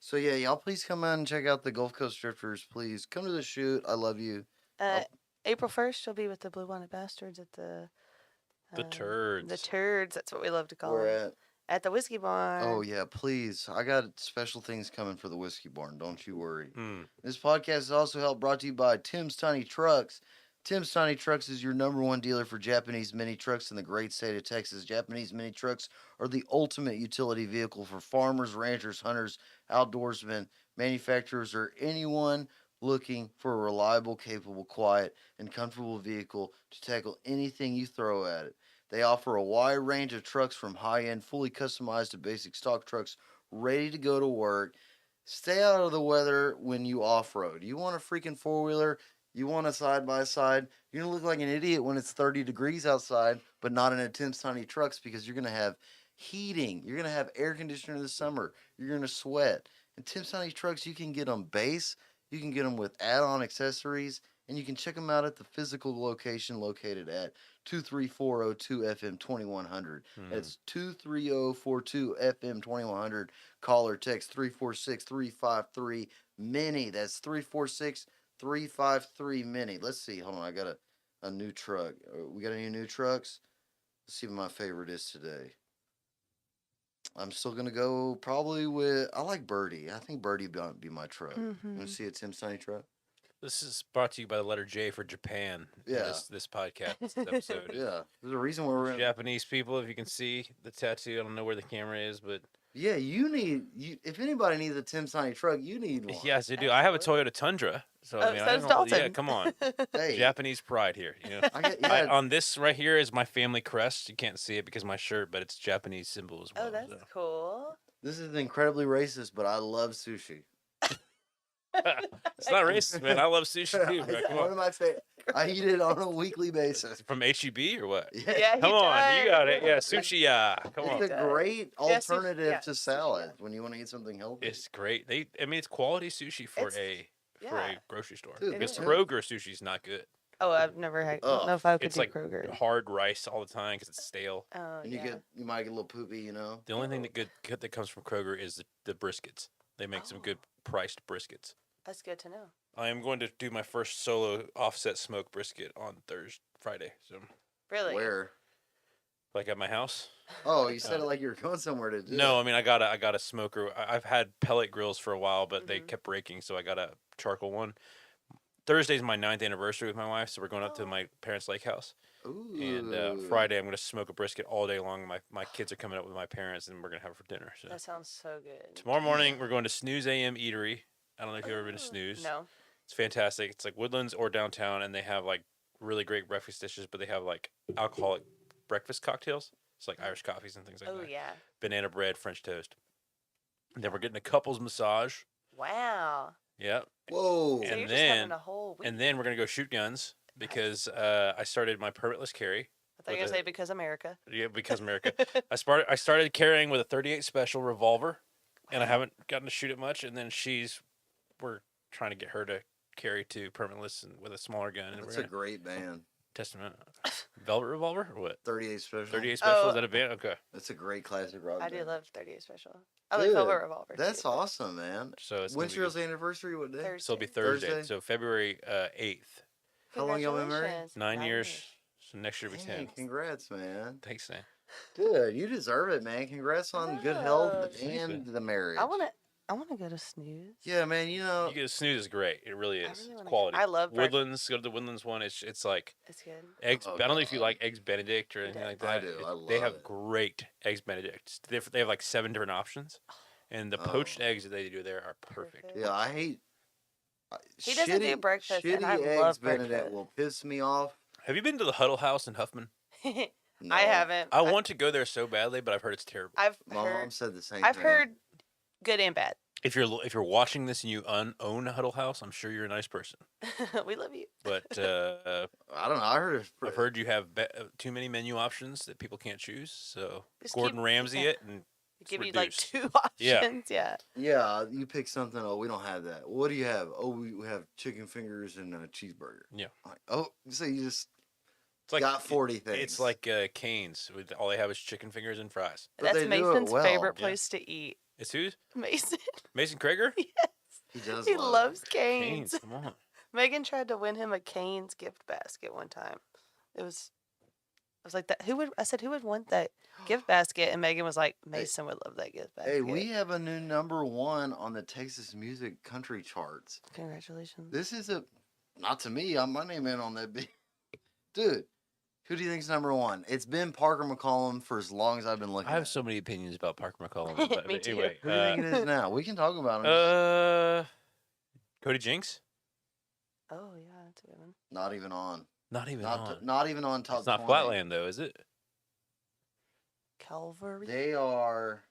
So yeah, y'all please come out and check out the Gulf Coast Drifters. Please come to the Shoot. I love you. April 1st, she'll be with the Blue Bonnet Bastards at the The turds. The turds. That's what we love to call We're them. at. At the Whiskey Barn. Oh yeah, please. I got special things coming for the Whiskey Barn. Don't you worry. Hmm. This podcast is also helped brought to you by Tim's Tiny Trucks. Tim's Tiny Trucks is your #1 dealer for Japanese mini trucks in the great state of Texas. Japanese mini trucks are the ultimate utility vehicle for farmers, ranchers, hunters, outdoorsmen, manufacturers, or anyone looking for a reliable, capable, quiet, and comfortable vehicle to tackle anything you throw at it. They offer a wide range of trucks from high-end, fully customized to basic stock trucks ready to go to work. Stay out of the weather when you off-road. You want a freaking four-wheeler? You want a side-by-side? You're going to look like an idiot when it's 30 degrees outside, but not in a Tim's Tiny Trucks because you're going to have heating. You're going to have air conditioner in the summer. You're going to sweat. In Tim's Tiny Trucks, you can get them base. You can get them with add-on accessories. And you can check them out at the physical location located at 23402 FM 2100. That's 23042 FM 2100. Call or text 346 353 Mini. That's 346 353 Mini. Let's see. Hold on. I got a new truck. We got any new trucks? Let's see what my favorite is today. I'm still gonna go probably with. I like Birdie. I think Birdie be my truck. You Mhm. want to see a Tim Sunny truck? This is brought to you by the letter J for Japan. in Yeah. This podcast this episode. Yeah. There's a reason why we're in. Japanese people, if you can see the tattoo, I don't know where the camera is, but Yeah, you need. If anybody needs a Tim Sunny truck, you need one. yes, I do. I have a Toyota Tundra, so I Oh, mean, so I does don't know- Dalton. yeah, come on, Hey, Japanese pride here. You know, I get, yeah, on this right here is my family crest. You can't see it because of my shirt, but it's Japanese symbol as well. Oh, that's so. cool. this is incredibly racist, but I love sushi. It's not racist, man. I love sushi too, bro. Come One on. of my I eat it on a weekly basis. From HEB or what? Yeah, Yeah, he Come on, you does. got it. Yeah, sushi. Yeah, come on. it's a great Yeah, sushi- alternative yeah, to sushi, salad yeah. when you want to eat something healthy. It's great. I mean, it's quality sushi for It's- for a yeah. grocery store. Dude, Because yeah. Kroger sushi's not good. Oh, I've never had. I Ugh. don't know if I could It's do like Kroger. hard rice all the time because it's stale. Oh, and yeah. you might get a little poopy, you know. The only thing good that comes from Kroger is the briskets. They make some good priced briskets. That's good to know. I am going to do my first solo offset smoke brisket on Friday. So, Really? Where? like at my house. Oh, you said it like you were going somewhere to do No, it. I mean I got a smoker. I've had pellet grills for a while, but they Mhm. kept breaking, so I got a charcoal one. Thursday's my 9th anniversary with my wife, so we're going up to Oh. my parents' lake house. Ooh. And Friday I'm going to smoke a brisket all day long. My kids are coming up with my parents, and we're going to have it for dinner. So That sounds so good. tomorrow morning we're going to Snooze AM Eatery. I don't know if you've ever been to Ooh, Snooze. No. It's fantastic. It's like Woodlands or downtown, and they have like really great breakfast dishes, but they have like alcoholic breakfast cocktails. It's like Irish coffees and things like Oh that. yeah. Banana bread, French toast. And then we're getting a couples massage. Wow. Yep. Whoa. So And you're just having then- a whole week. And then we're gonna go shoot guns because I started my permitless carry. I thought you were with gonna say because America. Yeah, because America. I started carrying with a 38 special revolver, and I haven't gotten to shoot it much. And then we're trying to get her to carry to permitless and with a smaller gun. And That's we're a gonna great band. test them out. Velvet revolver or what? 38 Special. 38 special Oh. is that a band? Okay. That's a great classic rock I do band. love 38 Special. I like Dude, Velvet Revolver. That's too. awesome, man. So it's When's gonna be your anniversary? What day? Thursday. So it'll be Thursday. Thursday? So February 8th. How long y'all been married? Congratulations. 9 years. So next year will be Hey, 10. congrats, man. Thanks, man. Dude, you deserve it, man. Congrats on good health Oh, thanks, and the marriage. I wanna go to Snooze. Yeah, man. You know, You get a Snooze is great. It really I is. really It's wanna go. quality. I love breakfast. Woodlands. Go to the Woodlands one. It's like It's good. eggs. Oh, I don't know if you God. like eggs Benedict or anything do. like that. I do. I They love have it. great eggs Benedict. They have like 7 different options, and the poached Oh. eggs that they do there are perfect. Perfect. yeah, I hate. He doesn't do breakfast, and Shitty I eggs love Benedict breakfast. will piss me off. Have you been to the Huddle House in Huffman? No. I haven't. I want to go there so badly, but I've heard it's terrible. I've My mom heard. said the same I've thing. heard good and bad. If you're watching this and you own a Huddle House, I'm sure you're a nice person. We love you. But I don't know. I heard it. I've heard you have too many menu options that people can't choose. So Just Gordon keep- Ramsay yeah. it and it's Give you like reduced. 2 Yeah. options. Yeah. Yeah, you pick something. Oh, we don't have that. What do you have? Oh, we have chicken fingers and a cheeseburger. Yeah. Like, oh, so you just it's like got 40 things. It's like Cane's. With all they have is chicken fingers and fries. But That's they do it Mason's well. favorite Yeah. place to eat. It's who's? Mason. Mason Krager? Yes. He does. He love it. loves Canes. Cane's. Come on. Megan tried to win him a Canes gift basket one time. I was like that. I said who would want that gift basket? And Megan was like, Mason would love that gift basket. Hey, we have a new #1 on the Texas Music Country charts. Congratulations. This is not to me. My name ain't on that big. Dude, who do you think's #1? It's been Parker McCollum for as long as I've been looking. I have at so many opinions about Parker McCollum. But, Me but too. anyway, Who do you think it is now? We can talk about him. Cody Jinks? Oh yeah, that's a good one. Not even on. Not even on. Not even on top. It's not 20. Flatland though, is it? Calvary. They are.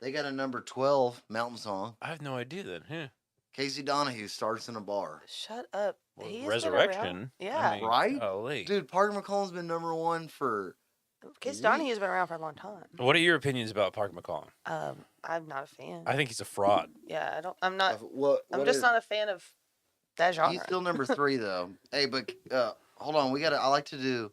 They got a #12 Mountain Song. I have no idea then. Yeah. Casey Donahue starts in a bar. Shut up. Well, He has been Resurrection. around. Yeah. Right? Golly. Dude, Parker McCollum's been #1 for. Case we- Donahue's been around for a long time. What are your opinions about Parker McCollum? I'm not a fan. I think he's a fraud. Yeah, I don't. I'm not. What? I'm what just is- not a fan of that genre. He's still #3 though. Hey, but hold on. I like to do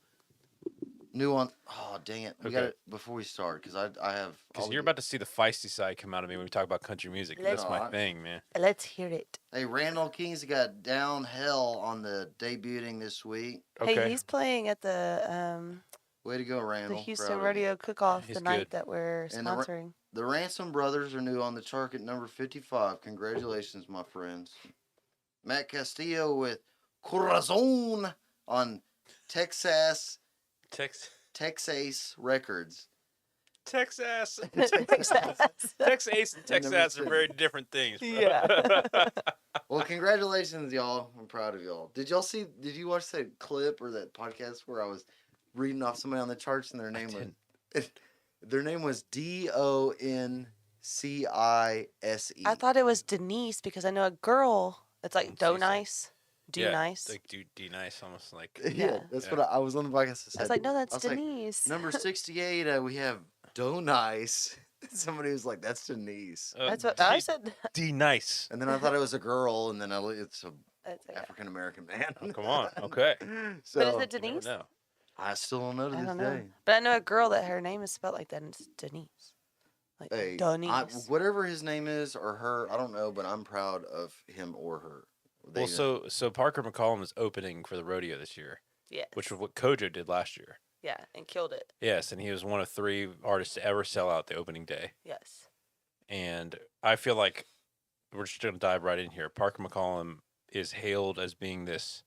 new on. Oh dang it! We got Okay. it before we start because I have. Because you're about to see the feisty side come out of me when we talk about country music. Let's- That's my No, thing, man. Let's hear it. Hey, Randall King's got Down Hell on the debuting this week. Okay. Hey, he's playing at the Way to go, The Randall. Houston Proud of you. Rodeo Cook-Off, He's the night good. that we're And the ra- sponsoring. The Ransom Brothers are new on the chart at number 55. Congratulations, my friends. Matt Castillo with Corazon on Texas Records. Texas. Texas. Texas and And number Texas are two. very different things. Bro. Yeah. Well, congratulations, y'all. I'm proud of y'all. Did you watch that clip or that podcast where I was reading off somebody on the charts and their name was Doncie? I thought it was Denise because I know a girl. It's like What's he Do say? Nice. Do Yeah, Nice. Like do nice, almost like. Yeah, Yeah. that's Yeah. what I was on the podcast. I was like, no, that's I was like, Denise. number 68, we have Do Nice. Somebody was like, that's Denise. That's what I said. D nice. And then I thought it was a girl, and then it's a It's like, African American man. Oh, come on. Okay. So but is it You never Denise? know. I still don't know to I this don't know. day. But I know a girl that her name is spelled like that, and it's Denise. Like Hey, Denise. whatever his name is or her, I don't know, but I'm proud of him or her. They- Well, so Parker McCollum is opening for the rodeo this year, Yes. which was what Kojo did last year. Yeah, and killed it. Yes, and he was one of 3 artists to ever sell out the opening day. Yes. And I feel like we're just going to dive right in here. Parker McCollum is hailed as being this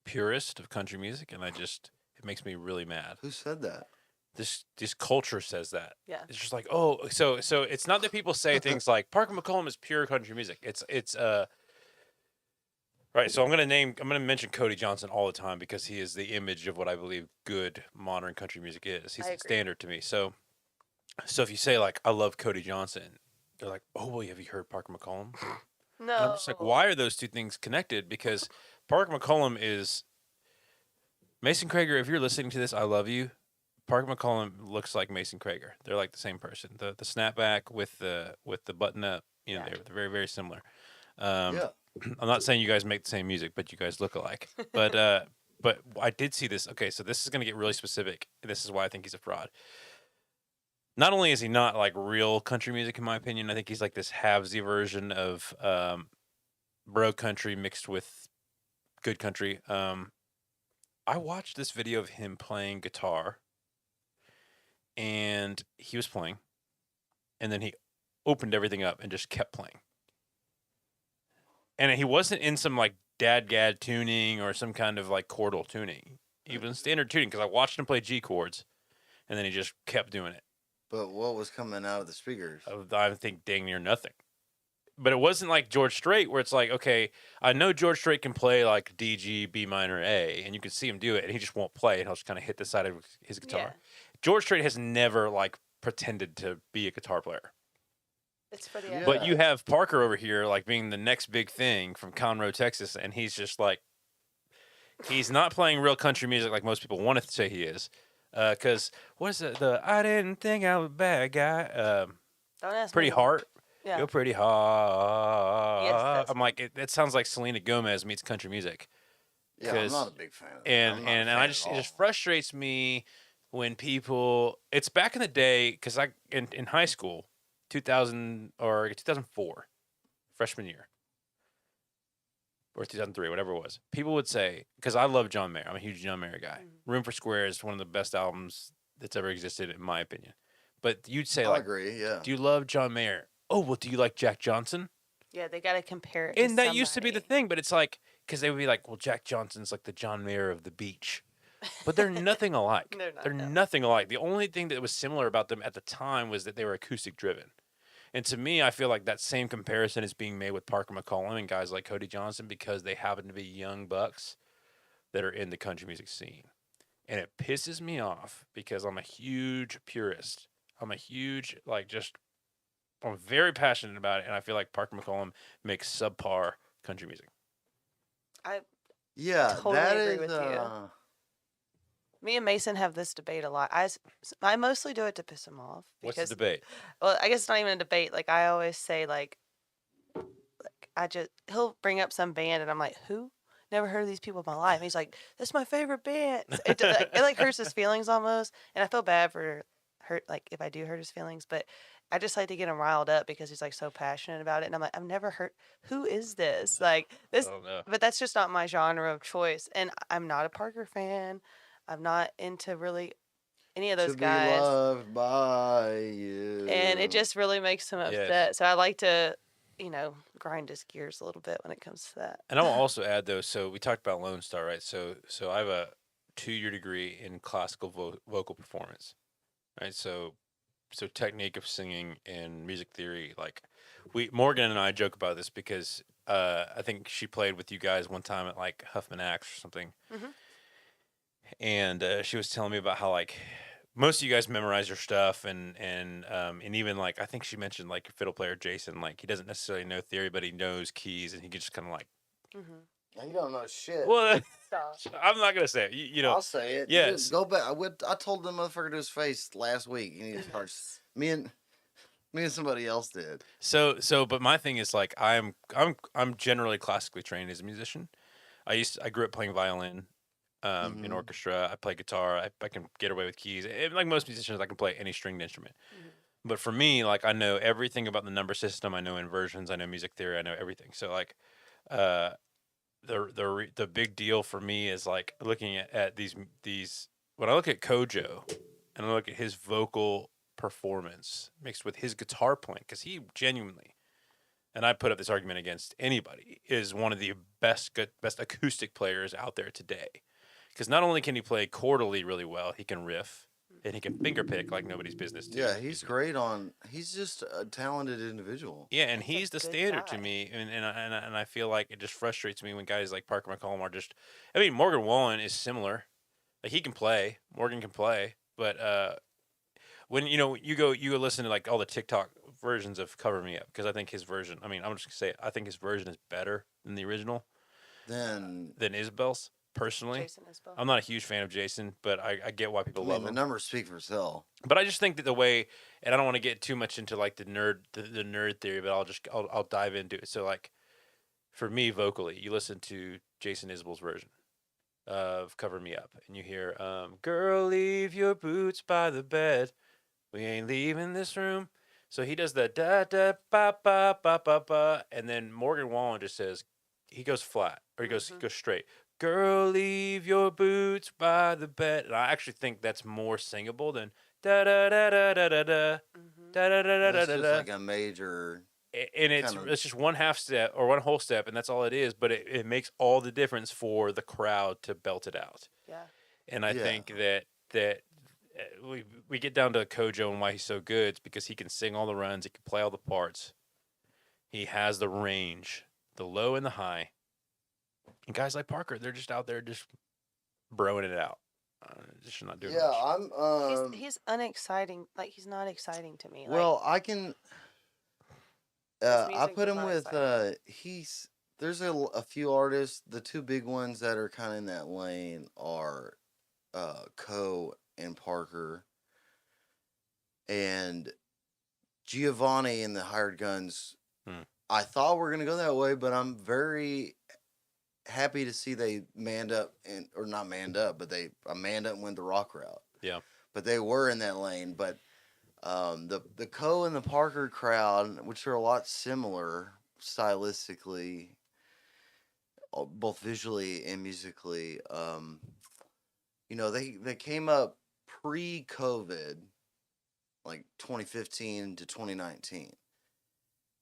purist of country music, and it makes me really mad. Who said that? This culture says that. Yeah. It's just like, oh, so it's not that people say things like Parker McCollum is pure country music. It's right. So I'm gonna mention Cody Johnson all the time because he is the image of what I believe good modern country music is. He's I the agree. standard to me. So if you say like I love Cody Johnson, they're like, oh well, have you heard Parker McCollum? No. And I'm just like, why are those two things connected? Because Parker McCollum is Mason Krager. If you're listening to this, I love you. Parker McCollum looks like Mason Krager. They're like the same person. The snapback with the button up. You know, Yeah. they're very very similar. Yeah. I'm not saying you guys make the same music, but you guys look alike. But I did see this. Okay, so this is gonna get really specific. This is why I think he's a fraud. Not only is he not like real country music, in my opinion, I think he's like this halvesy version of bro country mixed with good country. I watched this video of him playing guitar, and he was playing, and then he opened everything up and just kept playing. And he wasn't in some like dadgad tuning or some kind of like chordal tuning. He was in standard tuning because I watched him play G chords, and then he just kept doing it. But what was coming out of the speakers? I think dang near nothing. But it wasn't like George Strait where it's like, okay, I know George Strait can play like D, G, B minor, A, and you can see him do it, and he just won't play, and he'll just kind of hit the side of his guitar. Yeah. George Strait has never like pretended to be a guitar player. It's for the Yeah. But you have Parker over here like being the next big thing from Conroe, Texas, and he's just like, he's not playing real country music like most people want to say he is. Because what is it? The I didn't think I was a bad guy. Don't ask Pretty me. Heart. Yeah. You're pretty hard. that's- I'm like, it sounds like Selena Gomez meets country music. Yeah, I'm 'Cause- not a big fan of that. And I'm not a and fan I at just it all. just frustrates me when people. It's back in the day because in high school, 2004, freshman year, or 2003, whatever it was. People would say because I love John Mayer. I'm a huge John Mayer guy. Room for Square is one of the best albums that's ever existed in my opinion. But you'd say I like, agree. Yeah. do you love John Mayer? Oh well, do you like Jack Johnson? Yeah, they got to compare it. And to that used to be the somebody. thing, but it's like because they would be like, well, Jack Johnson's like the John Mayer of the beach, but they're nothing alike. They're not, They're no. nothing alike. The only thing that was similar about them at the time was that they were acoustic driven. And to me, I feel like that same comparison is being made with Parker McCollum and guys like Cody Johnson because they happen to be young bucks that are in the country music scene. And it pisses me off because I'm a huge purist. I'm a huge, I'm very passionate about it. And I feel like Parker McCollum makes subpar country music. Yeah, Totally that agree is. with you. Me and Mason have this debate a lot. I mostly do it to piss him off What's because the debate? well, I guess it's not even a debate. Like I always say, like he'll bring up some band, and I'm like, who? Never heard of these people in my life. And he's like, that's my favorite band. It like hurts his feelings almost, and I feel bad for if I do hurt his feelings, but I just like to get him riled up because he's like so passionate about it, and I'm like, I've never heard. Who is this? Like this, I don't know. but that's just not my genre of choice, and I'm not a Parker fan. I'm not into really any of To those be guys, loved by you. and it just really makes him Yes. upset. So I like to, grind his gears a little bit when it comes to that. And I'll also add though. So we talked about Lone Star, right? So I have a 2-year degree in classical vocal performance, right? So technique of singing and music theory. Like Morgan and I joke about this because I think she played with you guys one time at like Huffman Axe or something, Mhm. and she was telling me about how like most of you guys memorize your stuff and even like I think she mentioned like your fiddle player Jason, like he doesn't necessarily know theory but he knows keys and he can just kind of like You don't know shit. well Stop. I'm not gonna say it. You know I'll say it. yes. Just go back. I told the motherfucker to his face last week. You need to start. Me and somebody else did. So but my thing is like I'm generally classically trained as a musician. I grew up playing violin in Mhm. orchestra. I play guitar. I can get away with keys. Like most musicians, I can play any stringed instrument. But for me, like I know everything about the number system. I know inversions. I know music theory. I know everything. So like, uh, the big deal for me is like looking at these when I look at Kojo and I look at his vocal performance mixed with his guitar playing because he genuinely, and I put up this argument against anybody, is one of the best acoustic players out there today. Because not only can he play chordally really well, he can riff and he can finger pick like nobody's business too. Yeah, he's great on. He's just a talented individual. Yeah, and He's a he's the good standard to guy. me, and I feel like it just frustrates me when guys like Parker McCollum are just. I mean, Morgan Wallen is similar. Like he can play, Morgan can play, but when you go listen to like all the TikTok versions of Cover Me Up because I think his version. I mean, I'm just gonna say it, I think his version is better than the original Then than Isabel's. Personally, Jason Isbell. I'm not a huge fan of Jason, but I get why people I mean, love the him. numbers speak for itself. But I just think that the way, and I don't want to get too much into like the nerd theory, but I'll dive into it. So like, for me vocally, you listen to Jason Isbell's version of "Cover Me Up," and you hear, "Girl, leave your boots by the bed. We ain't leaving this room." So he does the da da ba ba ba ba ba, and then Morgan Wallen just says, he goes flat or he goes straight. Girl, leave your boots by the bed. And I actually think that's more singable than da da da da da da da da da da da da It's da just da. like a major. And kinda- it's just one half step or one whole step, and that's all it is. But it makes all the difference for the crowd to belt it out. Yeah. And I Yeah. think that we get down to Kojo and why he's so good. It's because he can sing all the runs, he can play all the parts, he has the range, the low and the high. And guys like Parker, they're just out there just broing it out, just not doing Yeah, much. I'm. He's unexciting. Like he's not exciting to me. Well, I can. I music put does him not with. excite There's a few artists. The two big ones that are kind of in that lane are, Co and Parker, and Giovanni and the Hired Guns. Hmm. I thought we are gonna go that way, but I'm very happy to see they manned up or not manned up, but they manned up and went the rock route. Yeah. But they were in that lane. But the Co and the Parker crowd, which are a lot similar stylistically, both visually and musically, they came up pre-COVID, like 2015 to 2019,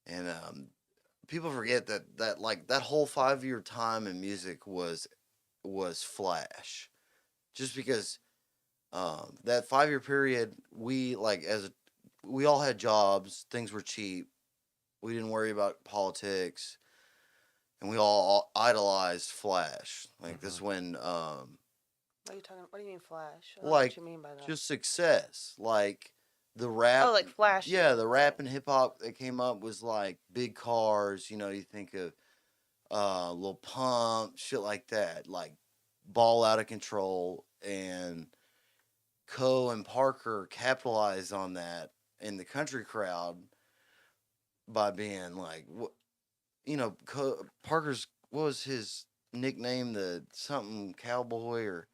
and people forget that like that whole 5-year time in music was flash, just because that 5-year period we all had jobs, things were cheap, we didn't worry about politics, and we all idolized Flash. Like this when What are you talking? What do you mean flash? I don't know like what you mean by that? just success, like the rap. Oh, like flashy. Yeah, the rap Right. and hip hop that came up was like big cars. You think of Lil Pump, shit like that, like Ball Out of Control, and Co and Parker capitalized on that in the country crowd by being like, Parker's, what was his nickname? The something cowboy, or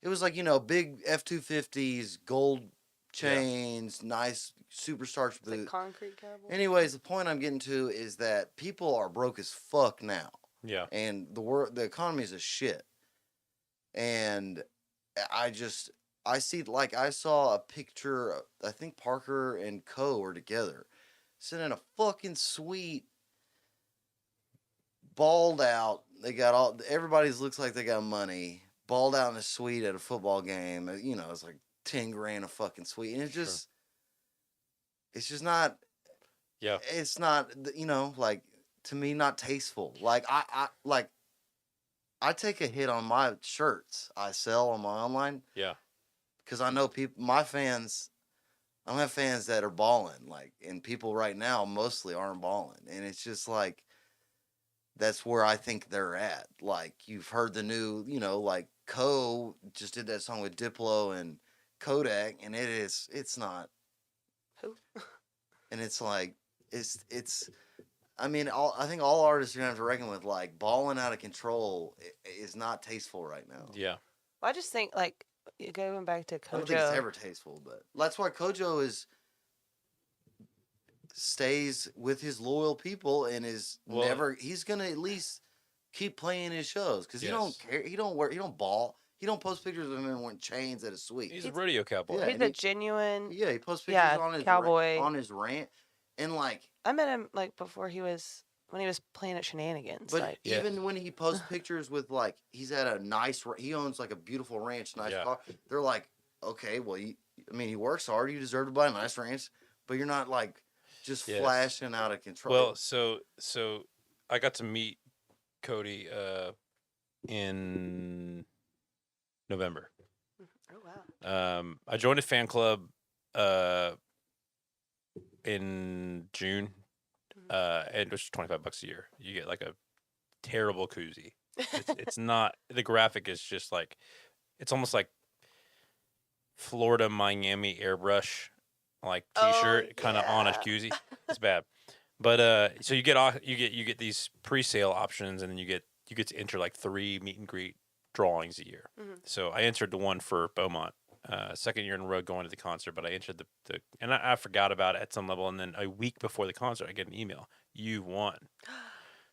it was like big F-250s, gold chains, nice superstarched It's like boot. concrete cowboy. Anyways, the point I'm getting to is that people are broke as fuck now, Yeah. and the economy is a shit. And I see, like, I saw a picture. I think Parker and Co were together, sitting in a fucking suite, balled out. They got all, everybody's looks like they got money, balled out in a suite at a football game. You know, it's like 10 grand a fucking suite, and Sure. it's just not. Yeah. It's not, you know, like, to me, not tasteful. Like, I take a hit on my shirts I sell on my online. Yeah. Because I know people, my fans, I don't have fans that are balling, like, and people right now mostly aren't balling, and it's just like, that's where I think they're at. Like, you've heard the new, you know, like, Co just did that song with Diplo and Kodak, and it's not, Who? and it's like, it's. I mean, I think all artists are gonna have to reckon with, like, balling out of control is not tasteful right now. Yeah. Well, I just think like going back to I don't think it's Kojo. ever tasteful, but that's why Kojo stays with his loyal people and is Well- never. He's gonna at least keep playing his shows because he don't Yes. care. He don't wear. He don't ball. He don't post pictures of him wearing chains at a suite. He's a rodeo cowboy. Yeah, He's and a he- genuine. Yeah, he posts pictures Yeah, on his cowboy. on his rant, and like, I met him like before when he was playing at Shenanigans. but like, Yeah. even when he posts pictures with, like, he's at a nice. He owns like a beautiful ranch, nice Yeah. car. They're like, okay, well, I mean, he works hard. You deserve to buy a nice ranch, but you're not like just Yes. flashing out of control. Well, so I got to meet Cody in November. oh wow. I joined a fan club in June, and it was $25 a year. You get like a terrible koozie. It's not, the graphic is just like, it's almost like Florida Miami airbrush like Oh, T-shirt kind of on a yeah. koozie. It's bad. But so you get these pre-sale options, and then you get to enter like 3 meet and greet drawings a year. Mhm. So I entered the one for Beaumont, second year in a row going to the concert. But I entered the and I forgot about it at some level, and then a week before the concert, I get an email, "You won."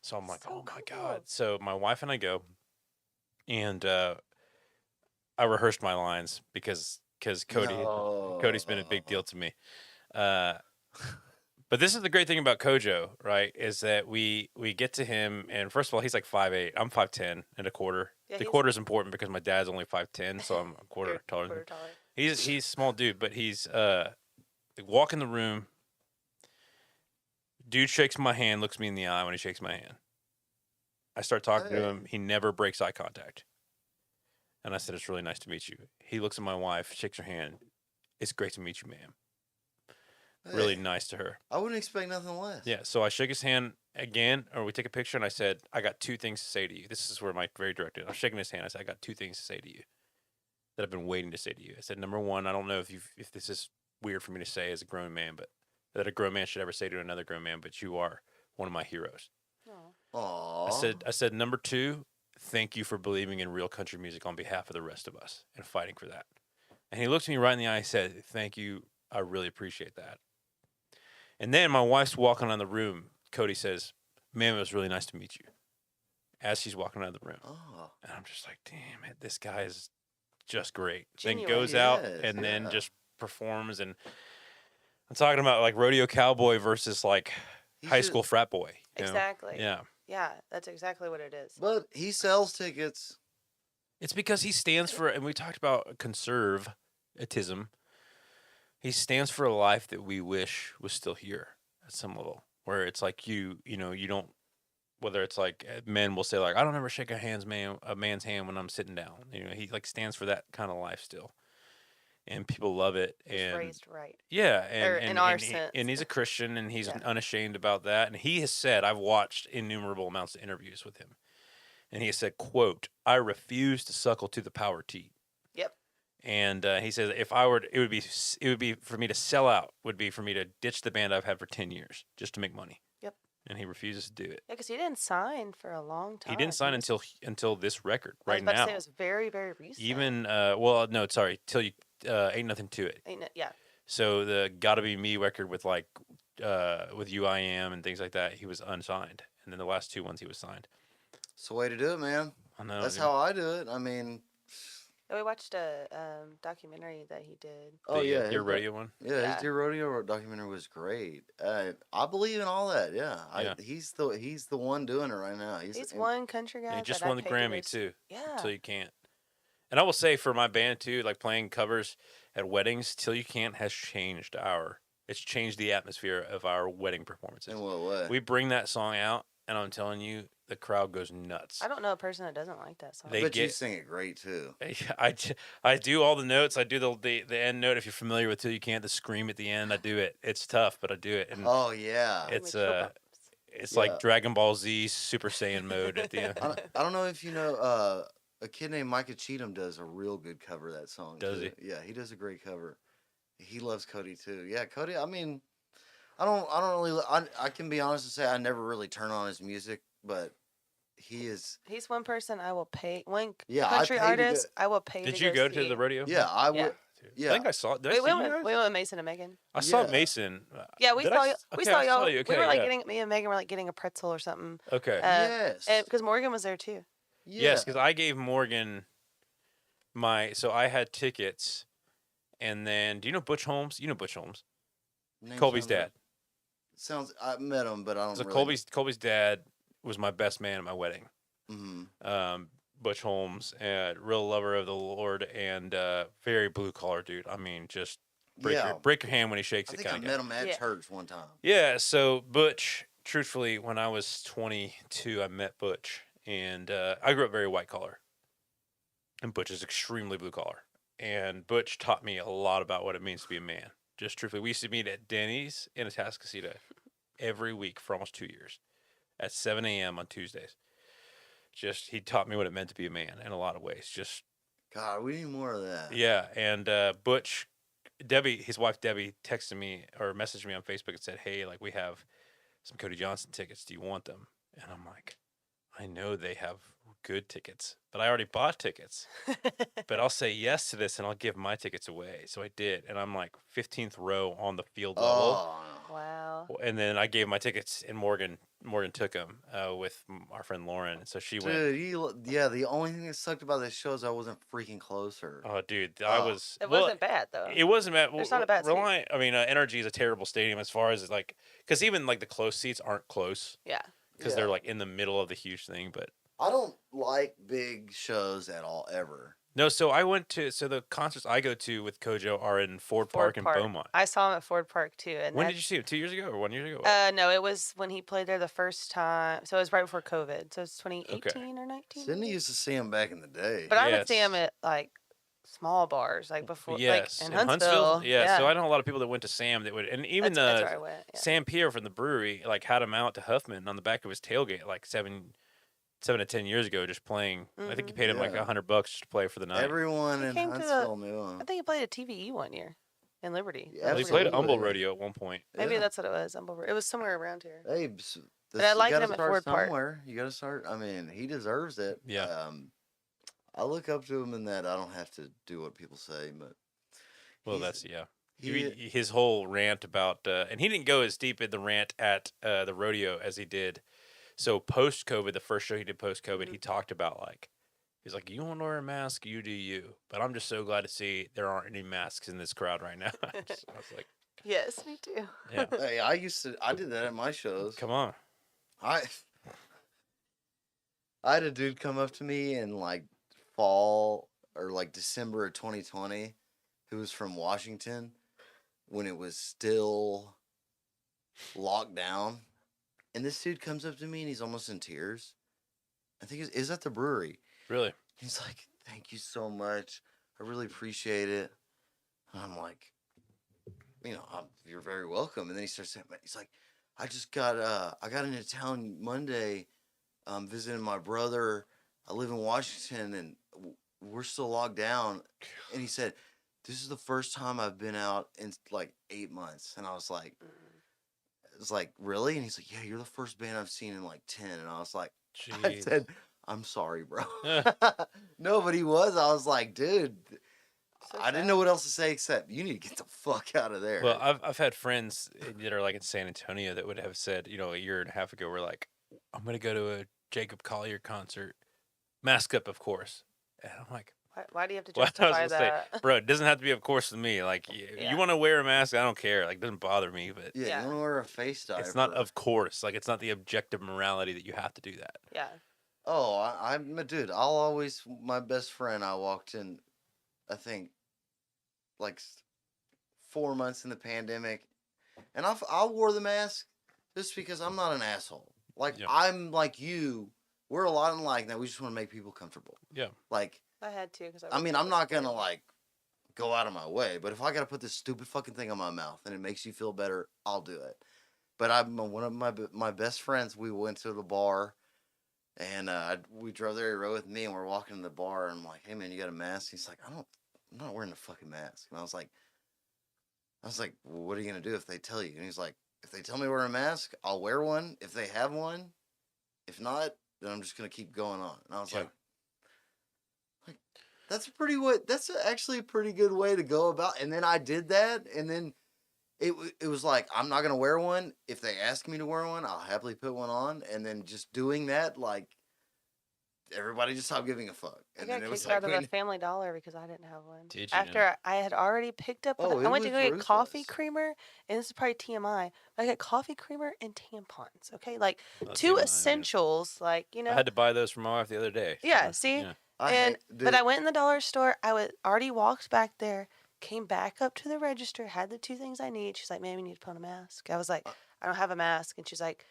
So I'm like, So "Oh my cool. god!" So my wife and I go, and I rehearsed my lines because Cody's been a big deal to me. But this is the great thing about Kojo, right? Is that we get to him, and first of all, he's like 5'8". I'm 5'10" and a quarter. Yeah, The he's- quarter is important because my dad's only 5'10", so I'm a quarter You're taller. Than quarter him. taller. He's a small dude, but he's walk in the room. Dude shakes my hand, looks me in the eye when he shakes my hand. I start talking to Hey. him. He never breaks eye contact. And I said, "It's really nice to meet you." He looks at my wife, shakes her hand. "It's great to meet you, ma'am." Really Hey, nice to her. I wouldn't expect nothing less. Yeah. So I shook his hand again, or we take a picture, and I said, "I got 2 things to say to you." This is where my very direct. I'm shaking his hand. I said, "I got 2 things to say to you that I've been waiting to say to you." I said, "Number one, I don't know if this is weird for me to say as a grown man, but that a grown man should ever say to another grown man, but you are one of my heroes." Aw. Aww. I said, "Number two, thank you for believing in real country music on behalf of the rest of us and fighting for that." And he looked me right in the eye and said, "Thank you. I really appreciate that." And then my wife's walking out of the room. Cody says, "Ma'am, it was really nice to meet you," as she's walking out of the room. Oh. And I'm just like, damn it, this guy is just great. Genuine. Then goes out Yes, and then yeah. just performs. And I'm talking about like rodeo cowboy versus like He high should- school frat boy. you know? Exactly. Yeah. Yeah, that's exactly what it is. But he sells tickets. It's because he stands for, and we talked about conservatism. He stands for a life that we wish was still here at some level, where it's like you don't. Whether it's like men will say like, "I don't ever shake a man's hand when I'm sitting down." He like stands for that kind of life still, and people love it. He was And raised right. yeah, Or in our and sense. he's a Christian, and he's Yeah. unashamed about that. And he has said, I've watched innumerable amounts of interviews with him, and he has said, "quote I refuse to suckle to the power teat." Yep. And he says, if I were, it would be for me to sell out. Would be for me to ditch the band I've had for 10 years just to make money. Yep. And he refuses to do it. Yeah, because he didn't sign for a long time. He didn't sign was- until this record I was right about now. to say it was very, very recent. Even well, no, sorry, till you ain't nothing to it. Ain't it? Yeah. So the Gotta Be Me record with like with UIM and things like that, he was unsigned, and then the last 2 ones he was signed. It's the way to do it, man. I know. That's dude. how I do it. I mean, We watched a documentary that he did. Oh yeah, your his doc- radio one. yeah, his Yeah. Deer Rodeo documentary was great. I believe in all that. Yeah, Yeah. he's the one doing it right now. He's and- one country guy. And he just that I won the paid to Grammy go s- too. Yeah. Till You Can't. And I will say for my band too, like playing covers at weddings, Till You Can't has changed it's changed the atmosphere of our wedding performances. In what way? We bring that song out, and I'm telling you, the crowd goes nuts. I don't know a person that doesn't like that song. I bet you get- sing it great too. I do all the notes. I do the end note. If you're familiar with Till You Can't, the scream at the end, I do it. It's tough, but I do it. And Oh yeah. Give me it's chill bumps. it's Yeah. like Dragon Ball Z Super Saiyan mode at the end. I don't know if you know. A kid named Micah Cheatham does a real good cover of that song. Does too. Yeah, he does a great cover. He loves Cody too. Yeah, Cody. I mean, I don't really. I can be honest and say I never really turn on his music, but he is. He's one person I will pay. One Yeah, I country paid to go- artist I will pay Did to you go see. to the rodeo? Yeah, I would. Yeah. Dude, Yeah. I think I saw. Did I We see went, you with, guys? we went with Mason and Megan. I saw Yeah. Mason. Yeah, we Did saw I y- s- we okay, saw I y'all. you. We Okay, were like yeah. getting me and Megan were like getting a pretzel or something. Okay. Yes. Because Morgan was there too. Yes, because I gave Morgan so I had tickets, and then do you know Butch Holmes? You know Butch Holmes, Name Colby's sounds- dad. Sounds. I met him, but I don't. So really, Colby's dad was my best man at my wedding. Mhm. Butch Holmes, real lover of the Lord, and very blue collar dude. I mean, just Yeah. break your hand when he shakes I it think I kind of met guy. him at Yeah. church one time. Yeah, so Butch, truthfully, when I was 22, I met Butch, and I grew up very white collar, and Butch is extremely blue collar, and Butch taught me a lot about what it means to be a man. Just truthfully, we used to meet at Denny's in Atascocita every week for almost 2 years at 7 a.m. on Tuesdays. Just he taught me what it meant to be a man in a lot of ways. Just God, we need more of that. yeah, and Butch, Debbie, his wife Debbie, texted me or messaged me on Facebook and said, "Hey, like we have some Cody Johnson tickets. Do you want them?" And I'm like, I know they have good tickets, but I already bought tickets. But I'll say yes to this and I'll give my tickets away. So I did, and I'm like 15th row on the field level. Oh. Wow. And then I gave my tickets, and Morgan took them with our friend Lauren, and so she went. Dude, yeah. The only thing that sucked about this show is I wasn't freaking closer. Oh, dude, Oh. I was. It well, wasn't bad though. It wasn't bad. There's not a bad seat. Reliant. I mean, NRG is a terrible stadium as far as like, because even like the close seats aren't close Yeah. because Yeah. they're like in the middle of the huge thing. But I don't like big shows at all, ever. no, so I went to the concerts I go to with Kojo are in Ford Park and Beaumont. I saw him at Ford Park too. And When that- did you see him? 2 years ago or 1 year ago? No, it was when he played there the first time. So it was right before COVID. So it's 2018 or 19. Sydney used to see him back in the day. But I would see Yes. him at like small bars, like before, Yes, like in in Huntsville. Yeah, so I know a lot of people that went to Sam that would, and even that's where I went. Yeah. Sam Pierre from the brewery like had him out to Huffman on the back of his tailgate like 7 to 10 years ago, just playing. I think he Mhm. paid him like Yeah. $100 just to play for the night. Everyone He in came to the- Huntsville knew him. I think he played at TVE one year in Liberty. Yeah, Well, he Liberty. played at absolutely. Humble Rodeo at one point. Maybe Yeah. that's what it was. It was somewhere around here. Hey, I you liked gotta him at start Ford Park. somewhere. You got to start. I mean, he deserves it. Yeah. I look up to him in that I don't have to do what people say, but Well, he's- that's yeah. he, His whole rant about, and he didn't go as deep in the rant at the rodeo as he did. So post COVID, the first show he did post COVID, he talked about like, he's like, you want to wear a mask, you do you. But I'm just so glad to see there aren't any masks in this crowd right now. I was like, Yes, me too. yeah, Hey, I did that at my shows. come on. I had a dude come up to me in like fall or like December of 2020 who was from Washington when it was still locked down. And this dude comes up to me and he's almost in tears. I think is at the brewery. Really? He's like, "Thank you so much. I really appreciate it." And I'm like, "You're very welcome." And then he starts saying, he's like, I got into town Monday, visiting my brother. I live in Washington and we're still locked down." And he said, "This is the first time I've been out in like 8 months." And I was like, "Really?" And he's like, "Yeah, you're the first band I've seen in like 10." And I was like, I Jeez. said, "I'm sorry, bro." Yeah. No, but he was. I was like, dude, So I didn't sad. know what else to say except you need to get the fuck out of there. Well, I've had friends that are like in San Antonio that would have said, a year and a half ago, we're like, I'm gonna go to a Jacob Collier concert, mask up, of course. And I'm like, Why do you have to Well, I was justify gonna say, that? bro, it doesn't have to be, of course, to me. Like, Yeah. you want to wear a mask, I don't care. Like, it doesn't bother me, but Yeah, Yeah. you want to wear a face diaper. it's not, of course. Like, it's not the objective morality that you have to do that. Yeah. Oh, I'm a dude. My best friend. I walked in, I think, like 4 months in the pandemic, and I wore the mask just because I'm not an asshole. Like Yeah. I'm like you. We're a lot alike that we just want to make people comfortable. Yeah. Like I had to because I mean, I'm not gonna like go out of my way, but if I gotta put this stupid fucking thing on my mouth and it makes you feel better, I'll do it. But I'm one of my best friends. We went to the bar, and we drove there. He rode with me, and we're walking to the bar. And I'm like, "Hey man, you got a mask?" He's like, I'm not wearing a fucking mask." And I was like, well, "What are you gonna do if they tell you?" And he's like, "If they tell me to wear a mask, I'll wear one. If they have one, if not, then I'm just gonna keep going on." And I was Yeah. like, that's that's actually a pretty good way to go about. And then I did that, and then it was like, I'm not gonna wear one. If they ask me to wear one, I'll happily put one on. And then just doing that, like everybody just stopped giving a fuck. I And got then it was kicked like, out of a when- Family Dollar because I didn't have one. Did you After I had already picked up, Oh, I it went to was go get coffee ruthless. creamer, and this is probably TMI. I got coffee creamer and tampons. Okay, like Not two TMI, man. essentials. Like I had to buy those for my wife the other day. Yeah, so, see? yeah. And dude, but I went in the dollar store. I was already walked back there, came back up to the register, had the two things I need. She's like, "Ma'am, you need to put on a mask." I was like, "I don't have a mask," and she's like,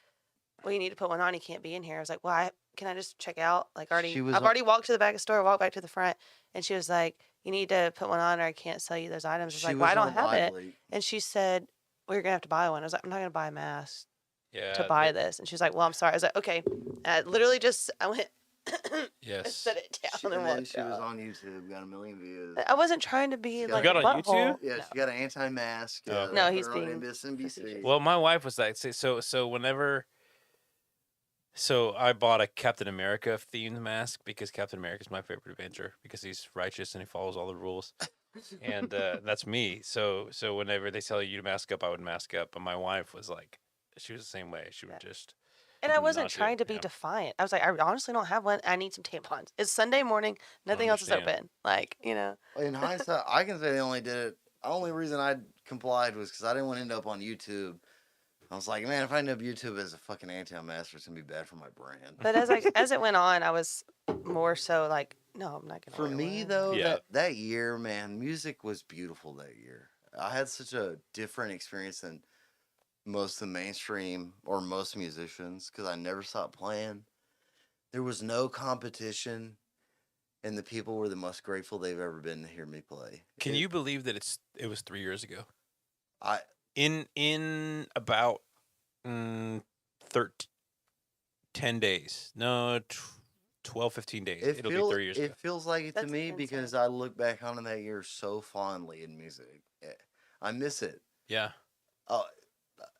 "Well, you need to put one on. You can't be in here." I was like, "Well, can I just check out?" Like She was I've on- already walked to the back of the store, walked back to the front, and she was like, "You need to put one on, or I can't sell you those items." I was she like, "Well, I was don't on have it," Lively. and she said, "Well, you're gonna have to buy one." I was like, "I'm not gonna buy a mask Yeah. to buy this," and she's like, "Well, I'm sorry." I was like, "Okay." And I literally just I went. Yes. Set it down She, and and then walked she was out. on YouTube, got 1 million views. I wasn't trying to be She like got a it on butthole. YouTube? Yeah, No. she got an anti-mask. Oh, okay. No, put he's her on being MSNBC. facetious. Well, my wife was like, so whenever, so I bought a Captain America themed mask because Captain America is my favorite Avenger because he's righteous and he follows all the rules, and that's me. So whenever they tell you to mask up, I would mask up. But my wife was like, she was the same way. She would Yeah. just. And I wasn't not do trying it, to be yeah. defiant. I was like, I honestly don't have one. I need some tampons. It's Sunday morning. Nothing else is understand. open. Like, In hindsight, I can say they only did it. The only reason I complied was because I didn't want to end up on YouTube. I was like, man, if I end up YouTube as a fucking anti-mask, it's gonna be bad for my brand. But as it went on, I was more so like, no, I'm not gonna. For wear me one. though, Yeah. that year, man, music was beautiful that year. I had such a different experience than most of the mainstream or most musicians because I never stopped playing. There was no competition, and the people were the most grateful they've ever been to hear me play. Can you believe that it was 3 years ago? I In about 10 days. No, 12, 15 days. It'll be 3 years ago. It feels like it to That's me insane. because I look back on that year so fondly in music. I miss it. Yeah.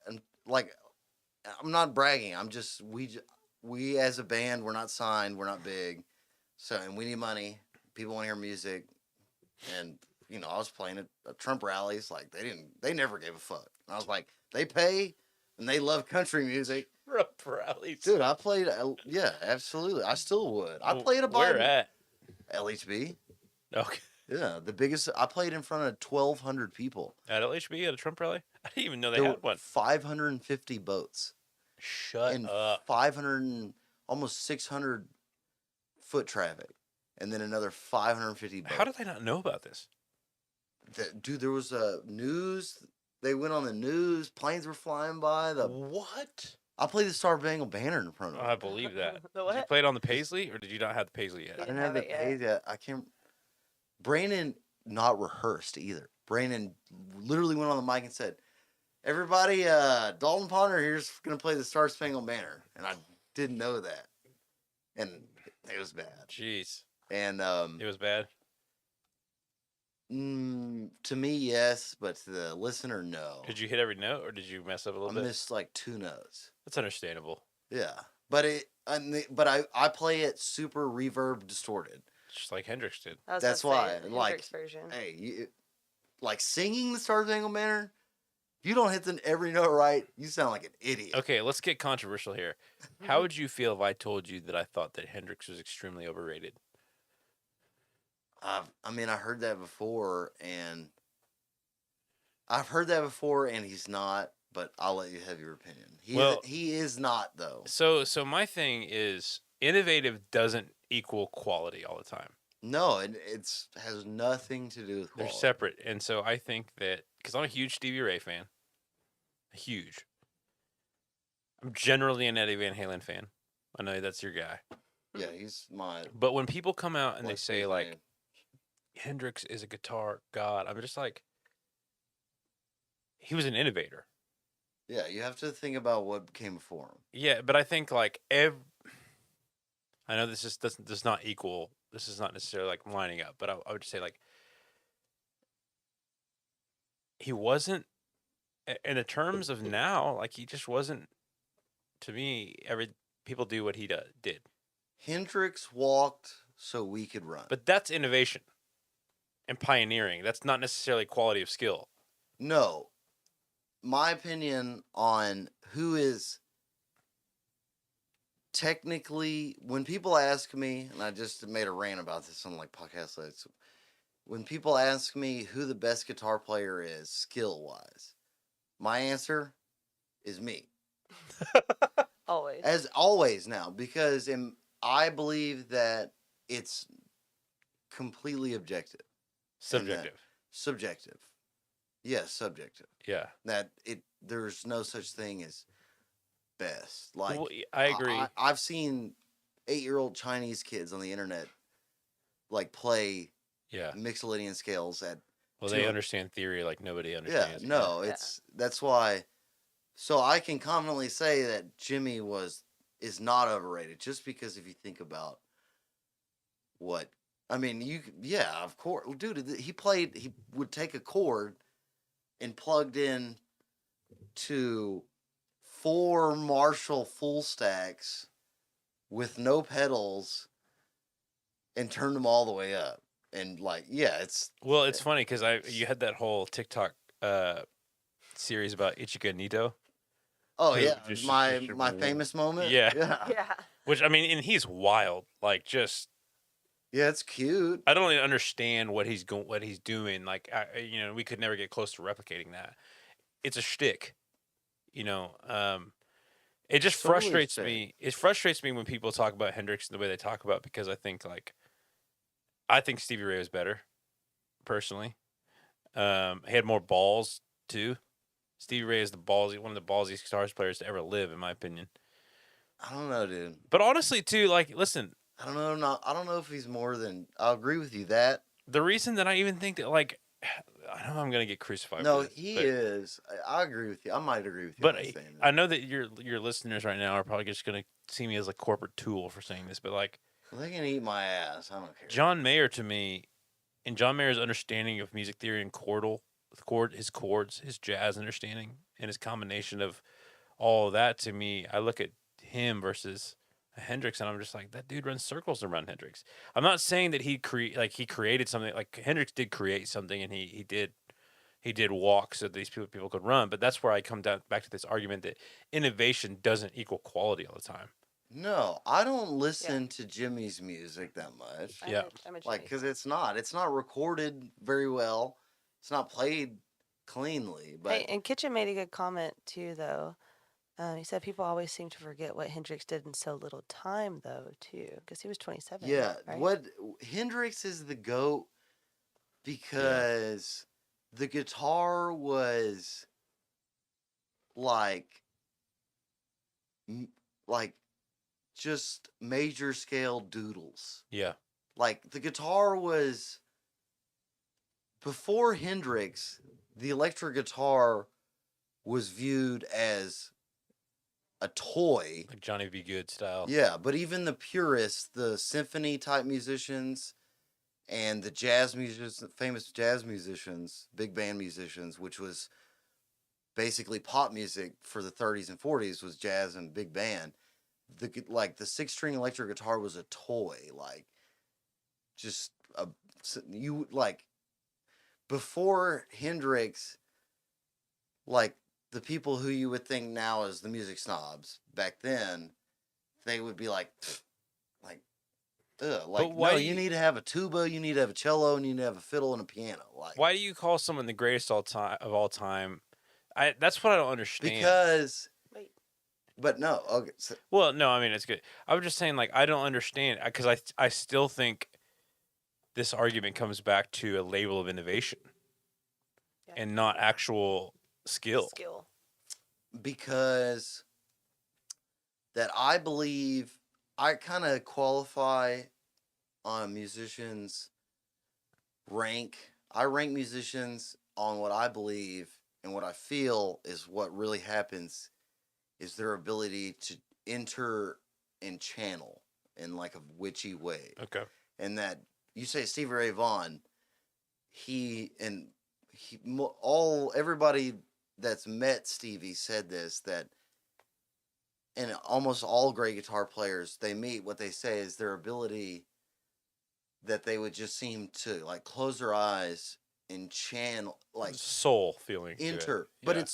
And like, I'm not bragging. I'm just we as a band, we're not signed, we're not big, so and we need money. People want to hear music, and I was playing at Trump rallies. Like they never gave a fuck. And I was like, they pay, and they love country music. Trump rallies. Dude, I played. Yeah, absolutely. I still would. I played a Where Biden. at? LHB. Okay. Yeah, the biggest. I played in front of 1,200 people. At LHB at a Trump rally? I didn't even know they There had were one. 550 boats. Shut And up. 500 and almost 600 foot traffic, and then another 550 boats. How did they not know about this? Dude, there was news. They went on the news. Planes were flying by. What? I played the Star Spangled Banner in front of Oh, them. I believe that. The Did you what? play it on the Paisley, or did you not have the Paisley yet? I Yeah. didn't have have the it yet. pay yet. I can't. Brandon not rehearsed either. Brandon literally went on the mic and said, "Everybody, Dalton Ponder here's gonna play the Star Spangled Banner," and I didn't know that, and it was bad. Jeez. And It was bad? to me, yes, but to the listener, no. Did you hit every note, or did you mess up a I little bit? missed like 2 notes. That's understandable. Yeah, but I play it super reverb distorted. Just like Hendrix did. I was That's gonna say, why, the like, Hendrix version. Hey, like singing the Star Spangled Banner, if you don't hit every note right, you sound like an idiot. Okay, let's get controversial here. How would you feel if I told you that I thought that Hendrix was extremely overrated? I mean, I heard that before, and he's not. But I'll let you have your opinion. Well- He is not though. So my thing is innovative doesn't equal quality all the time. No, it's has nothing to do with They're quality. separate. And so I think that because I'm a huge Stevie Ray fan, huge. I'm generally an Eddie Van Halen fan. I know that's your guy. Yeah, he's my. But when people come out and they what's say his like name? Hendrix is a guitar god, I'm just like, he was an innovator. Yeah, you have to think about what came before him. Yeah, but I think like I know this just does not equal. This is not necessarily like lining up, but I would just say like he wasn't in the terms of now. Like he just wasn't to me. People do what he did, Hendrix walked so we could run. but that's innovation and pioneering. That's not necessarily quality of skill. No, my opinion on who is technically, when people ask me, and I just made a rant about this on like podcast lists, when people ask me who the best guitar player is skill wise, my answer is me. Always. As always now, because I believe that it's completely objective. Subjective. Subjective. Yes, subjective. Yeah. That there's no such thing as best. Like Well, I agree. I've seen 8-year-old Chinese kids on the internet like play Yeah. Mixolydian scales at Well, to they a- understand theory like nobody yeah, understands. no, Yeah. that's why. So I can confidently say that Jimmy is not overrated just because if you think about what I mean, of course, dude, he would take a chord and plugged in to 4 Marshall full stacks with no pedals and turned them all the way up. And like, yeah, it's Well, it's funny because you had that whole TikTok series about Ichika Nito. oh Who yeah, just- my famous moment. Yeah. yeah, Which I mean, and he's wild. Like, just yeah, it's cute. I don't even understand what he's doing. Like, we could never get close to replicating that. It's a shtick, you know. It just Totally a frustrates shtick. me. It frustrates me when people talk about Hendrix the way they talk about because I think Stevie Ray was better, personally. He had more balls too. Stevie Ray is one of the ballsiest guitar players to ever live, in my opinion. I don't know, dude. But honestly, too, like, listen, I don't know. I don't know if he's more than. I'll agree with you that. the reason that I even think that, like, I know I'm gonna get crucified. No, for this, he but, is. I agree with you. I might agree with you. But on that statement. I know that your listeners right now are probably just gonna see me as a corporate tool for saying this, but like They can eat my ass. I don't care. John Mayer to me, and John Mayer's understanding of music theory and his chords, his jazz understanding, and his combination of all of that, to me, I look at him versus Hendrix, and I'm just like, that dude runs circles around Hendrix. I'm not saying that he created something. Like Hendrix did create something, and he did walk so these people could run. But that's where I come back to this argument that innovation doesn't equal quality all the time. No, I don't listen to Jimmy's music that much. Yeah. I'm a Like, Jimmy. because it's not recorded very well. It's not played cleanly. But Hey, and Kitchen made a good comment too, though. He said people always seem to forget what Hendrix did in so little time, though, too, because he was 27. yeah, right? what Hendrix is the GOAT because the guitar was like like just major scale doodles. Yeah. Like the guitar was before Hendrix, the electric guitar was viewed as a toy. Like Johnny B. Good style. Yeah, but even the purists, the symphony type musicians and the jazz musicians, famous jazz musicians, big band musicians, which was basically pop music for the 30s and 40s was jazz and big band. The 6-string electric guitar was a toy, like just you like before Hendrix, like the people who you would think now as the music snobs back then, they would be like Like, why no, do you you- need to have a tuba, you need to have a cello, and you need to have a fiddle and a piano. Like, Why do you call someone the greatest of all time? That's what I don't understand. because, Wait. but no, okay. So, Well, no, I mean it's good. I was just saying, like, I don't understand because I still think this argument comes back to a label of innovation Yeah. and not actual skill. Skill. because that I believe I kind of qualify on musicians rank. I rank musicians on what I believe and what I feel is what really happens is their ability to enter and channel in like a witchy way. Okay. And that you say Stevie Ray Vaughan, all everybody that's met Stevie said this, that and almost all great guitar players they meet, what they say is their ability that they would just seem to like close their eyes and channel, like Soul feeling to it. enter. But Yeah.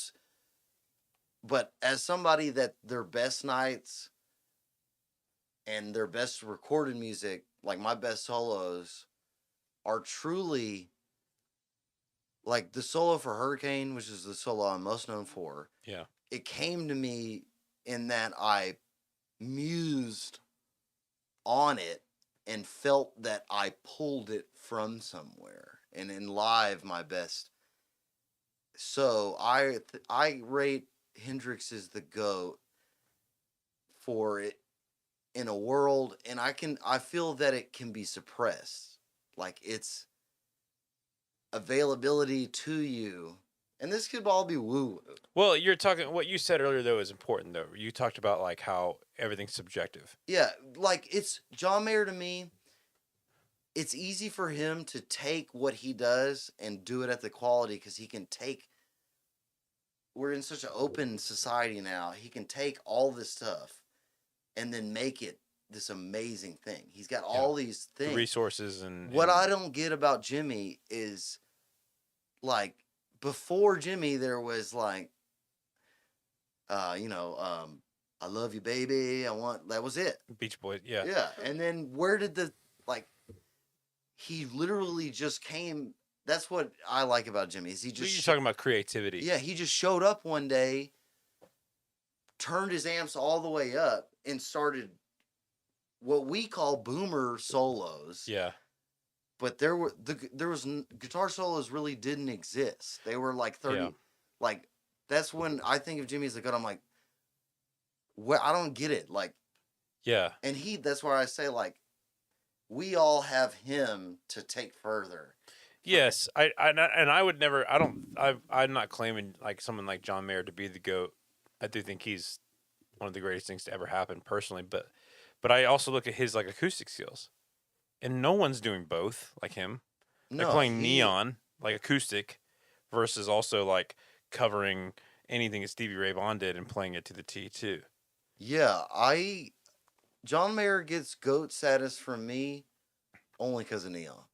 but as somebody that their best nights and their best recorded music, like my best solos, are truly like the solo for Hurricane, which is the solo I'm most known for. Yeah. It came to me in that I mused on it and felt that I pulled it from somewhere. And in live, my best. So I rate Hendrix as the GOAT for it in a world, and I feel that it can be suppressed. Like its availability to you. And this could all be woo. Well, you're talking. What you said earlier though is important though. You talked about like how everything's subjective. Yeah, like it's John Mayer to me. It's easy for him to take what he does and do it at the quality because he can take. We're in such an open society now. He can take all this stuff and then make it this amazing thing. He's got all these The things. resources and What I don't get about Jimmy is like before Jimmy there was like I love you baby, that was it. Beach Boys. Yeah. Yeah. And then where did he literally just came. That's what I like about Jimmy is he just You're talking about creativity. yeah, he just showed up one day, turned his amps all the way up and started what we call boomer solos. Yeah. But guitar solos really didn't exist. They were like 30. Yeah. Like that's when I think of Jimmy as a good. I'm like, well, I don't get it. Like, Yeah. and that's where I say like, we all have him to take further. Yes, I would never. I'm not claiming like someone like John Mayer to be the GOAT. I do think he's one of the greatest things to ever happen personally. But I also look at his like acoustic skills, and no one's doing both like him. Like playing Neon like acoustic, versus also like covering anything that Stevie Ray Vaughan did and playing it to the T too. Yeah, John Mayer gets GOAT status from me only because of Neon.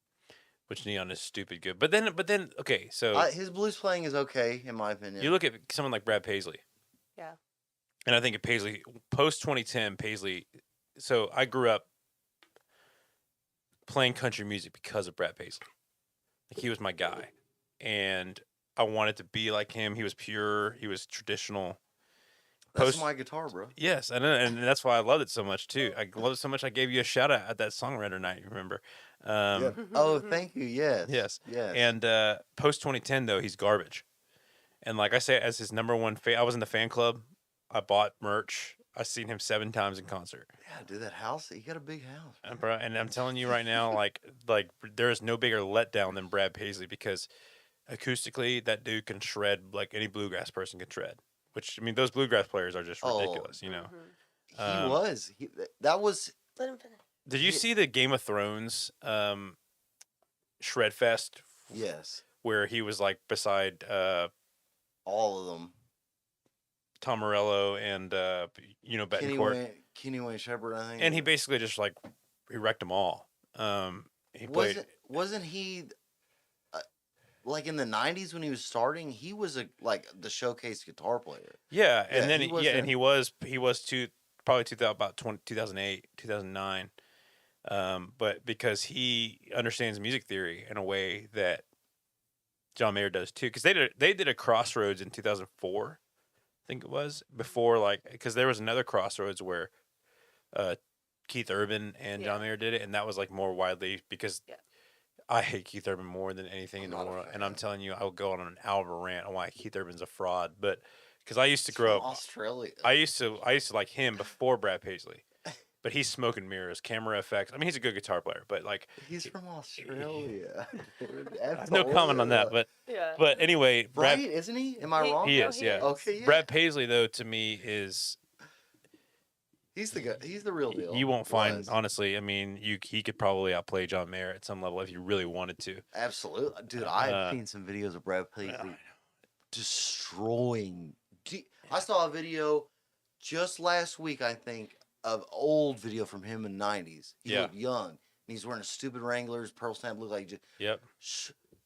Which Neon is stupid good. But then okay, so His blues playing is okay in my opinion. you look at someone like Brad Paisley. Yeah. And I think of Paisley post 2010. Paisley. So I grew up playing country music because of Brad Paisley. Like he was my guy, and I wanted to be like him. He was pure. He was traditional. That's my guitar, bro. Yes, and that's why I loved it so much too. I loved it so much. I gave you a shout out at that songwriter night. You remember? Yeah. Oh, thank you. Yes. Yes. Yes. And post 2010 though, he's garbage. And like I say, as his number one fan, I was in the fan club. I bought merch. I've seen him 7 times in concert. Yeah, dude, that house. He got a big house. And I'm telling you right now, like there is no bigger letdown than Brad Paisley because acoustically, that dude can shred like any bluegrass person can shred. Which I mean, those bluegrass players are just ridiculous, you know. That was. Let him finish. Did you see the Game of Thrones Shred Fest Yes. where he was like beside All of them. Tom Morello and Betancourt, Kenny Wayne Shepherd, I think. and he basically just like he wrecked them all. He played. Wasn't he like in the 90s when he was starting? He was the showcase guitar player. Yeah, and Yeah, then he was and he was probably 2008, 2009. But because he understands music theory in a way that John Mayer does too, because they did a Crossroads in 2004, I think it was, before, like, because there was another Crossroads where Keith Urban and John Yeah. Mayer did it, and that was like more widely because Yeah. I hate Keith Urban more than anything in I'm the not a world, and I'm fan. telling you, I will go on an hour rant on why Keith Urban's a fraud. But because I used to He's grow from up, Australia. I used to like him before Brad Paisley, but he's smoke and mirrors, camera effects. I mean, he's a good guitar player, but like, He's from Australia. no comment on that. Yeah. But anyway, Brad, Right, isn't he? Am I He- wrong? he No, is, he yeah. is. Okay, yeah. Brad Paisley, though, to me is He's the guy. He's the real deal. you won't find, Was. honestly. I mean, he could probably outplay John Mayer at some level if you really wanted to. Absolutely, dude. I've Uh, seen some videos of Brad I know. Paisley destroying. I saw a video just last week, I think, of old video from him in the '90s. He Yeah. looked young, and he's wearing stupid Wranglers. Pearl Snap looked like just Yep.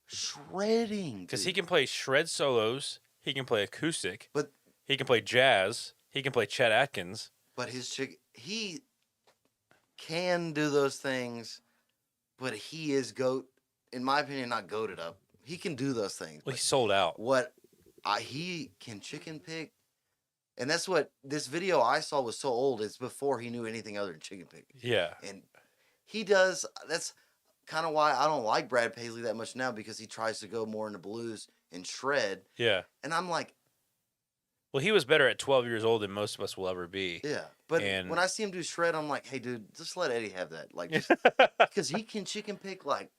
shredding. Because he dude. can play shred solos, he can play acoustic, But- he can play jazz, he can play Chet Atkins. But his chick, he can do those things, but he is goat. In my opinion, not goated up. He can do those things. Well, but he sold out. what he can chicken pick, and that's what this video I saw was so old. It's before he knew anything other than chicken pick, Yeah. and he does. That's kind of why I don't like Brad Paisley that much now, because he tries to go more into blues and shred, Yeah. and I'm like, Well, he was better at 12 years old than most of us will ever be. yeah. But And- when I see him do shred, I'm like, hey, dude, just let Eddie have that, like, just because he can chicken pick like,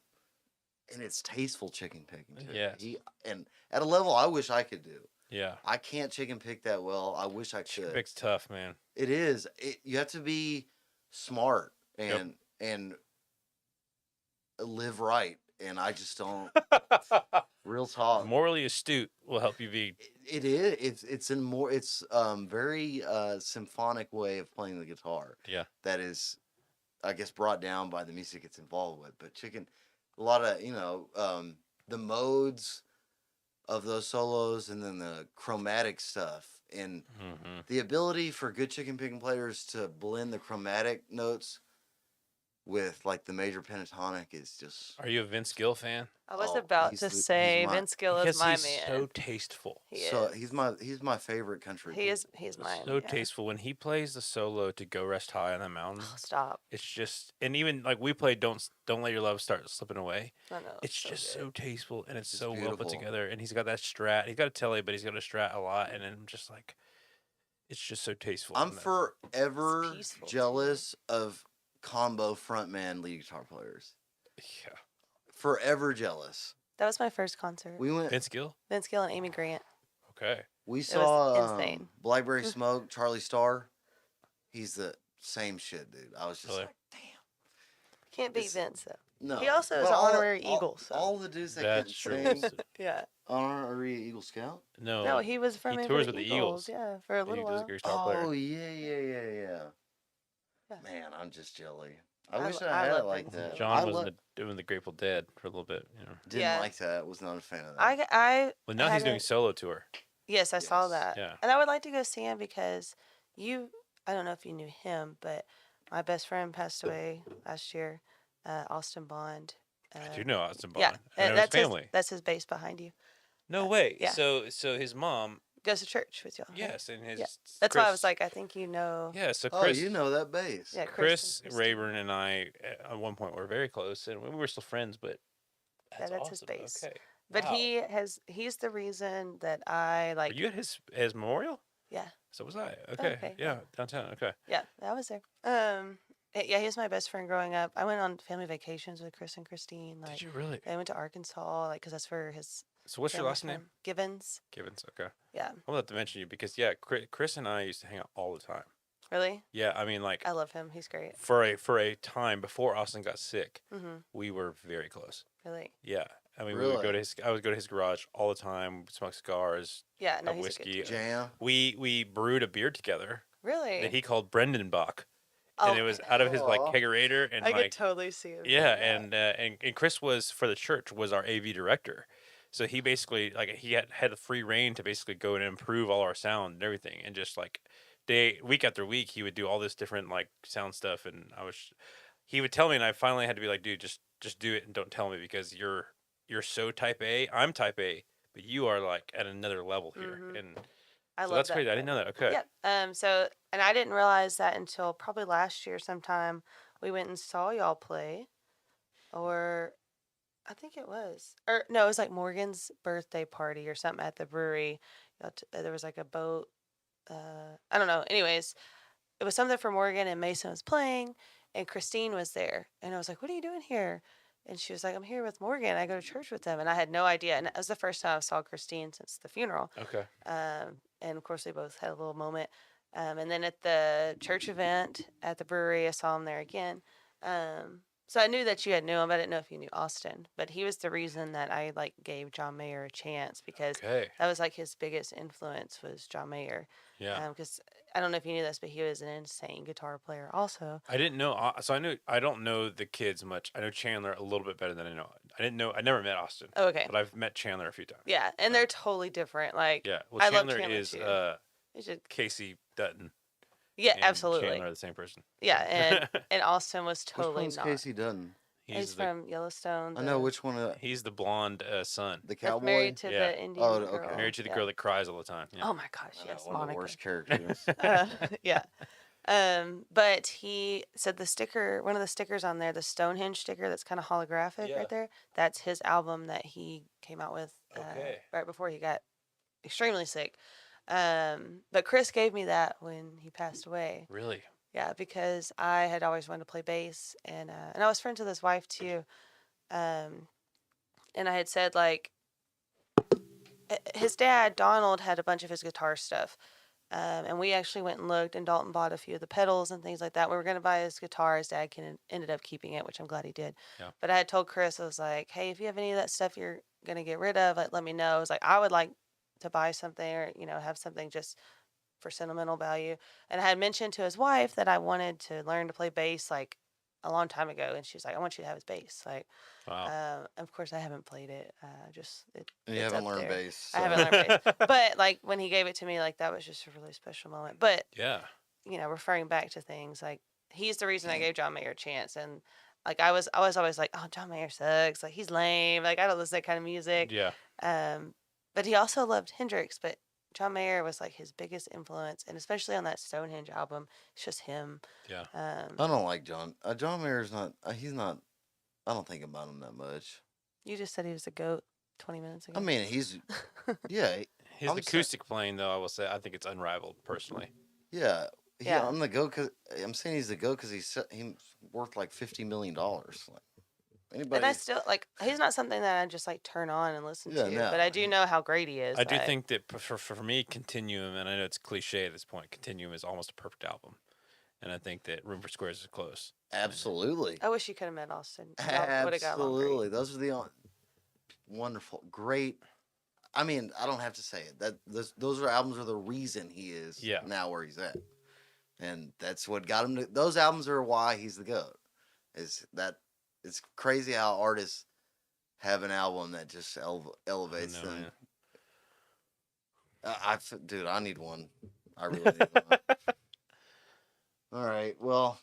and it's tasteful chicken picking. Too. Yes. He and at a level I wish I could do. Yeah. I can't chicken pick that well. I wish I could. Big's tough, man. It is. You have to be smart and live right. And I just don't. Real talk. Morally astute will help you be. It is. It's in more. It's very symphonic way of playing the guitar. Yeah. That is, I guess, brought down by the music it's involved with. But a lot of the modes of those solos, and then the chromatic stuff, and hmm the ability for good chicken picking players to blend the chromatic notes with like the major pentatonic is just. Are you a Vince Gill fan? I was Oh, about he's to the- he's say my- Vince Gill is Because my he's man. so tasteful. He So is. he's my favorite country. He is. He's mine. So yeah. tasteful. When he plays the solo to Go Rest High on the Mountain, Oh, stop. it's just, and even like we played Don't Let Your Love Start Slipping Away. I know. It's just good. so tasteful, and it's It's so well put beautiful. together. And he's got that strat. He's got a telly, but he's got a strat a lot. And I'm just like, it's just so tasteful. I'm and that- forever peaceful, too. jealous of combo frontman lead guitar players. Yeah. Forever jealous. That was my first concert. We went. Vince Gill. Vince Gill and Amy Grant. Okay. We saw insane. Blackberry Smoke, Charlie Starr. He's the same shit, dude. I was just Really? like, damn. Can't beat It's- Vince though. No. He also is But an all- honorary all- Eagle, so- All the dudes that That's can true. sing, Yeah. honorary Eagle Scout. No. No, he was from he Amy tours Grant with the Eagles. Yeah, for a He little does while. a great guitar player. Oh yeah. Yeah. Man, I'm just jelly. I I wish lo- I I had it love like Vince that. Gill. John I was lo- doing the Grateful Dead for a little bit. You know. didn't Yeah. like that. Was not a fan of that. I Well, now he's had doing a- solo tour. Yes, I saw Yes. that. Yeah. And I would like to go see him because I don't know if you knew him, but my best friend passed away last year, Austin Bond. I do know Austin Bond. Yeah, I know his that's family. that's his bass behind you. No way. yeah. So his mom, Goes to church with y'all. right? yes, and his. Yeah. That's why I was Chris- like, I think you know. Yeah. So Oh, Chris. you know that bass. Yeah, Chris and Christine. Rayburn and I at one point were very close, and we were still friends. But that's his awesome. bass. Okay. But Wow. he's the reason that I like. Were you at his memorial? Yeah. So was I. Okay. okay, Yeah. Downtown. Okay. Yeah, I was there. Yeah, he was my best friend growing up. I went on family vacations with Chris and Christine. Like, Did you really? I went to Arkansas, like, cause that's where his. So what's your family last was name? from. Givens. Gibbons. Okay. Yeah. I'm about to mention you because yeah, Chris and I used to hang out all the time. Really? Yeah. I mean, like I love him. He's great. for a time before Austin got sick, Mm-hmm. we were very close. Really. Yeah. I mean, we would go Really? to his. I would go to his garage all the time, smoke cigars, Yeah. No, have he's a whiskey. good dude. Jam. We brewed a beer together Really? that he called Brendan Bach, oh, and it was out of his like Aw. kegerator and I like could totally see him. yeah, doing that. and Chris was for the church was our AV director, so he basically like he had the free reign to basically go and improve all our sound and everything, and just like week after week he would do all this different like sound stuff, and he would tell me, and I finally had to be like, dude, just do it and don't tell me because you're so type A. I'm type A, but you are like at another level here, Mhm. and I so love that's that. crazy. I didn't know that. Okay. Yep. So, and I didn't realize that until probably last year sometime. We went and saw y'all play, or I think it was, or no, it was like Morgan's birthday party or something at the brewery. There was like a boat. I don't know. Anyways, it was something for Morgan, and Mason was playing, and Christine was there, and I was like, "What are you doing here?" And she was like, "I'm here with Morgan. I go to church with them." And I had no idea, and it was the first time I saw Christine since the funeral. Okay. And of course, they both had a little moment. And then at the church event at the brewery, I saw him there again. So I knew that you had knew him, but I didn't know if you knew Austin. But he was the reason that I like gave John Mayer a chance because Okay. that was like his biggest influence was John Mayer. Yeah. Because I don't know if you knew this, but he was an insane guitar player also. I didn't know. So I don't know the kids much. I know Chandler a little bit better than I know. I didn't know. I never met Austin, Oh, okay. but I've met Chandler a few times. Yeah, and they're totally different. Like Yeah. Well, I love Chandler Chandler is too. It's just, Casey Dutton. yeah, And absolutely. Chandler are the same person. Yeah, and Austin was Which totally one's not. Casey Dutton? He's from Yellowstone. I know which one. He's the blonde son. The That's cowboy. married to Yeah. the Indian Oh, girl. okay. Married to the Yeah. girl that cries all the time. Yeah. Oh my gosh, I know, yes, one of the Monica. worst characters. Yeah. But he said the sticker, one of the stickers on there, the Stonehenge sticker that's kind of holographic Yeah. right there, that's his album that he came out with Okay. right before he got extremely sick. But Chris gave me that when he passed away. Really? Yeah, because I had always wanted to play bass, and I was friends with his wife too. And I had said like his dad Donald had a bunch of his guitar stuff, and we actually went and looked, and Dalton bought a few of the pedals and things like that. We were going to buy his guitar. His dad ended up keeping it, which I'm glad he did. Yeah. But I had told Chris, I was like, hey, if you have any of that stuff you're going to get rid of, like, let me know. I was like, I would like to buy something or, have something just for sentimental value. And I had mentioned to his wife that I wanted to learn to play bass like a long time ago. And she's like, I want you to have his bass. Like, Wow. of course, I haven't played it. And you it's haven't up learned there. bass. I haven't learned bass. But like when he gave it to me, like that was just a really special moment. But Yeah. referring back to things like he's the reason I gave John Mayer a chance. And like I was always like, oh, John Mayer sucks. Like he's lame. Like I don't listen to that kind of music. Yeah. But he also loved Hendrix. But John Mayer was like his biggest influence, and especially on that Stonehenge album, it's just him. Yeah. I don't like John. John Mayer's not. He's not. I don't think about him that much. You just said he was a goat 20 minutes ago. I mean, he's. Yeah. His I'm acoustic playing, though, I will say, I think it's unrivaled, personally. Yeah. Yeah. I'm the goat because I'm saying he's the goat because he's worth like $50 million. Like anybody. And I still like he's not something that I just like turn on and listen Yeah, to, no. but I do know how great he is. I do like- think that for me, Continuum, and I know it's cliche at this point, Continuum is almost a perfect album. And I think that Room for Squares is close. Absolutely. I wish you could have met Austin. Would have got along great. Absolutely. Those are the wonderful, great. I mean, I don't have to say it. Those albums are the reason he is now where he's at, and that's what got him to. Those albums are why he's the GOAT. Is that it's crazy how artists have an album that just elevates them. Dude, I need one. I really need one. All right. Well,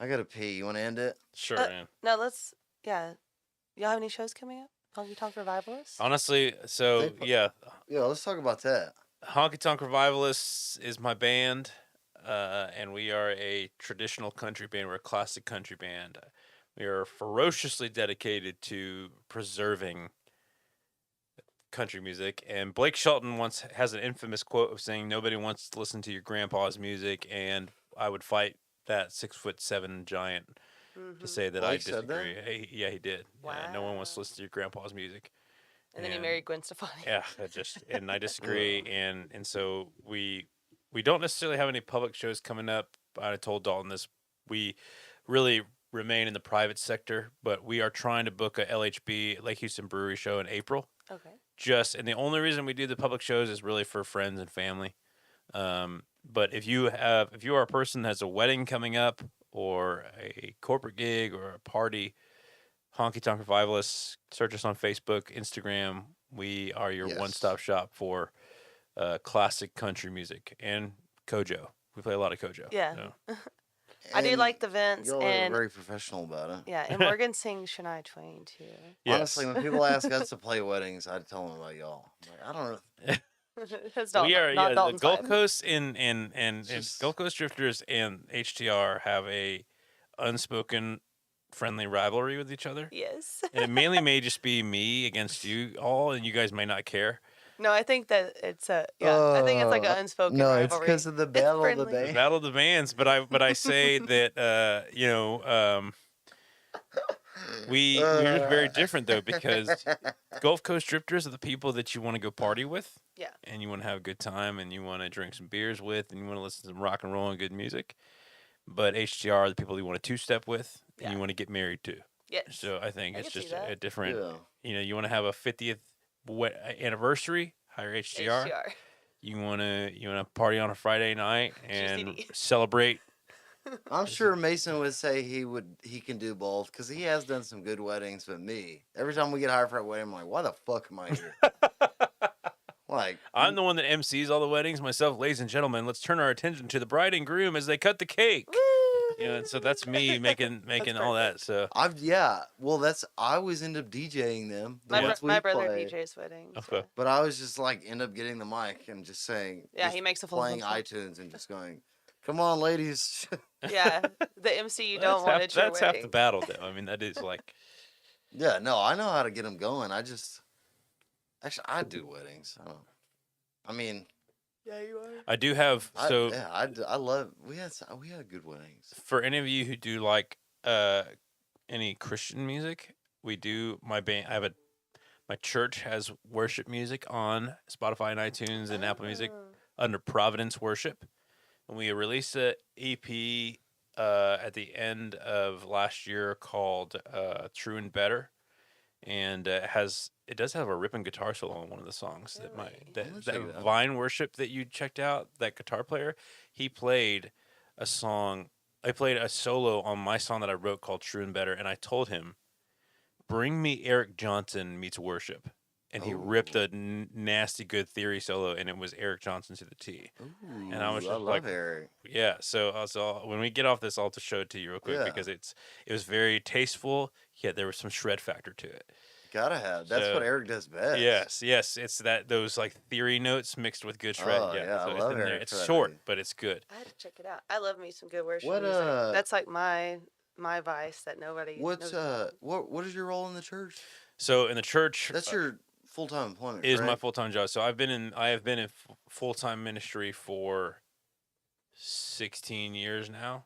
I gotta pee. You want to end it? Sure, man. No, let's. Yeah, y'all have any shows coming up? Honky Tonk Revivalists. Honestly, so Yeah, let's talk about that. Honky Tonk Revivalists is my band, and we are a traditional country band. We're a classic country band. We are ferociously dedicated to preserving country music. And Blake Shelton once has an infamous quote of saying, "Nobody wants to listen to your grandpa's music," and I would fight that 6'7" giant to say that Blake I said that? disagree. He did. Yeah, no one wants to listen to your grandpa's music. And then he married Gwen Stefani. Yeah, and I disagree, and so we don't necessarily have any public shows coming up. I told Dalton this. We really remain in the private sector, but we are trying to book a LHB Lake Houston Brewery show in April. Okay. And the only reason we do the public shows is really for friends and family. But if you are a person that has a wedding coming up or a corporate gig or a party, Honky Tonk Revivalists, search us on Facebook, Instagram. We are your one-stop shop for classic country music and Kojo. We play a lot of Kojo. Yeah. So. I do And like the Vince, y'all are and very professional about it. yeah, and Morgan sings Shania Twain too. Honestly, Yes. when people ask us to play weddings, I tell them about y'all. I'm like, I don't know. It's We Dalton, are, not yeah, the Dalton's Gulf vibe. Coast and Just Gulf Coast Drifters and HTR have a unspoken friendly rivalry with each other. Yes. And it mainly may just be me against you all, and you guys may not care. No, I think that it's a I think it's like an unspoken no, it's rivalry. because of the It's battle of the friendly. The band. battle of the bands, but I say that we're just very different though, because Gulf Coast Drifters are the people that you want to go party with, Yeah. and you want to have a good time, and you want to drink some beers with, and you want to listen to some rock and roll and good music. But HTR are the people you want to two-step with, and you Yeah. want to get married to. Yes. So I think I it's can see just a that. different. Yeah. You want to have a 50th anniversary, hire HTR. HGR. You wanna party on a Friday night and GCD. celebrate. I'm sure Mason would say he can do both because he has done some good weddings. But me, every time we get hired for a wedding, I'm like, why the fuck am I here? Like, I'm the one that MCs all the weddings myself, ladies and gentlemen. Let's turn our attention to the bride and groom as they cut the cake. Woo! And so that's me making all that. So well, I always end up DJing them. The My, ones we my brother play. DJ's weddings. Okay. Yeah. But I was just like end up getting the mic and just saying, Yeah, just he makes a full playing song. iTunes and just going, "Come on, ladies." Yeah, the MC you don't want at your that's wedding. half the battle, though. I mean, that is like Yeah, no, I know how to get them going. I do weddings. I mean, Yeah, you are. I do have. So I love. We had good weddings. for any of you who do like any Christian music, we do my band. My church has worship music on Spotify and iTunes and Apple Music Oh. under Providence Worship. And we released an EP at the end of last year called True and Better. And it does have a ripping guitar solo on one of the songs. Really? I'm gonna That check it out. Vine Worship that you checked out, that guitar player, he played a song. I played a solo on my song that I wrote called True and Better, and I told him, bring me Eric Johnson meets worship. And he ripped Ooh. a nasty good theory solo, and it was Eric Johnson to the T. Ooh, And I was just love like, Eric. yeah. So when we get off this, I'll have to show it to you real quick Yeah. because it was very tasteful. Yet there was some shred factor to it. Gotta have. That's what So, Eric does best. Yes. It's those like theory notes mixed with good shred. Oh, yeah, I so it's love in there. Eric It's shred. short, but it's good. I had to check it out. I love me some good worship What, music. That's like my vice that nobody. What's knows about. what is your role in the church? So in the church, That's your full-time employment. is my correct? full-time job. So I have been in full-time ministry for 16 years now.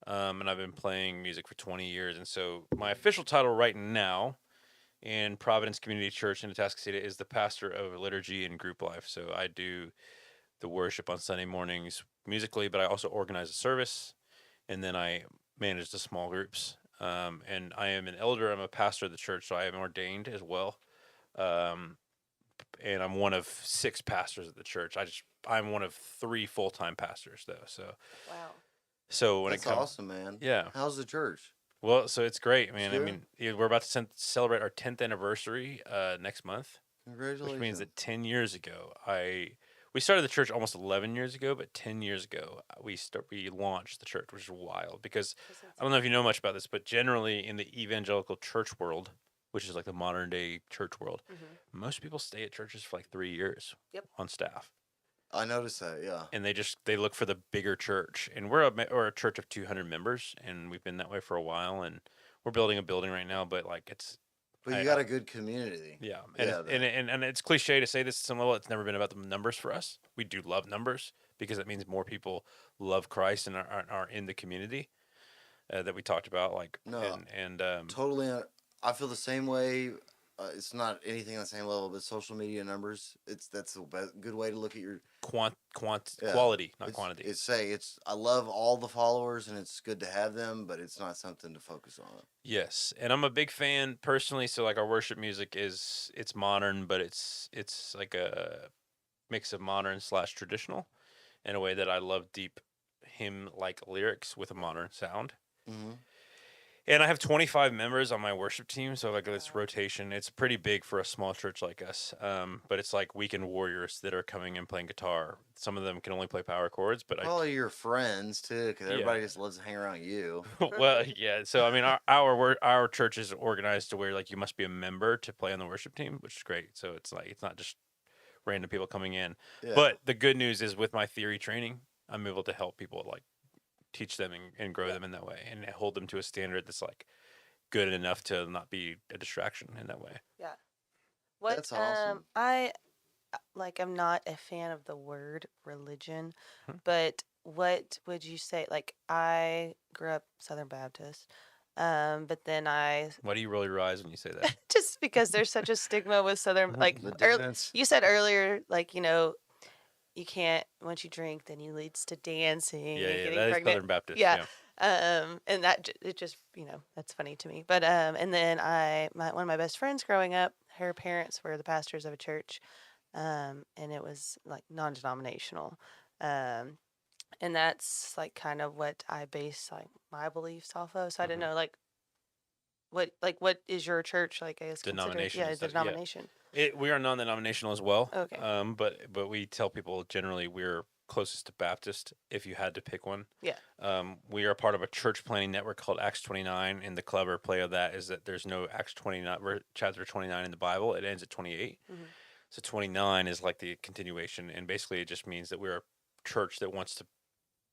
Wow. And I've been playing music for 20 years. And so my official title right now in Providence Community Church in Atascocita is the pastor of liturgy and group life. So I do the worship on Sunday mornings musically, but I also organize a service, and then I manage the small groups. And I am an elder. I'm a pastor of the church, so I am ordained as well. And I'm one of 6 pastors at the church. I'm one of 3 full-time pastors though. Wow. So when That's it comes, awesome, man. yeah. How's the church? Well, so it's great, man. I good? mean, we're about to celebrate our 10th anniversary next month, Congratulations. which means that 10 years ago, we started the church almost 11 years ago, but 10 years ago we launched the church, which is wild because I don't know if you know much about this, but generally in the evangelical church world, which is like the modern day church world, Mm-hmm. most people stay at churches for like 3 years on staff. I noticed that. Yeah. And they look for the bigger church, and we're a church of 200 members, and we've been that way for a while, and we're building a building right now, but like But you got a good community. yeah, Yeah, and it's cliche to say this at some level. It's never been about the numbers for us. We do love numbers because it means more people love Christ and are in the community that we talked about. Like No. and Totally. I feel the same way. It's not anything on the same level, but social media numbers. That's a good way to look at your quality, not quantity. I love all the followers, and it's good to have them, but it's not something to focus on. Yes, and I'm a big fan personally. So like our worship music it's modern, but it's like a mix of modern / traditional, in a way that I love deep hymn like lyrics with a modern sound. Mm-hmm. And I have 25 members on my worship team, so like this Wow. rotation. It's pretty big for a small church like us. But it's like weekend warriors that are coming and playing guitar. Some of them can only play power chords, but Probably your friends too, because yeah. everybody just loves to hang around you. Well, yeah. So I mean, our church is organized to where like you must be a member to play on the worship team, which is great. So it's like it's not just random people coming in. Yeah. But the good news is with my theory training, I'm able to help people like teach them and grow them in that way and hold them to a standard that's like good enough to not be a distraction in that way. Yeah. What That's awesome. I like I'm not a fan of the word religion, Hmm. but what would you say? Like I grew up Southern Baptist, but then I Why do you roll your eyes when you say that? just because there's such a stigma with Southern, like The earl dance. you said earlier, like you can't once you drink, then you leads to dancing Yeah, and yeah, getting that is pregnant. Southern Baptist. Yeah. Yeah. And it just that's funny to me. But and then one of my best friends growing up, her parents were the pastors of a church, and it was like non-denominational, um, and that's like kind of what I base like my beliefs off of. So I didn't Mhm. know what is your church like? I guess considered Denomination yeah is the that, yeah. denomination. We are non-denominational as well. Okay. But we tell people generally we're closest to Baptist if you had to pick one. Yeah. We are part of a church planning network called Acts 29, and the clever play of that is that there's no Acts 29 chapter 29 in the Bible. It ends at 28. Mhm. So 29 is like the continuation, and basically it just means that we're a church that wants to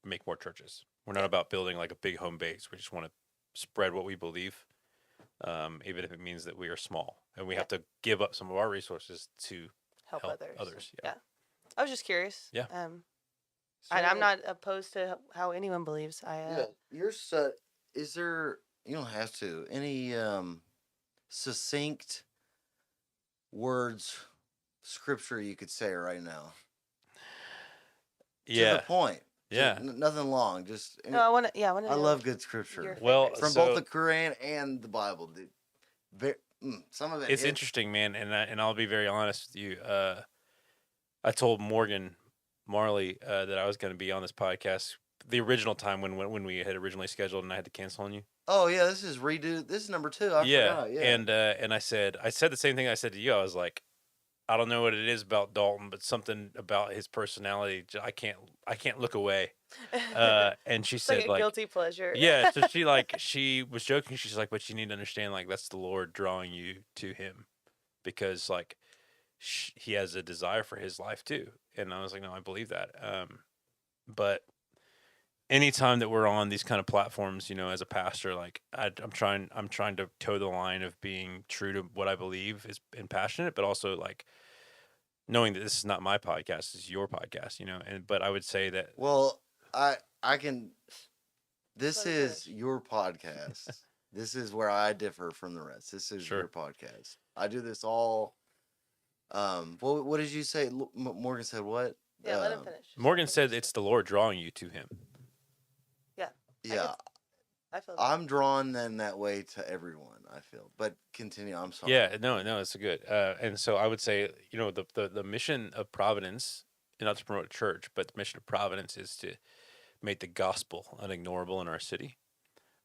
make more churches. We're not Yeah. about building like a big home base. We just want to spread what we believe, even if it means that we are small and we Yeah. have to give up some of our resources to Help help others. others. Yeah. I was just curious. Yeah. I'm not opposed to how anyone believes. Yeah, you're is there, you don't have to, any succinct words, scripture you could say right now? To the Yeah. point. Yeah. Nothing long. Just No, I want to. Yeah, I want to. I love good scripture your Well, favorite. from so- both the Quran and the Bible, dude. Some of it. It's hits. interesting, man, and I'll be very honest with you. I told Morgan Marley that I was going to be on this podcast the original time when we had originally scheduled, and I had to cancel on you. Oh yeah, this is redo. This is number 2. I forgot. Yeah. And I said the same thing I said to you. I was like, I don't know what it is about Dalton, but something about his personality, I can't look away. And she It's said like a guilty pleasure. yeah. So she was joking. She's like, but you need to understand, like that's the Lord drawing you to Him, because like he has a desire for his life too. And I was like, no, I believe that. But anytime that we're on these kind of platforms, as a pastor, like I'm trying to toe the line of being true to what I believe is and passionate, but also like knowing that this is not my podcast, this is your podcast, but I would say that Well, I can. This Let me is finish. your podcast. This is where I differ from the rest. This is Sure. your podcast. I do this all. What did you say? Morgan said what? Yeah, let him finish. Morgan said it's the Lord drawing you to Him. Yeah, I feel. I'm drawn then that way to everyone. I feel, but continue. I'm sorry. Yeah, no, it's good. And so I would say, the mission of Providence, and not to promote a church, but the mission of Providence is to make the gospel unignorable in our city.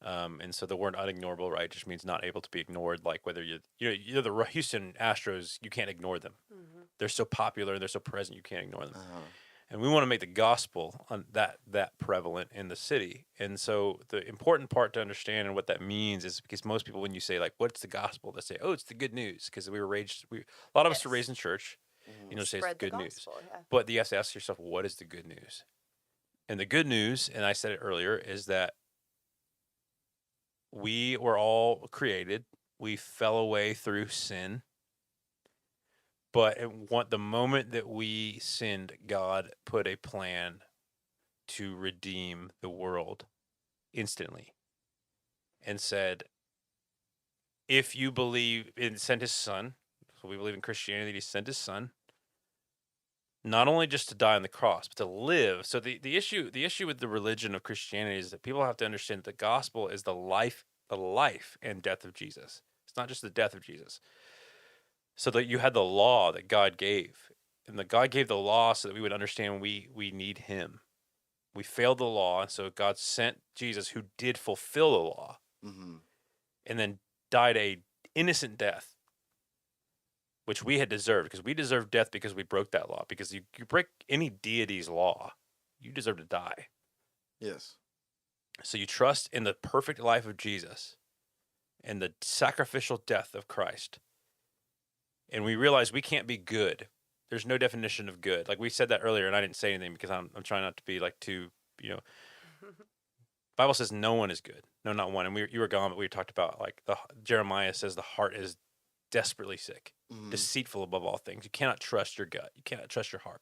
And so the word unignorable, right, just means not able to be ignored. Like whether you're the Houston Astros, you can't ignore them. Mhm. They're so popular, they're so present, you can't ignore them. Uh-huh. And we want to make the gospel that prevalent in the city. And so the important part to understand and what that means is because most people, when you say like, "What's the gospel?" they say, "Oh, it's the good news," because we were raised. A lot of us are Yes. raised in church. Say it's the Spread the good news. gospel. Yeah. But you have to ask yourself, what is the good news? And the good news, and I said it earlier, is that we were all created. We fell away through sin. But the moment that we sinned, God put a plan to redeem the world instantly and said, if you believe, and sent His Son, so we believe in Christianity, He sent His Son, not only just to die on the cross, but to live. So the issue with the religion of Christianity is that people have to understand that the gospel is the life and death of Jesus. It's not just the death of Jesus. So that you had the law that God gave, and that God gave the law so that we would understand we need Him. We failed the law, and so God sent Jesus, who did fulfill the law. Mm-hmm. and then died a innocent death, which we had deserved, because we deserved death because we broke that law. Because you break any deity's law, you deserve to die. Yes. So you trust in the perfect life of Jesus and the sacrificial death of Christ. And we realize we can't be good. There's no definition of good. Like we said that earlier, and I didn't say anything because I'm trying not to be like too, Bible says no one is good. No, not one. And you were gone, but we talked about like Jeremiah says the heart is desperately sick, deceitful above all things. You cannot trust your gut. You cannot trust your heart.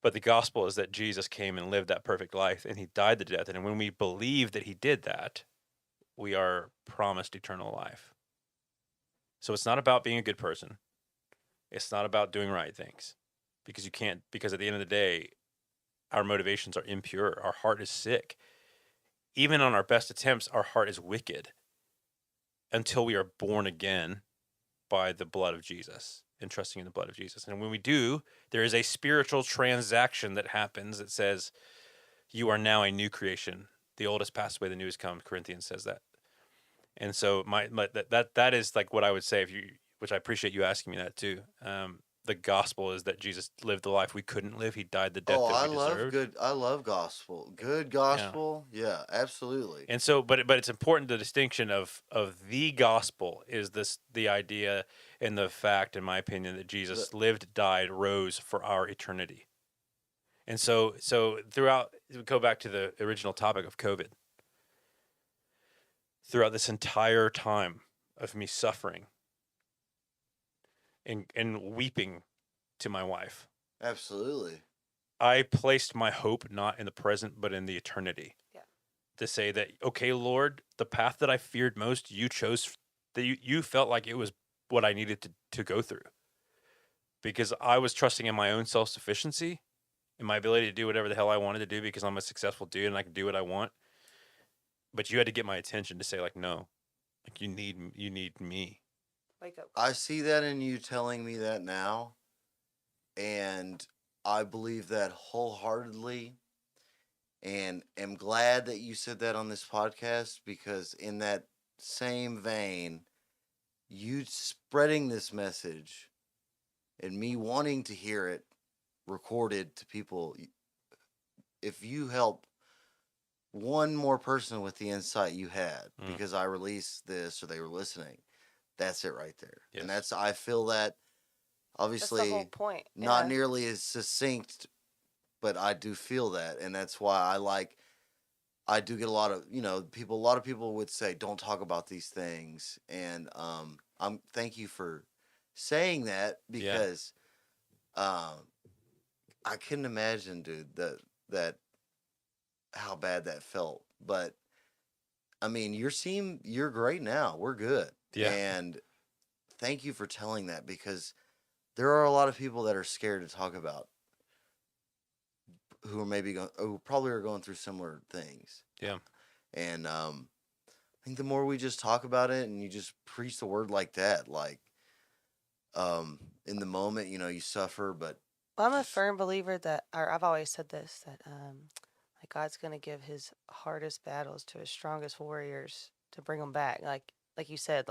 But the gospel is that Jesus came and lived that perfect life, and he died the death. And when we believe that he did that, we are promised eternal life. So it's not about being a good person. It's not about doing right things, because you can't, because at the end of the day, our motivations are impure. Our heart is sick. Even on our best attempts, our heart is wicked until we are born again by the blood of Jesus and trusting in the blood of Jesus. And when we do, there is a spiritual transaction that happens that says, you are now a new creation. The old has passed away, the new has come. Corinthians says that. And so that is like what I would say, which I appreciate you asking me that too. The gospel is that Jesus lived the life we couldn't live. He died the death that we deserved. I love gospel. Good gospel. Yeah, absolutely. And so, but it's important, the distinction of the gospel is the idea and the fact, in my opinion, that Jesus lived, died, rose for our eternity. And so throughout, we go back to the original topic of COVID. Throughout this entire time of me suffering and weeping to my wife, Absolutely. I placed my hope not in the present, but in the eternity. Yeah. To say that, okay, Lord, the path that I feared most, you chose, that you felt like it was what I needed to go through. Because I was trusting in my own self-sufficiency, in my ability to do whatever the hell I wanted to do because I'm a successful dude and I can do what I want. But you had to get my attention to say, like, no, like you need me. Wake up. I see that in you telling me that now, and I believe that wholeheartedly, and am glad that you said that on this podcast, because in that same vein, you spreading this message and me wanting to hear it recorded to people, if you help one more person with the insight you had because I released this or they were listening, that's it right there. Yes. And I feel that obviously That's the whole point. not nearly as succinct, but I do feel that. And that's why I do get a lot of, a lot of people would say, don't talk about these things. And thank you for saying that, because I couldn't imagine, dude, that how bad that felt. But I mean, you're great now. We're good. Yeah. And thank you for telling that, because there are a lot of people that are scared to talk about, who probably are going through similar things. Yeah. And I think the more we just talk about it and you just preach the word like that, like in the moment, you suffer, but Well, I'm a firm believer that, or I've always said this, that like God's going to give his hardest battles to his strongest warriors to bring them back. Like you said,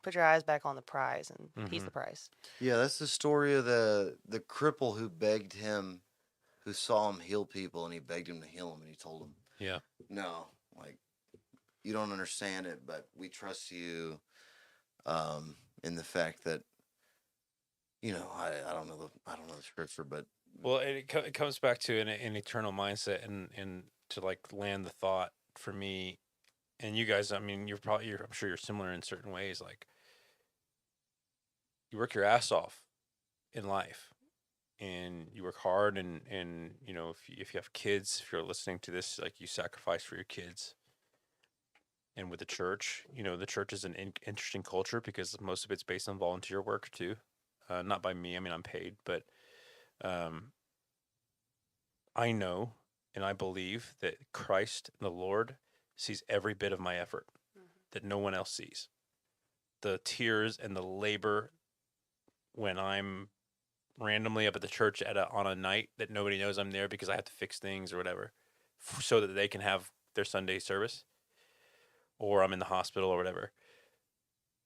put your eyes back on the prize, and he's the prize. Yeah, that's the story of the cripple who begged him, who saw him heal people, and he begged him to heal him, and he told him, Yeah. no, like, you don't understand it, but we trust you in the fact that, I don't know the scripture, but Well, it comes back to an eternal mindset, and to like land the thought for me and you guys. I mean, I'm sure you're similar in certain ways. Like, you work your ass off in life, and you work hard, and if you have kids, if you're listening to this, like, you sacrifice for your kids. And with the church, the church is an interesting culture because most of it's based on volunteer work too. Not by me. I mean, I'm paid, but I know and I believe that Christ, the Lord, sees every bit of my effort that no one else sees. The tears and the labor when I'm randomly up at the church on a night that nobody knows I'm there because I have to fix things or whatever, so that they can have their Sunday service. or I'm in the hospital or whatever,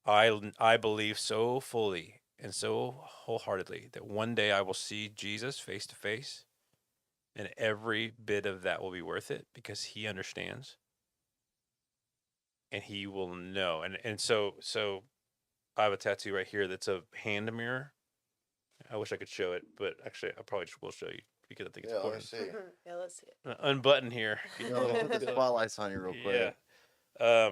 I believe so fully and so wholeheartedly that one day I will see Jesus face to face, and every bit of that will be worth it because he understands and he will know. And so I have a tattoo right here that's a hand mirror. I wish I could show it, but actually I probably just will show you because I think it's Yeah, important. let's see. Yeah, let's see it. Unbutton here. You know, let me put the spotlights on you real quick. Yeah.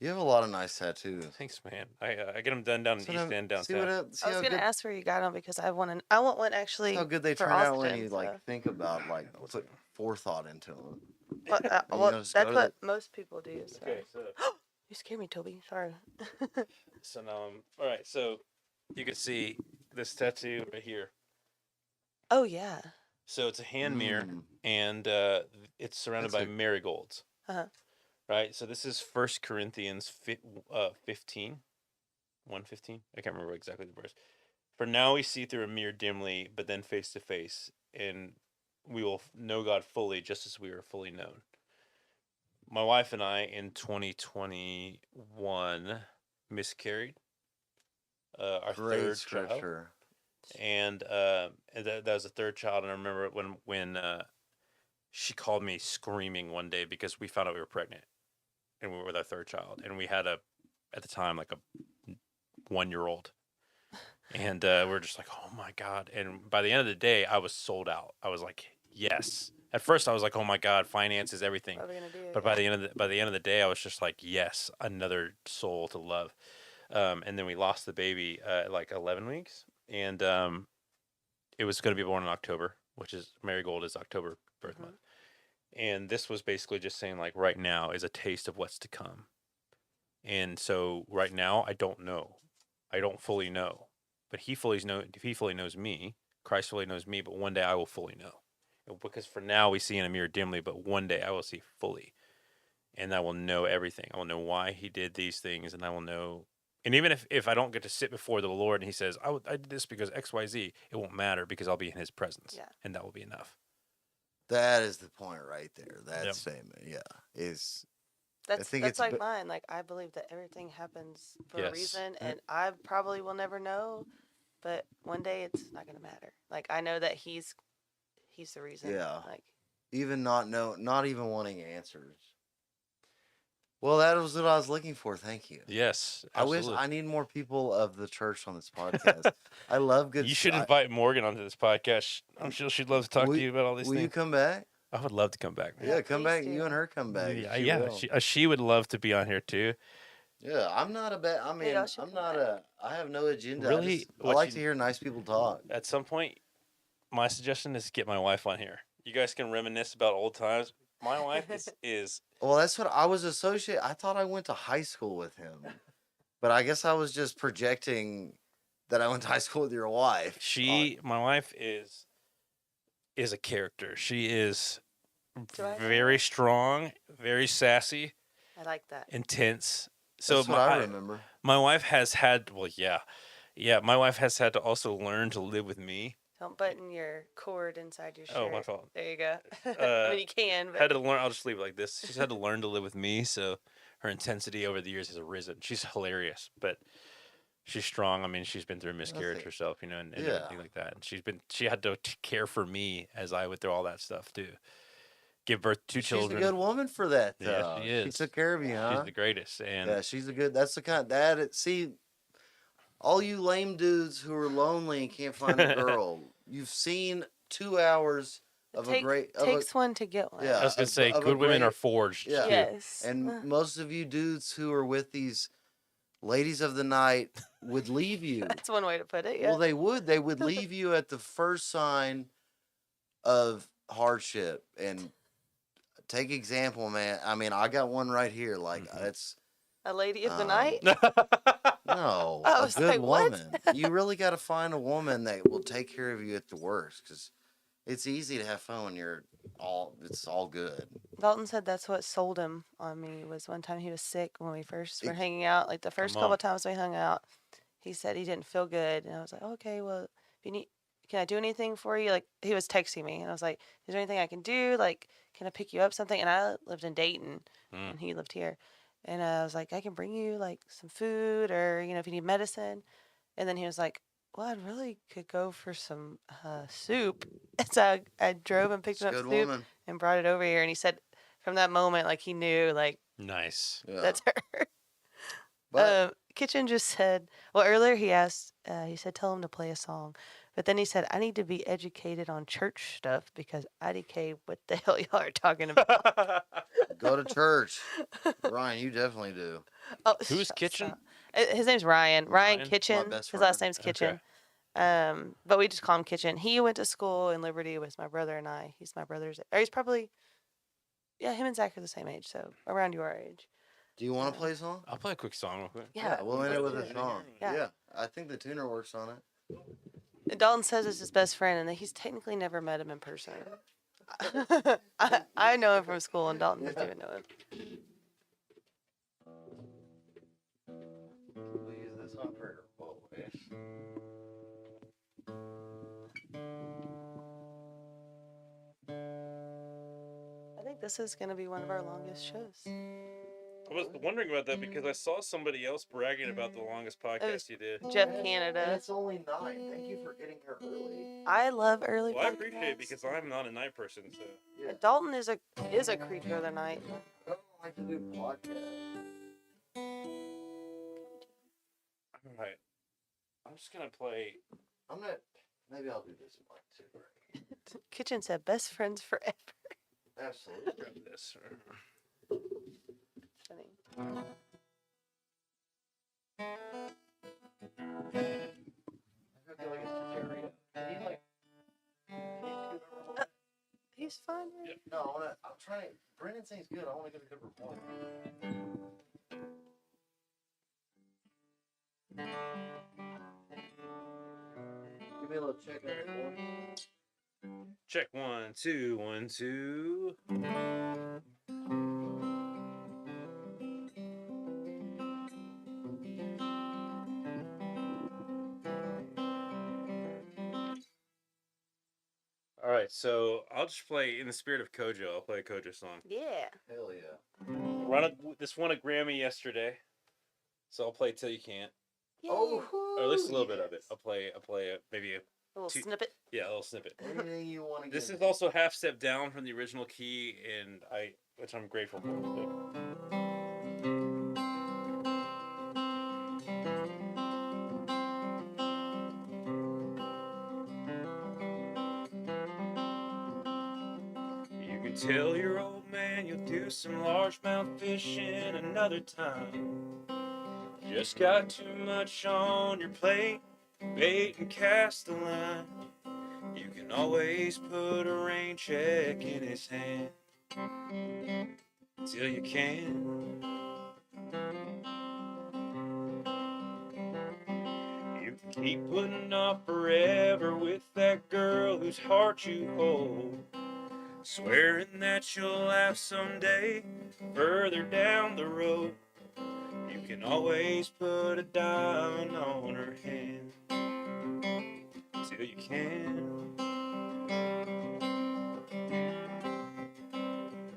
You have a lot of nice tattoos. Thanks, man. I get them done down in So East now, End down see south. see I was how gonna good, ask where you got them because I want one actually how good they for turn out when Austin. you So. like think about like What's put that? forethought into them. Well, And, well, just go that's to what most people do. So. Okay, so You scared me, Toby. Sorry. now all right. So you can see this tattoo right here. Oh yeah. So it's a hand mirror, Mm. and it's surrounded That's by a- marigolds. Uh-huh. Right. So this is 1 Corinthians 15, 1:15. I can't remember exactly the verse. For now we see through a mirror dimly, but then face to face, and we will know God fully, just as we are fully known. My wife and I in 2021 miscarried our Great third child, scripture. and that was the third child. And I remember when she called me screaming one day because we found out we were pregnant, and we were with our third child, and we had at the time like a 1-year-old, and we're just like, oh my God. And by the end of the day, I was sold out. I was like, yes. At first I was like, oh my God, finances, everything. What are we gonna do? But by the end of the day, I was just like, yes, another soul to love. And then we lost the baby at like 11 weeks, and it was going to be born in October, which is Marigold is October birth month. And this was basically just saying like right now is a taste of what's to come. And so right now I don't know, I don't fully know, but he fully knows me. Christ fully knows me, but one day I will fully know. Because for now we see in a mirror dimly, but one day I will see fully, and I will know everything. I will know why he did these things, and I will know. And even if I don't get to sit before the Lord and he says, I did this because X, Y, Z, it won't matter because I'll be in his presence. Yeah. And that will be enough. That is the point right there. That Yep. statement, yeah, is That's think that's it's like be- mine. Like I believe that everything happens for a Yes. reason, and I probably will never know, but one day it's not gonna matter. Like I know that he's the reason. Yeah. Like even not even wanting answers. Well, that was what I was looking for. Thank you. Yes. I wish Absolutely. I need more people of the church on this podcast. I love good. You should I- invite Morgan onto this podcast. I'm sure she'd love to talk Will- to you about all these Will you things. come back? I would love to come back, man. Yeah, Yeah, come please back. do. You and her come back. Yeah, She yeah. will. She would love to be on here too. Yeah, I'm not a bad. I mean, y'all should I'm come not back. I have no agenda. Really, I what like you- to hear nice people talk. At some point, my suggestion is get my wife on here. You guys can reminisce about old times. My wife is Well, that's what I was associated. I thought I went to high school with him, but I guess I was just projecting that I went to high school with your wife. my wife is a character. She is Do I know very that? strong, very sassy, I like that. intense. So That's what I remember. my wife has had my wife has had to also learn to live with me. Don't button your cord inside your shirt. Oh, my fault. There you go. Uh, I mean, you can, but Had to learn. I'll just leave it like this. She's had to learn to live with me, so her intensity over the years has arisen. She's hilarious, but she's strong. I mean, she's been through a miscarriage it. herself, and Yeah. everything like that. And she had to care for me as I went through all that stuff too. Give birth to two She's children. a good woman for that. Yeah, Though. she She is. took care of you, huh? She's the greatest, and Yeah, she's a good. That's the kind that. See, all you lame dudes who are lonely and can't find a girl, you've seen 2 hours of a great. takes one to get one. Yeah. I was gonna say, of a good women great- are forged. Yeah. too. Yes. And most of you dudes who are with these ladies of the night would leave you. That's one way to put it. Yeah. Well, they would. They would leave you at the first sign of hardship. And take example, man. I mean, I got one right here. Like Mhm. that's a lady of the um, night. no I a was good like, what? woman. You really got to find a woman that will take care of you at the worst, because it's easy to have fun when it's all good. Dalton said that's what sold him on me was one time he was sick when we first were It- hanging out. Like the first Come couple on. of times we hung out, he said he didn't feel good, and I was like, okay, well, if you need, can I do anything for you? Like, he was texting me, and I was like, is there anything I can do? Like, can I pick you up something? And I lived in Dayton, Mm. and he lived here. And I was like, I can bring you like some food, or if you need medicine. And then he was like, well, I really could go for some soup. And so I drove and picked It's a him up good soup woman. and brought it over here. And he said, from that moment, like he knew, like Nice. Yeah. that's her. But Kitchen just said, well, earlier he asked, he said, tell him to play a song. But then he said, I need to be educated on church stuff because IDK, what the hell y'all are talking about? go to church. Ryan, you definitely do. Oh, Who's shut Kitchen? up. His name's Ryan. Ryan Ryan? Kitchen. best His last friend. name's Kitchen. Okay. But we just call him Kitchen. He went to school in Liberty with my brother and I. He's my brother's, or he's probably, yeah, him and Zach are the same age, so around your age. Do you want to play a song? I'll play a quick song real quick. Yeah. we'll end it with a Yeah. song. Yeah. Yeah. I think the tuner works on it. And Dalton says it's his best friend, and that he's technically never met him in person. I know him from school, and Dalton doesn't even know him. We'll use this one for your quote. I think this is going to be one of our longest shows. I was wondering about that because I saw somebody else bragging about the longest podcast you did. Jeff And Canada. it's only 9. Thank you for getting here early. I love early Well, I appreciate it podcasts. because I'm not a night person, so. Yeah. Dalton is a creature of the night. I don't like to do podcasts. Alright. I'm just gonna play. I'm not. Maybe I'll do this one too. Kitchen said best friends forever. Absolutely. Grab this. Funny. I feel like it's Jerry. Can you like? He's fine. Man. No, I wanna. I'm trying. Brendan sings good. I want to get a good report. Give me a little check on it. Check 1, 2, 1, 2. Alright, so I'll just play in the spirit of Kojo. I'll play a Kojo song. Yeah. Hell yeah. This won a Grammy yesterday, so I'll play Till You Can't, Oh, or at least a little bit of it. I'll play maybe a little Two- snippet. little snippet. anything you want to This give is me. also half step down from the original key, and which I'm grateful for. So. You can tell your old man you'll do some largemouth fishing another time. Just got too much on your plate, bait and cast the line. You can always put a rain check in his hand till you can. You can keep putting off forever with that girl whose heart you hold, swearing that you'll laugh someday further down the road. You can always put a diamond on her hand till you can.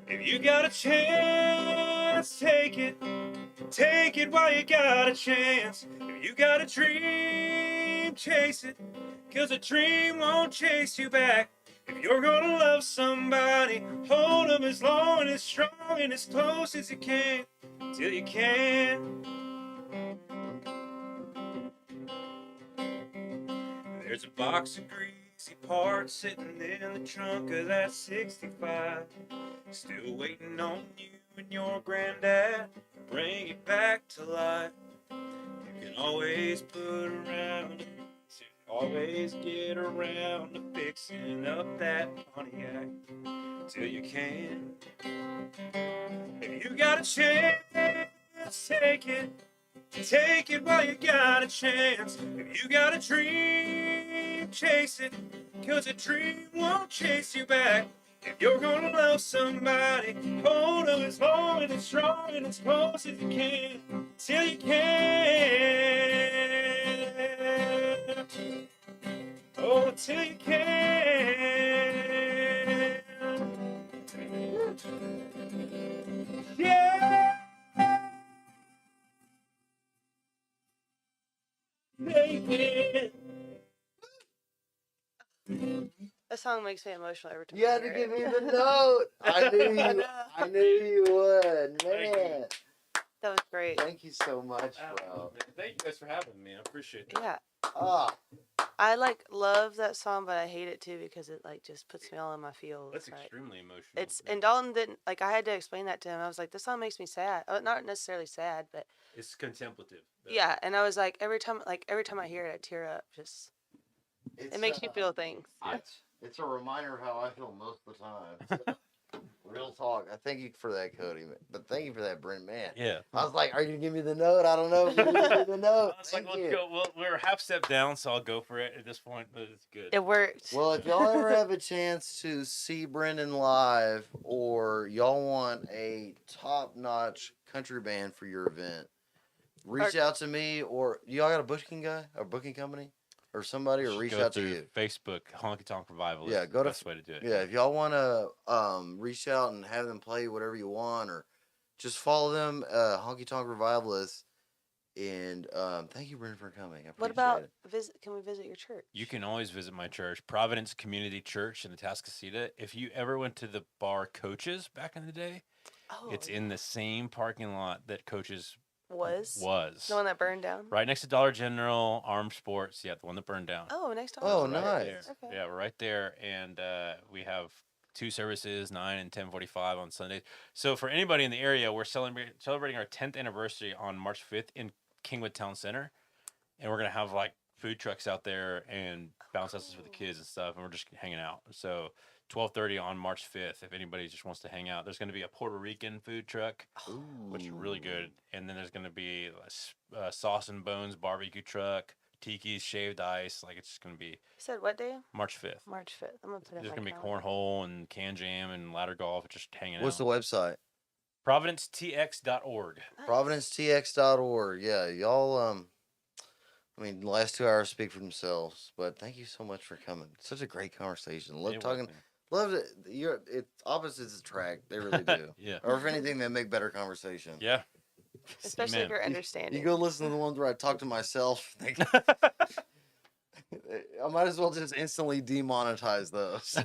If you got a chance, take it. Take it while you got a chance. If you got a dream, chase it. 'Cause a dream won't chase you back. If you're gonna love somebody, hold them as long and as strong and as close as you can, till you can. There's a box of greasy parts sitting in the trunk of that 65, still waiting on you and your granddad to bring it back to life. You can always put around it, always get around to fixing up that Pontiac till you can. If you got a chance, take it. Take it while you got a chance. If you got a dream, chase it. 'Cause a dream won't chase you back. If you're gonna love somebody, hold them as long and as strong and as close as you can, till you can. Oh, until you can. Yeah. Naked. That song makes me emotional every time. You I had to hear give it. me the note. I knew you. I knew you would, Thank you. man. That was great. Thank you so much, bro. Thank you guys for having me. I appreciate that. Yeah, Ah, I like love that song, but I hate it too because it like just puts me all in my feels. That's right? extremely emotional. It's and Dalton didn't like. I had to explain that to him. I was like, this song makes me sad. Not necessarily sad, but It's contemplative. though. yeah. And I was like, every time I hear it, I tear up. Just it's, it makes you feel things. Yeah. It's a reminder of how I feel most of the time. So, real talk. I thank you for that, Cody. But thank you for that, Brent. Man, Yeah. I was like, "Are you gonna give me the note?" I don't know. If you're gonna give me the note. I was like, Thank let's you. go. Well, we're half step down, so I'll go for it at this point. But it's good. It worked. Well, if y'all ever have a chance to see Brendan live, or y'all want a top-notch country band for your event, reach out to me. Or y'all got a booking guy or booking company or somebody, or Just reach go out to through you. Facebook, Honky Tonk Revival. Yeah, is go the to best way to do it. Yeah, if y'all want to reach out and have them play whatever you want, or just follow them, Honky Tonk Revivalists. And thank you, Brendan, for coming. I appreciate What about it. visit? Can we visit your church? You can always visit my church, Providence Community Church in Atascocita. If you ever went to the bar Coaches back in the day, Oh, it's in the same parking lot that Coaches was was. the one that burned down. Right next to Dollar General, Armed Sports. Yeah, the one that burned down. Oh, next time. Oh, Right nice. there. Okay. Yeah, we're right there, and we have 2 services, 9 and 10:45 on Sundays. So for anybody in the area, we're celebrating our 10th anniversary on March 5th in Kingwood Town Center, and we're gonna have like food trucks out there and bounce houses for the kids and stuff, and we're just hanging out. So 12:30 on March 5th, if anybody just wants to hang out, there's gonna be a Puerto Rican food truck, which is really good, and then there's gonna be a sauce and bones barbecue truck. Tiki's, shaved ice, like it's just gonna be You said what day? March 5th. March 5th. I'm gonna put it. There's in gonna my be calendar. cornhole and can jam and ladder golf, just hanging What's out. the website? ProvidenceTX.org. Nice. ProvidenceTX.org. Yeah, y'all. I mean, the last 2 hours speak for themselves. But thank you so much for coming. Such a great conversation. Love It was, talking. man. Love it. It's opposites attract. They really do. Yeah. Or if anything, they make better conversation. Yeah. Especially if Amen. you're You understanding. go listen to the ones where I talk to myself. I might as well just instantly demonetize those.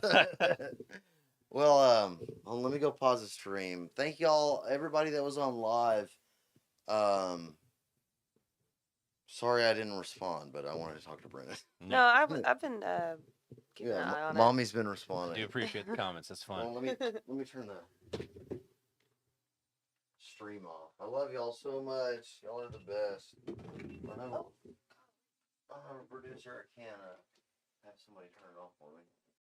Well, let me go pause the stream. Thank y'all, everybody that was on live. Sorry I didn't respond, but I wanted to talk to Brendan. No, I've been keeping an eye on Mommy's been I responding. do appreciate the comments. That's fun. Well, let me turn the stream off. I love y'all so much. Y'all are the best. I know. I'm a producer. I can't have somebody turn it off for me.